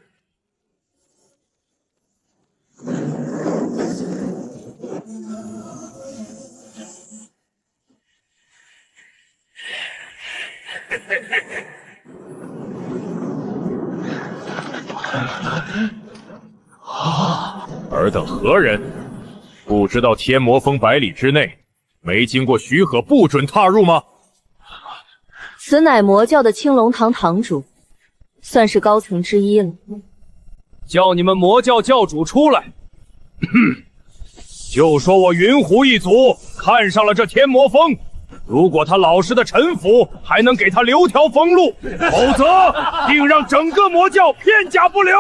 尔等何人？不知道天魔峰100里之内，没经过许可不准踏入吗？此乃魔教的青龙堂堂主，算是高层之一了。叫你们魔教教主出来！就说我云湖一族看上了这天魔峰，如果他老实的臣服，还能给他留条封路，否则定让整个魔教片甲不留。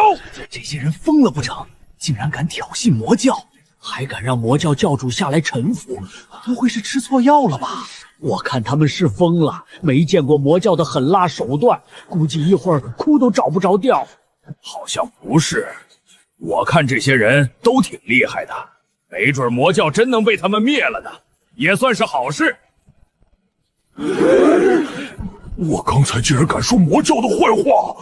这些人疯了不成？竟然敢挑衅魔教，还敢让魔教教主下来臣服，不会是吃错药了吧？我看他们是疯了，没见过魔教的狠辣手段，估计一会儿哭都找不着调。好像不是，我看这些人都挺厉害的，没准魔教真能被他们灭了呢，也算是好事。我刚才竟然敢说魔教的坏话！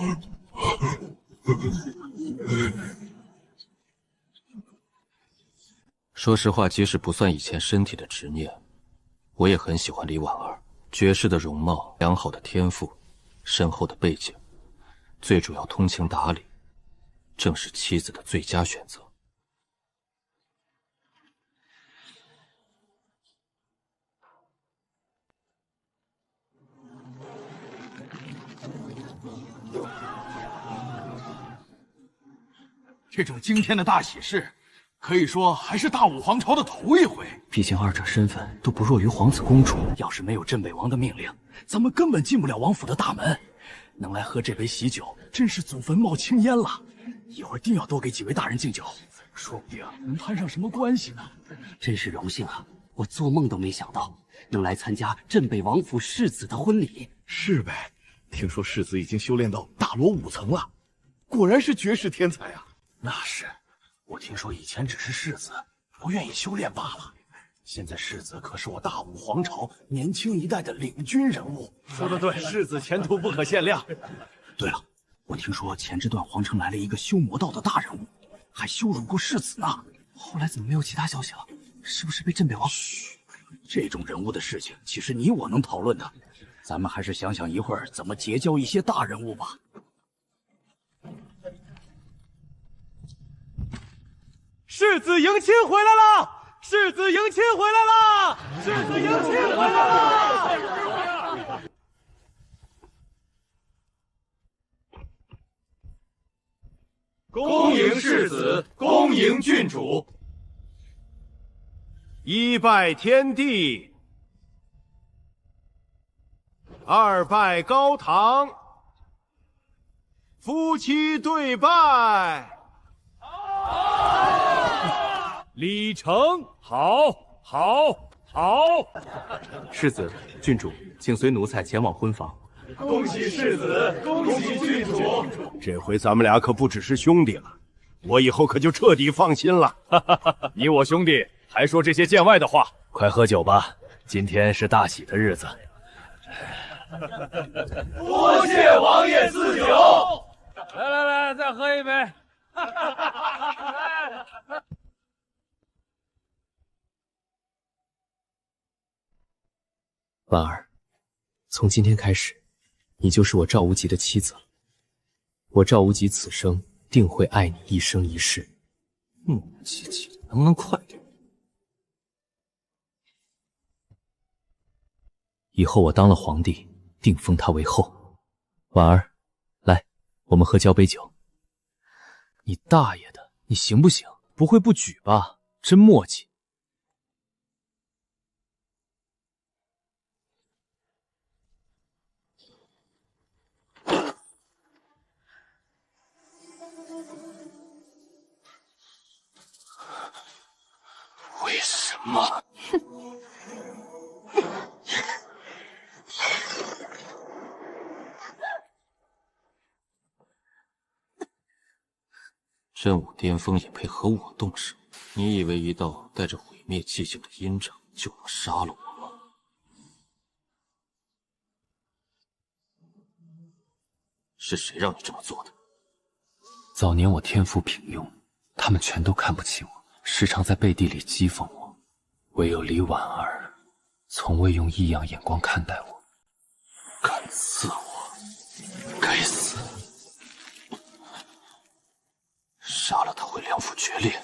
说实话，即使不算以前身体的执念，我也很喜欢李婉儿。绝世的容貌，良好的天赋，深厚的背景，最主要通情达理，正是妻子的最佳选择。这种惊天的大喜事，可以说还是大武皇朝的头一回。毕竟二者身份都不弱于皇子公主，要是没有镇北王的命令，咱们根本进不了王府的大门。能来喝这杯喜酒，真是祖坟冒青烟了。一会儿定要多给几位大人敬酒，说不定能攀上什么关系呢。真是荣幸啊！我做梦都没想到能来参加镇北王府世子的婚礼。是呗，听说世子已经修炼到大罗5层了，果然是绝世天才啊！那是，我听说以前只是世子，不愿意修炼罢了。现在世子可是我大武皇朝年轻一代的领军人物。说得对，世子前途不可限量。对了，我听说前这段皇城来了一个修魔道的大人物，还羞辱过世子呢。后来怎么没有其他消息了？是不是被镇北王？嘘，这种人物的事情，岂是你我能讨论的？咱们还是想想一会儿怎么结交一些大人物吧。世子迎亲回来了！世子迎亲回来了！世子迎亲回来了！恭迎世子，恭迎郡主。一拜天地，二拜高堂，夫妻对拜。礼成，好，好，好。世子、郡主，请随奴才前往婚房。恭喜世子，恭喜郡主。这回咱们俩可不只是兄弟了，我以后可就彻底放心了。你我兄弟还说这些见外的话，快喝酒吧，今天是大喜的日子。多谢王爷赐酒。来来来，再喝一杯。婉儿，从今天开始，你就是我赵无极的妻子了。我赵无极此生定会爱你一生一世。磨磨唧唧的，能不能快点？以后我当了皇帝，定封他为后。婉儿，来，我们喝交杯酒。你大爷的，你行不行？不会不举吧？真磨叽。为什么？真武巅峰也配和我动手？你以为一道带着毁灭气息的阴掌就能杀了我吗？是谁让你这么做的？早年我天赋平庸，他们全都看不起我，时常在背地里讥讽我。唯有李婉儿，从未用异样眼光看待我。敢刺我，该死！杀了他会两府决裂。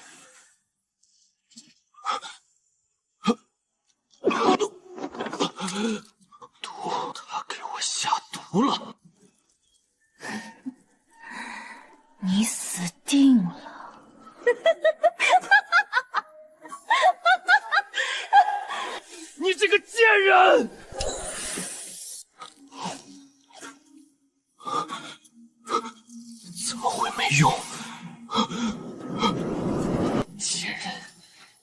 毒，他给我下毒了。你死定了！你这个贱人！怎么会没用？贱人，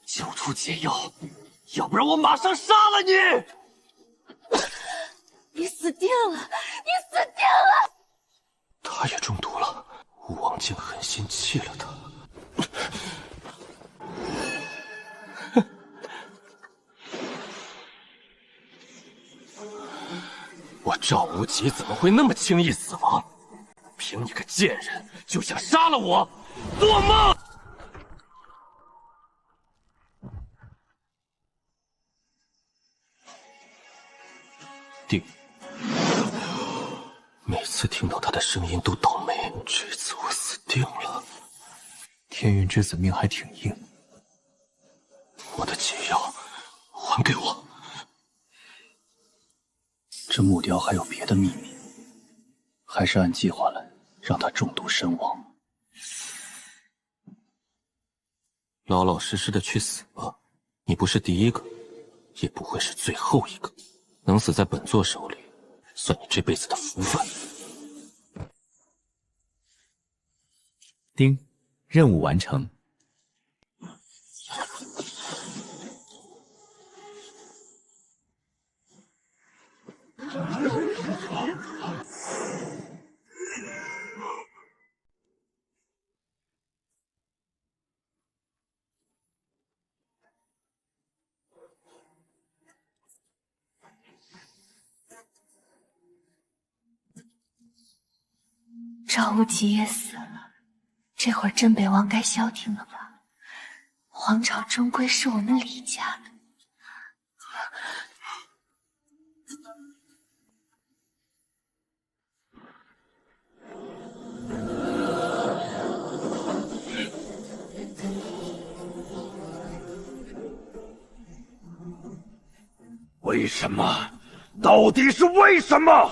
教徒解药，要不然我马上杀了你！你死定了！你死定了！他也中毒了，吴王竟狠心弃了他。我赵无极怎么会那么轻易死亡？凭你个贱人就想杀了我，做梦！定。每次听到他的声音都倒霉，这次我死定了。天云之子命还挺硬。我的解药还给我。这木雕还有别的秘密，还是按计划来，让他中毒身亡。老老实实的去死吧。你不是第一个，也不会是最后一个。能死在本座手里，算你这辈子的福分。丁，任务完成。赵无极也死了，这会儿镇北王该消停了吧？皇朝终归是我们李家的。为什么？到底是为什么？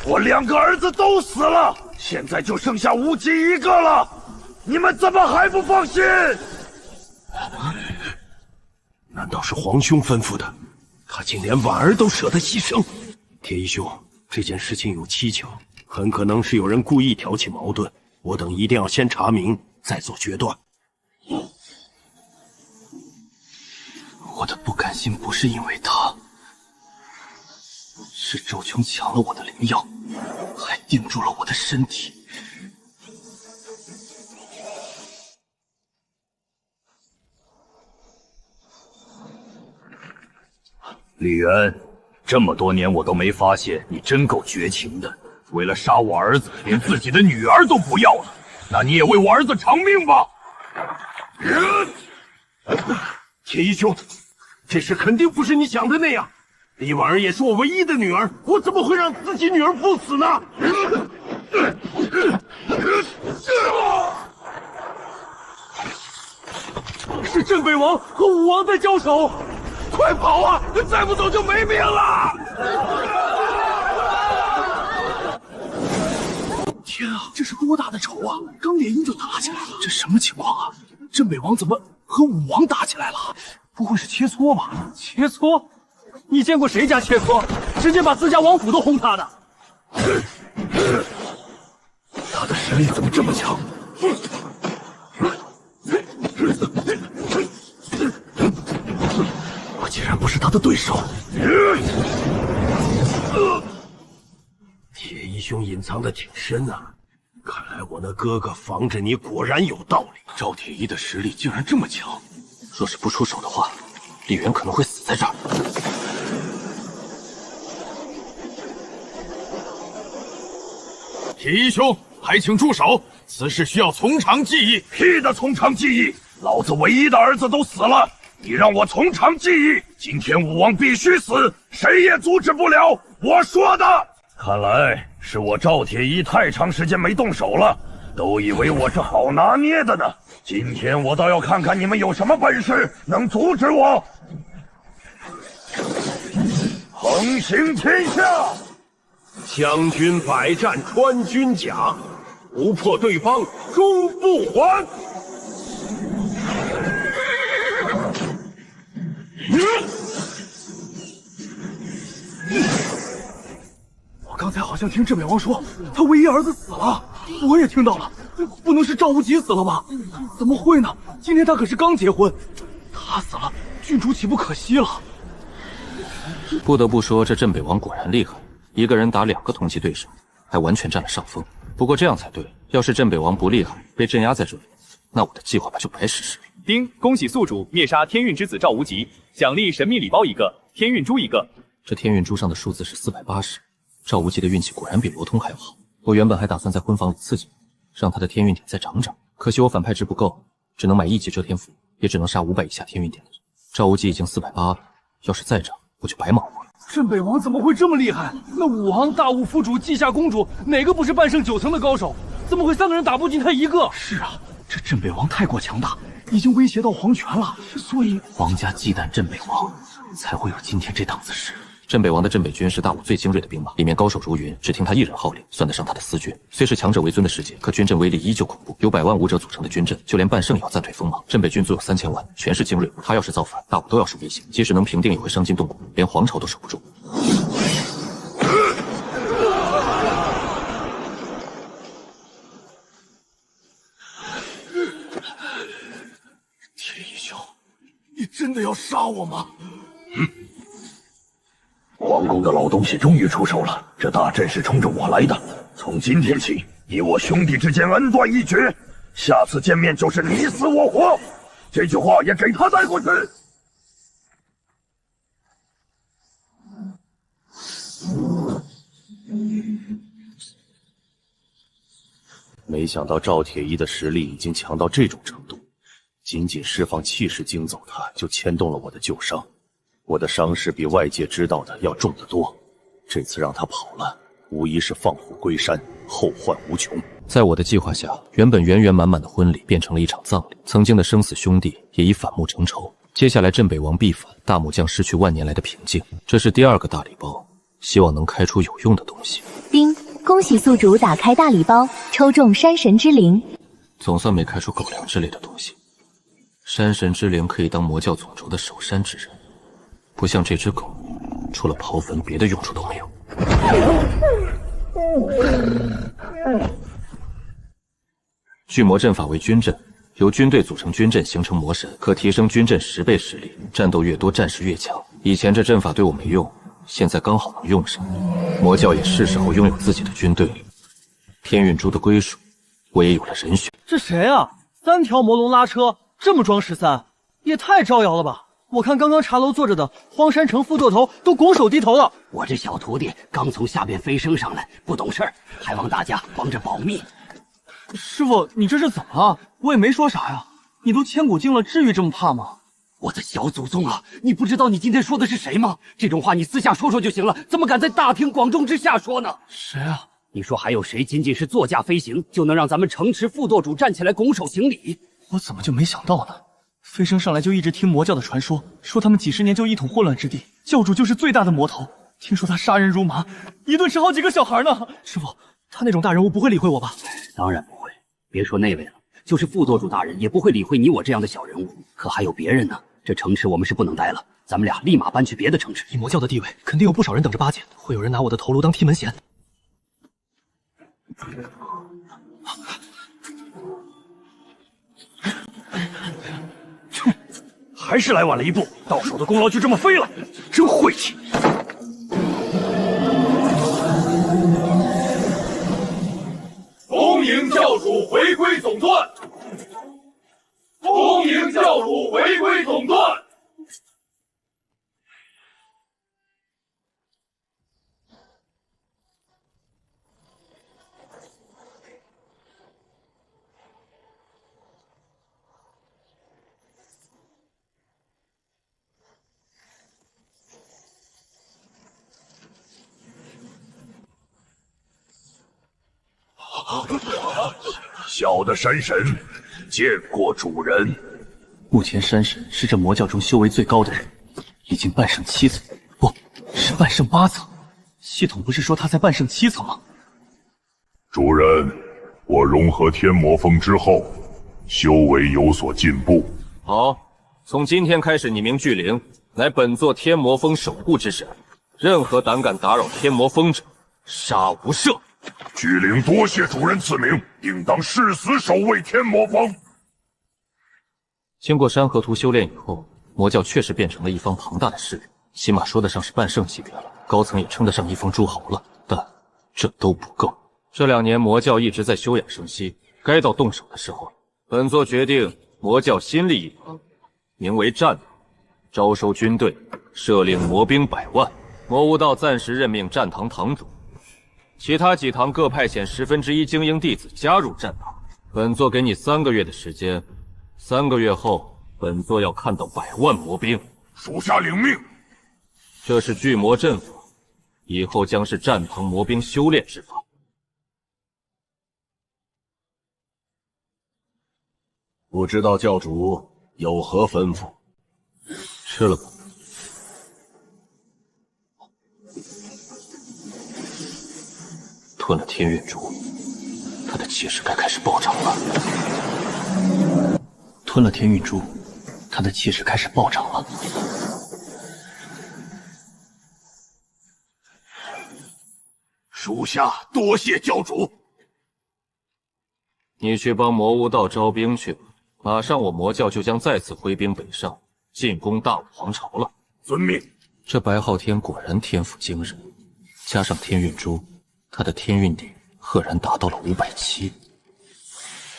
我2个儿子都死了，现在就剩下无极1个了，你们怎么还不放心？难道是皇兄吩咐的？他竟连婉儿都舍得牺牲。铁一兄，这件事情有蹊跷，很可能是有人故意挑起矛盾。我等一定要先查明，再做决断。我的不甘心不是因为他，是周琼抢了我的灵药，还定住了我的身体。李渊，这么多年我都没发现你真够绝情的，为了杀我儿子，连自己的女儿都不要了。那你也为我儿子偿命吧！铁一兄，这事肯定不是你想的那样。李婉儿也是我唯一的女儿，我怎么会让自己女儿赴死呢？是镇北王和武王在交手，快跑啊！再不走就没命了！天啊，这是多大的仇啊！刚联姻就打起来了，这什么情况啊？镇北王怎么和武王打起来了？不会是切磋吧？切磋？你见过谁家切磋？直接把自家王府都轰塌的。他的实力怎么这么强？我竟然不是他的对手。铁一兄隐藏的挺深啊，看来我那哥哥防着你果然有道理。赵铁一的实力竟然这么强，若是不出手的话，李渊可能会死在这儿。铁一兄，还请住手！此事需要从长计议。屁的从长计议！老子唯一的儿子都死了，你让我从长计议？今天武王必须死，谁也阻止不了。我说的。看来是我赵铁一太长时间没动手了，都以为我是好拿捏的呢。今天我倒要看看你们有什么本事能阻止我。横行天下。将军百战穿军甲，不破对方终不还。我刚才好像听镇北王说，他唯一儿子死了，我也听到了。不能是赵无极死了吧？怎么会呢？今天他可是刚结婚，他死了，郡主岂不可惜了？不得不说，这镇北王果然厉害。一个人打2个同级对手，还完全占了上风。不过这样才对，要是镇北王不厉害，被镇压在这里，那我的计划不就白实施了？丁，恭喜宿主灭杀天运之子赵无极，奖励神秘礼包1个，天运珠1个。这天运珠上的数字是480，赵无极的运气果然比罗通还要好。我原本还打算在婚房里刺激，让他的天运点再涨涨，可惜我反派值不够，只能买1级遮天符，也只能杀500以下天运点的人。赵无极已经480了，要是再涨，我就白忙活了。镇北王怎么会这么厉害？那武王、大武夫主、稷下公主，哪个不是半圣9层的高手？怎么会3个人打不进他一个？是啊，这镇北王太过强大，已经威胁到皇权了，所以皇家忌惮镇北王，才会有今天这档子事。镇北王的镇北军是大武最精锐的兵马，里面高手如云，只听他一人号令，算得上他的私军。虽是强者为尊的世界，可军阵威力依旧恐怖。由100万武者组成的军阵，就连半圣也要暂退锋芒。镇北军足有3000万，全是精锐，他要是造反，大武都要受威胁。即使能平定，也会伤筋动骨，连皇朝都守不住。天一兄，你真的要杀我吗？皇宫的老东西终于出手了，这大阵是冲着我来的。从今天起，你我兄弟之间恩断义绝，下次见面就是你死我活。这句话也给他带过去。没想到赵铁一的实力已经强到这种程度，仅仅释放气势惊走他，就牵动了我的旧伤。我的伤势比外界知道的要重得多，这次让他跑了，无疑是放虎归山，后患无穷。在我的计划下，原本圆圆满满的婚礼变成了一场葬礼，曾经的生死兄弟也已反目成仇。接下来镇北王必反，大母将失去万年来的平静。这是第2个大礼包，希望能开出有用的东西。丁，恭喜宿主打开大礼包，抽中山神之灵。总算没开出狗粮之类的东西。山神之灵可以当魔教总轴的守山之人，不像这只狗，除了刨坟，别的用处都没有。巨魔阵法为军阵，由军队组成军阵，形成魔神，可提升军阵10倍实力，战斗越多，战士越强。以前这阵法对我没用，现在刚好能用上。魔教也是时候拥有自己的军队了。天运珠的归属，我也有了人选。这谁啊？3条魔龙拉车，这么装13，也太招摇了吧！我看刚刚茶楼坐着的荒山城副舵头都拱手低头了。我这小徒弟刚从下边飞升上来，不懂事儿，还望大家帮着保密。师傅，你这是怎么了？我也没说啥呀。你都千古境了，至于这么怕吗？我的小祖宗啊！你不知道你今天说的是谁吗？这种话你私下说说就行了，怎么敢在大庭广众之下说呢？谁啊？你说还有谁仅仅是座驾飞行，就能让咱们城池副舵主站起来拱手行礼？我怎么就没想到呢？飞升上来就一直听魔教的传说，说他们几10年就一统混乱之地，教主就是最大的魔头。听说他杀人如麻，一顿吃好几个小孩呢。师傅，他那种大人物不会理会我吧？当然不会，别说那位了，就是副舵主大人也不会理会你我这样的小人物。可还有别人呢，这城池我们是不能待了，咱们俩立马搬去别的城市。以魔教的地位，肯定有不少人等着巴结，会有人拿我的头颅当踢门弦。还是来晚了一步，到手的功劳就这么飞了，真晦气！恭迎教主回归总段！恭迎教主回归总段！小的山神见过主人。目前山神是这魔教中修为最高的人，已经半圣7层，不是半圣8层。系统不是说他在半圣7层吗？主人，我融合天魔峰之后，修为有所进步。好，从今天开始，你名巨灵，乃本座天魔峰守护之神。任何胆敢打扰天魔峰者，杀无赦。巨灵多谢主人赐名，应当誓死守卫天魔峰。经过山河图修炼以后，魔教确实变成了一方庞大的势力，起码说得上是半圣级别了，高层也称得上一方诸侯了。但这都不够。这2年魔教一直在休养生息，该到动手的时候了。本座决定，魔教新立一方，名为战堂，招收军队，设令魔兵100万。魔悟道暂时任命战堂堂主，其他几堂各派遣1/10精英弟子加入战堂。本座给你3个月的时间，3个月后，本座要看到100万魔兵。属下领命。这是巨魔阵法，以后将是战堂魔兵修炼之法。不知道教主有何吩咐？吃了吧。吞了天运珠，他的气势该开始暴涨了。吞了天运珠，他的气势开始暴涨了。属下多谢教主。你去帮魔巫道招兵去吧，马上我魔教就将再次挥兵北上，进攻大武皇朝了。遵命。这白昊天果然天赋惊人，加上天运珠，他的天运鼎赫然达到了570。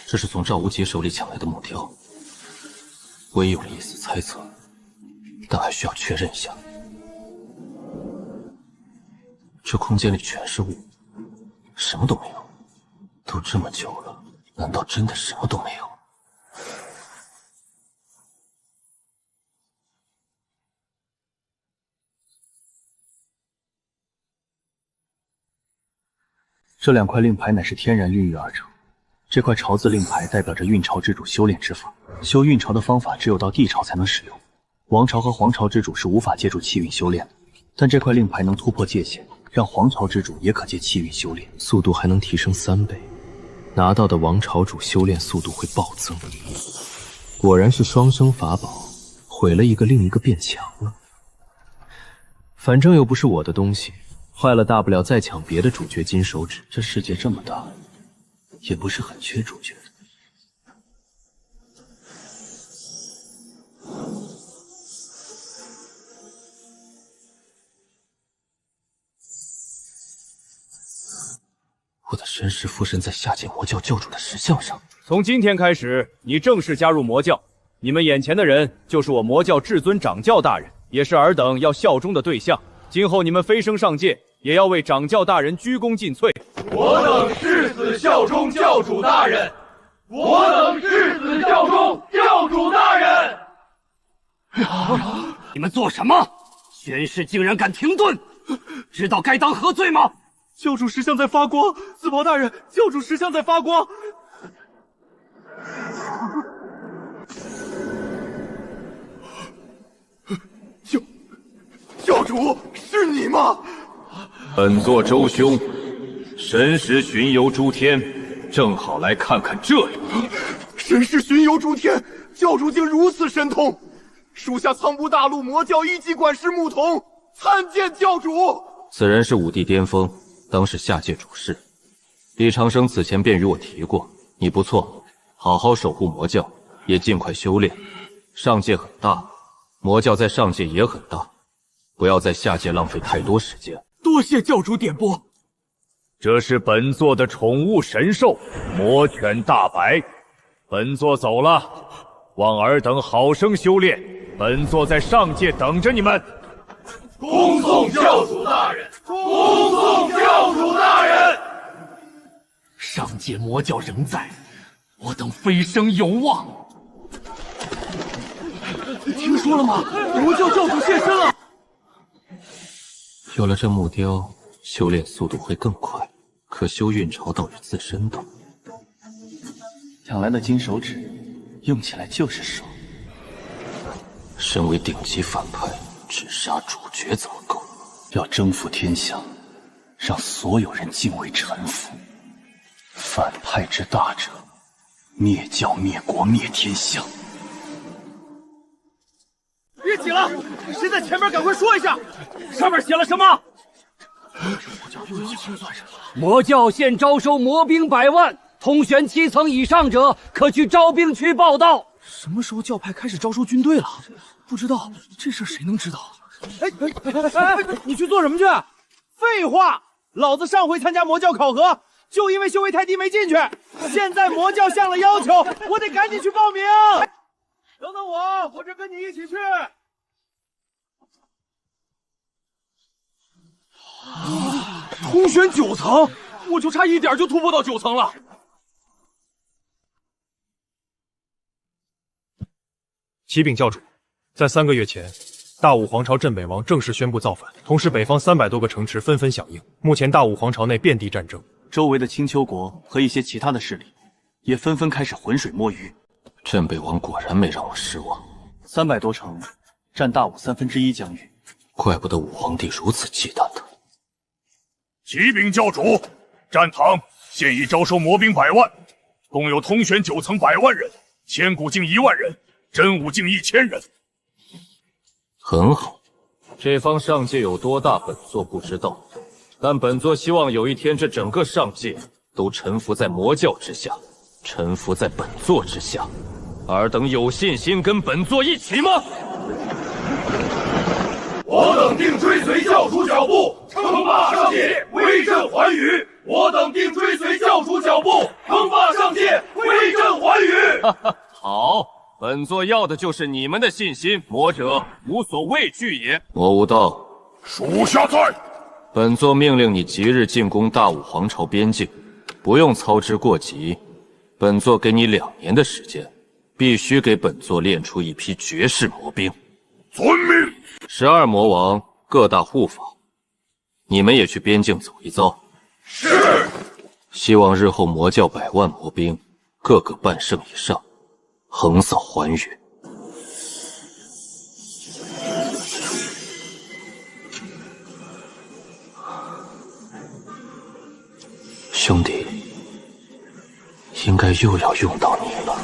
这是从赵无极手里抢来的木雕，我也有了一丝猜测，但还需要确认一下。这空间里全是雾，什么都没有。都这么久了，难道真的什么都没有？这2块令牌乃是天然孕育而成。这块潮字令牌代表着运潮之主修炼之法，修运潮的方法只有到地潮才能使用。王朝和皇朝之主是无法借助气运修炼的，但这块令牌能突破界限，让皇朝之主也可借气运修炼，速度还能提升3倍，拿到的王朝主修炼速度会暴增。果然是双生法宝，毁了一个另一个变强了。反正又不是我的东西，坏了大不了再抢别的主角金手指。这世界这么大，也不是很缺主角的。我的身世附身在下界魔教教主的石像上。从今天开始，你正式加入魔教。你们眼前的人就是我魔教至尊掌教大人，也是尔等要效忠的对象。今后你们飞升上界，也要为掌教大人鞠躬尽瘁。我等誓死效忠教主大人！我等誓死效忠教主大人！你们做什么？宣誓竟然敢停顿，知道该当何罪吗？教主石像在发光，紫袍大人，教主石像在发光。教主，是你吗？本座周兄，神识巡游诸天，正好来看看这里。神识巡游诸天，教主竟如此神通！属下苍梧大陆魔教一级管事牧童参见教主。此人是武帝巅峰，当是下界主事。李长生此前便与我提过，你不错，好好守护魔教，也尽快修炼。上界很大，魔教在上界也很大，不要在下界浪费太多时间。多谢教主点拨。这是本座的宠物神兽魔犬大白，本座走了，望尔等好生修炼，本座在上界等着你们。恭送教主大人！恭送教主大人！上界魔教仍在，我等飞升有望。听说了吗？魔教教主现身了！有了这木雕，修炼速度会更快，可修运潮道与自身的。抢来的金手指，用起来就是爽。身为顶级反派，只杀主角怎么够？要征服天下，让所有人敬畏臣服。反派之大者，灭教灭国灭天下。别挤了，谁在前面赶快说一下，上面写了什么？魔教现招收魔兵100万，通玄7层以上者可去招兵区报到。什么时候教派开始招收军队了？不知道，这事谁能知道？你去做什么去？废话，老子上回参加魔教考核，就因为修为太低没进去。现在魔教向了要求，我得赶紧去报名。等等我这跟你一起去。通玄9层，我就差一点就突破到9层了。启禀教主，在3个月前，大武皇朝镇北王正式宣布造反，同时北方300多个城池纷纷响应。目前大武皇朝内遍地战争，周围的青丘国和一些其他的势力也纷纷开始浑水摸鱼。镇北王果然没让我失望，300多城占大武1/3疆域，怪不得武皇帝如此忌惮他。启禀教主，战堂现已招收魔兵100万，共有通玄9层100万人，千古境1万人，真武境1000人。很好，这方上界有多大，本座不知道，但本座希望有一天这整个上界都臣服在魔教之下，臣服在本座之下。尔等有信心跟本座一起吗？我等定追随教主脚步，称霸上界，威震寰宇。我等定追随教主脚步，称霸上界，威震寰宇。好，本座要的就是你们的信心。魔者无所畏惧也。魔无道，属下在。本座命令你即日进攻大武皇朝边境，不用操之过急。本座给你2年的时间，必须给本座练出一批绝世魔兵。遵命。12魔王各大护法，你们也去边境走一遭。是。希望日后魔教100万魔兵，个个半圣以上，横扫寰宇。兄弟，应该又要用到你了。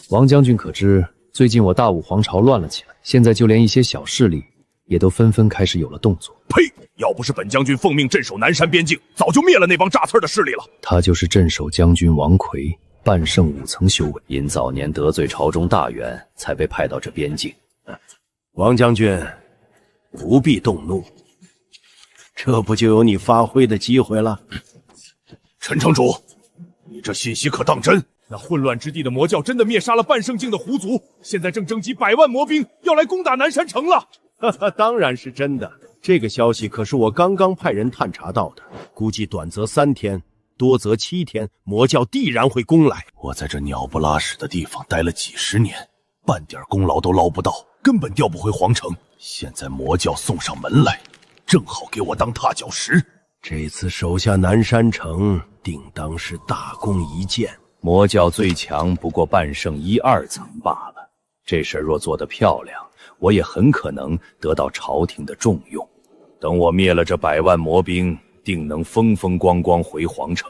王将军可知，最近我大武皇朝乱了起来，现在就连一些小势力也都纷纷开始有了动作。呸！要不是本将军奉命镇守南山边境，早就灭了那帮炸刺的势力了。他就是镇守将军王奎，半圣5层修为，因早年得罪朝中大员，才被派到这边境。王将军，不必动怒，这不就有你发挥的机会了？陈城主，你这信息可当真？那混乱之地的魔教真的灭杀了半圣境的狐族，现在正征集100万魔兵，要来攻打南山城了。哈哈，当然是真的。这个消息可是我刚刚派人探查到的，估计短则3天，多则7天，魔教必然会攻来。我在这鸟不拉屎的地方待了几十年，半点功劳都捞不到，根本调不回皇城。现在魔教送上门来，正好给我当踏脚石。这次守下南山城，定当是大功一件。魔教最强不过半圣1、2层罢了，这事若做得漂亮，我也很可能得到朝廷的重用。等我灭了这100万魔兵，定能风风光光回皇城。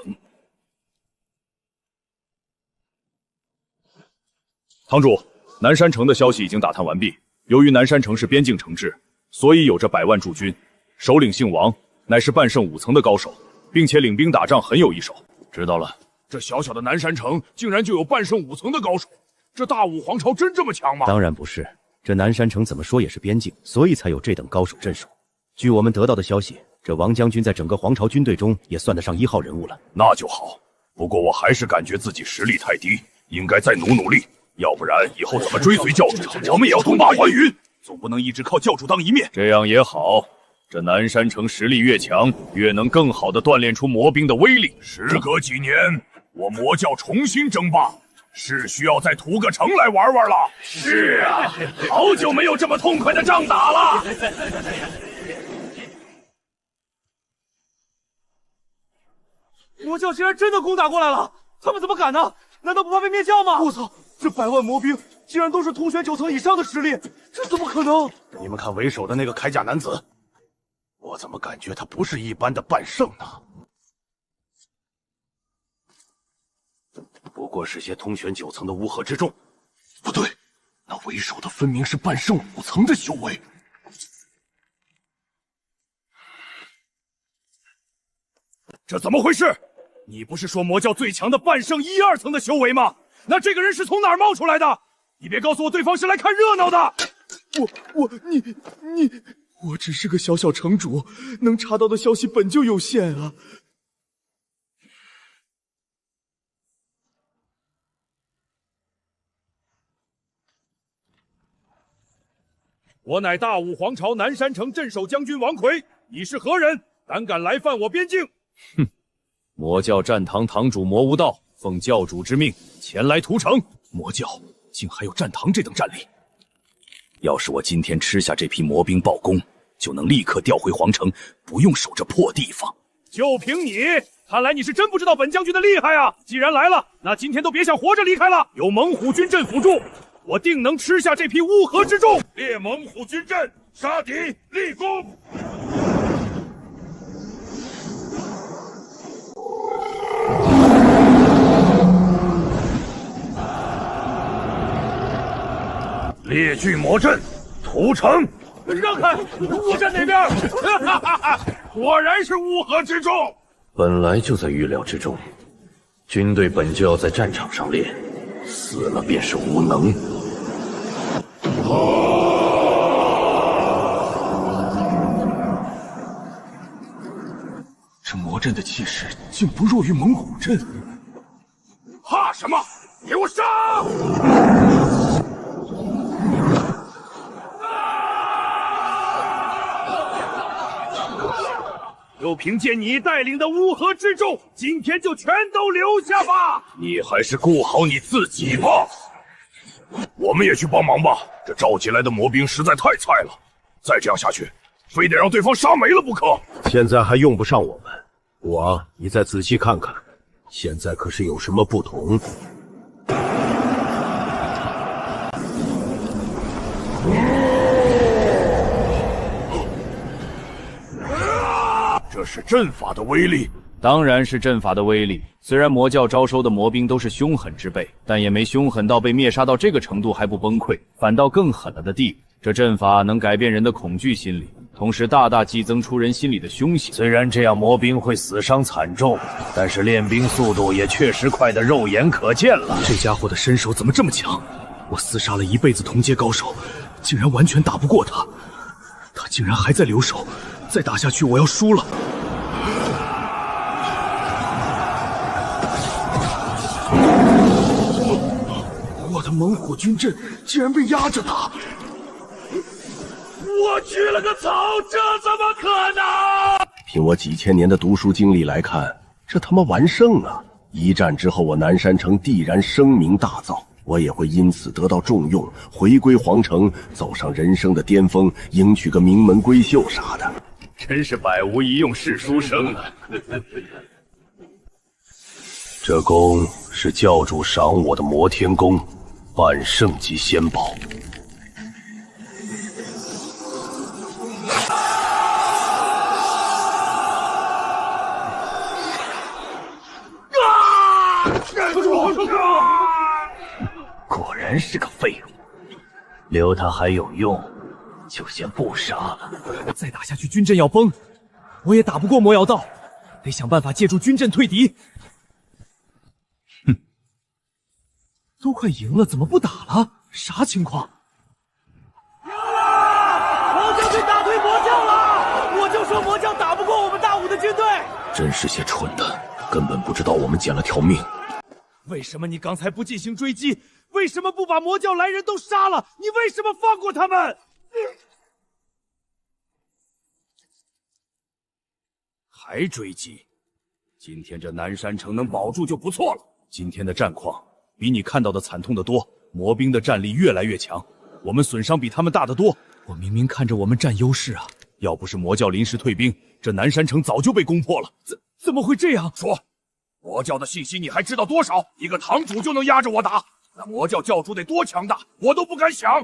堂主，南山城的消息已经打探完毕。由于南山城是边境城治，所以有着100万驻军，首领姓王，乃是半圣5层的高手，并且领兵打仗很有一手。知道了。这小小的南山城竟然就有半圣5层的高手，这大武皇朝真这么强吗？当然不是，这南山城怎么说也是边境，所以才有这等高手镇守。据我们得到的消息，这王将军在整个皇朝军队中也算得上1号人物了。那就好，不过我还是感觉自己实力太低，应该再努力，要不然以后怎么追随教主？我们也要东霸寰宇，总不能一直靠教主当一面。这样也好，这南山城实力越强，越能更好地锻炼出魔兵的威力。时隔几年，我魔教重新争霸，是需要再屠个城来玩玩了。是啊，好久没有这么痛快的仗打了。魔教竟然真的攻打过来了，他们怎么敢呢？难道不怕被灭教吗？我操，这100万魔兵竟然都是通玄9层以上的实力，这怎么可能？你们看为首的那个铠甲男子，我怎么感觉他不是一般的半圣呢？不过是些通玄9层的乌合之众。不对，那为首的分明是半圣5层的修为。这怎么回事？你不是说魔教最强的半圣1、2层的修为吗？那这个人是从哪儿冒出来的？你别告诉我对方是来看热闹的。我只是个小小城主，能查到的消息本就有限啊。我乃大武皇朝南山城镇守将军王奎，你是何人？胆敢来犯我边境？哼！魔教战堂堂主魔无道奉教主之命前来屠城，魔教竟还有战堂这等战力！要是我今天吃下这批魔兵报功，就能立刻调回皇城，不用守这破地方。就凭你，看来你是真不知道本将军的厉害啊！既然来了，那今天都别想活着离开了。有猛虎军阵辅助，我定能吃下这批乌合之众。列猛虎军阵，杀敌立功。列聚魔阵，屠城！让开！我站哪边？果然是乌合之众。本来就在预料之中，军队本就要在战场上练，死了便是无能。这魔阵的气势竟不弱于猛虎阵。怕什么？给我上！就凭借你带领的乌合之众，今天就全都留下吧！你还是顾好你自己吧。我们也去帮忙吧。这召集来的魔兵实在太菜了，再这样下去，非得让对方杀没了不可。现在还用不上我们。国王，你再仔细看看，现在可是有什么不同？这是阵法的威力。当然是阵法的威力。虽然魔教招收的魔兵都是凶狠之辈，但也没凶狠到被灭杀到这个程度还不崩溃，反倒更狠了的地步。这阵法能改变人的恐惧心理，同时大大激增出人心里的凶性。虽然这样魔兵会死伤惨重，但是练兵速度也确实快得肉眼可见了。这家伙的身手怎么这么强？我厮杀了一辈子同阶高手，竟然完全打不过他。他竟然还在留手，再打下去我要输了。我的猛虎军阵竟然被压着打！我去了个草，这怎么可能？凭我几千年的读书经历来看，这他妈完胜啊！一战之后，我南山城必然声名大噪，我也会因此得到重用，回归皇城，走上人生的巅峰，迎娶个名门闺秀啥的。真是百无一用是书生啊！这弓是教主赏我的摩天弓，半圣级仙宝。果然是个废物，留他还有用，就先不杀了。再打下去，军阵要崩，我也打不过魔妖道，得想办法借助军阵退敌。哼，都快赢了，怎么不打了？啥情况？魔教队打退魔教了！我就说魔教打不过我们大武的军队。真是些蠢的，根本不知道我们捡了条命。为什么你刚才不进行追击？为什么不把魔教来人都杀了？你为什么放过他们？还追击？今天这南山城能保住就不错了。今天的战况比你看到的惨痛得多，魔兵的战力越来越强，我们损伤比他们大得多。我明明看着我们占优势啊！要不是魔教临时退兵，这南山城早就被攻破了。怎么会这样？说，魔教的信息你还知道多少？一个堂主就能压着我打，那魔教教主得多强大，我都不敢想。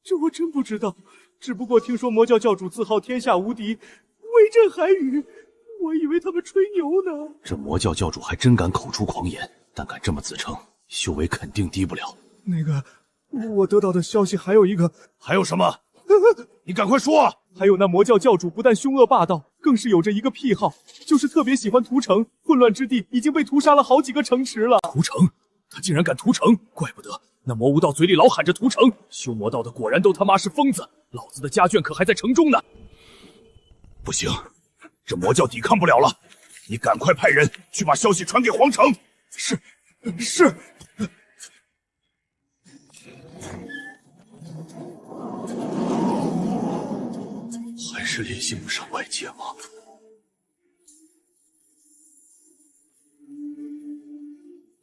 这我真不知道，只不过听说魔教教主自号天下无敌，威震韩语，我以为他们吹牛呢。这魔教教主还真敢口出狂言，但敢这么自称，修为肯定低不了。那个，我得到的消息还有一个，还有什么？你赶快说啊！还有那魔教教主不但凶恶霸道，更是有着一个癖好，就是特别喜欢屠城。混乱之地已经被屠杀了好几个城池了。屠城？他竟然敢屠城！怪不得那魔无道嘴里老喊着屠城，修魔道的果然都他妈是疯子！老子的家眷可还在城中呢。不行，这魔教抵抗不了了，你赶快派人去把消息传给皇城。是。还是联系不上外界吗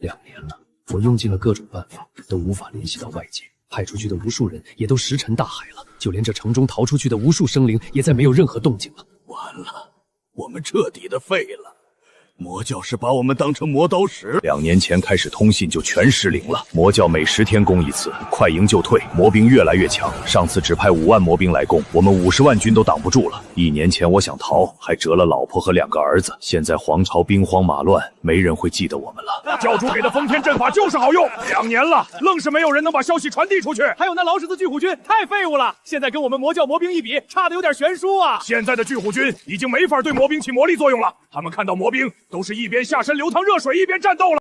？2年了，我用尽了各种办法，都无法联系到外界。派出去的无数人也都石沉大海了，就连这城中逃出去的无数生灵，也再没有任何动静了。完了，我们彻底的废了。魔教是把我们当成磨刀石。2年前开始通信就全失灵了。魔教每10天攻一次，快赢就退，魔兵越来越强。上次只派5万魔兵来攻，我们50万军都挡不住了。1年前我想逃，还折了老婆和2个儿子。现在皇朝兵荒马乱，没人会记得我们了。教主给的封天阵法就是好用，2年了，愣是没有人能把消息传递出去。还有那老屎子巨虎军太废物了，现在跟我们魔教魔兵一比，差的有点悬殊啊。现在的巨虎军已经没法对魔兵起魔力作用了，他们看到魔兵都是一边下身流淌热水，一边战斗了。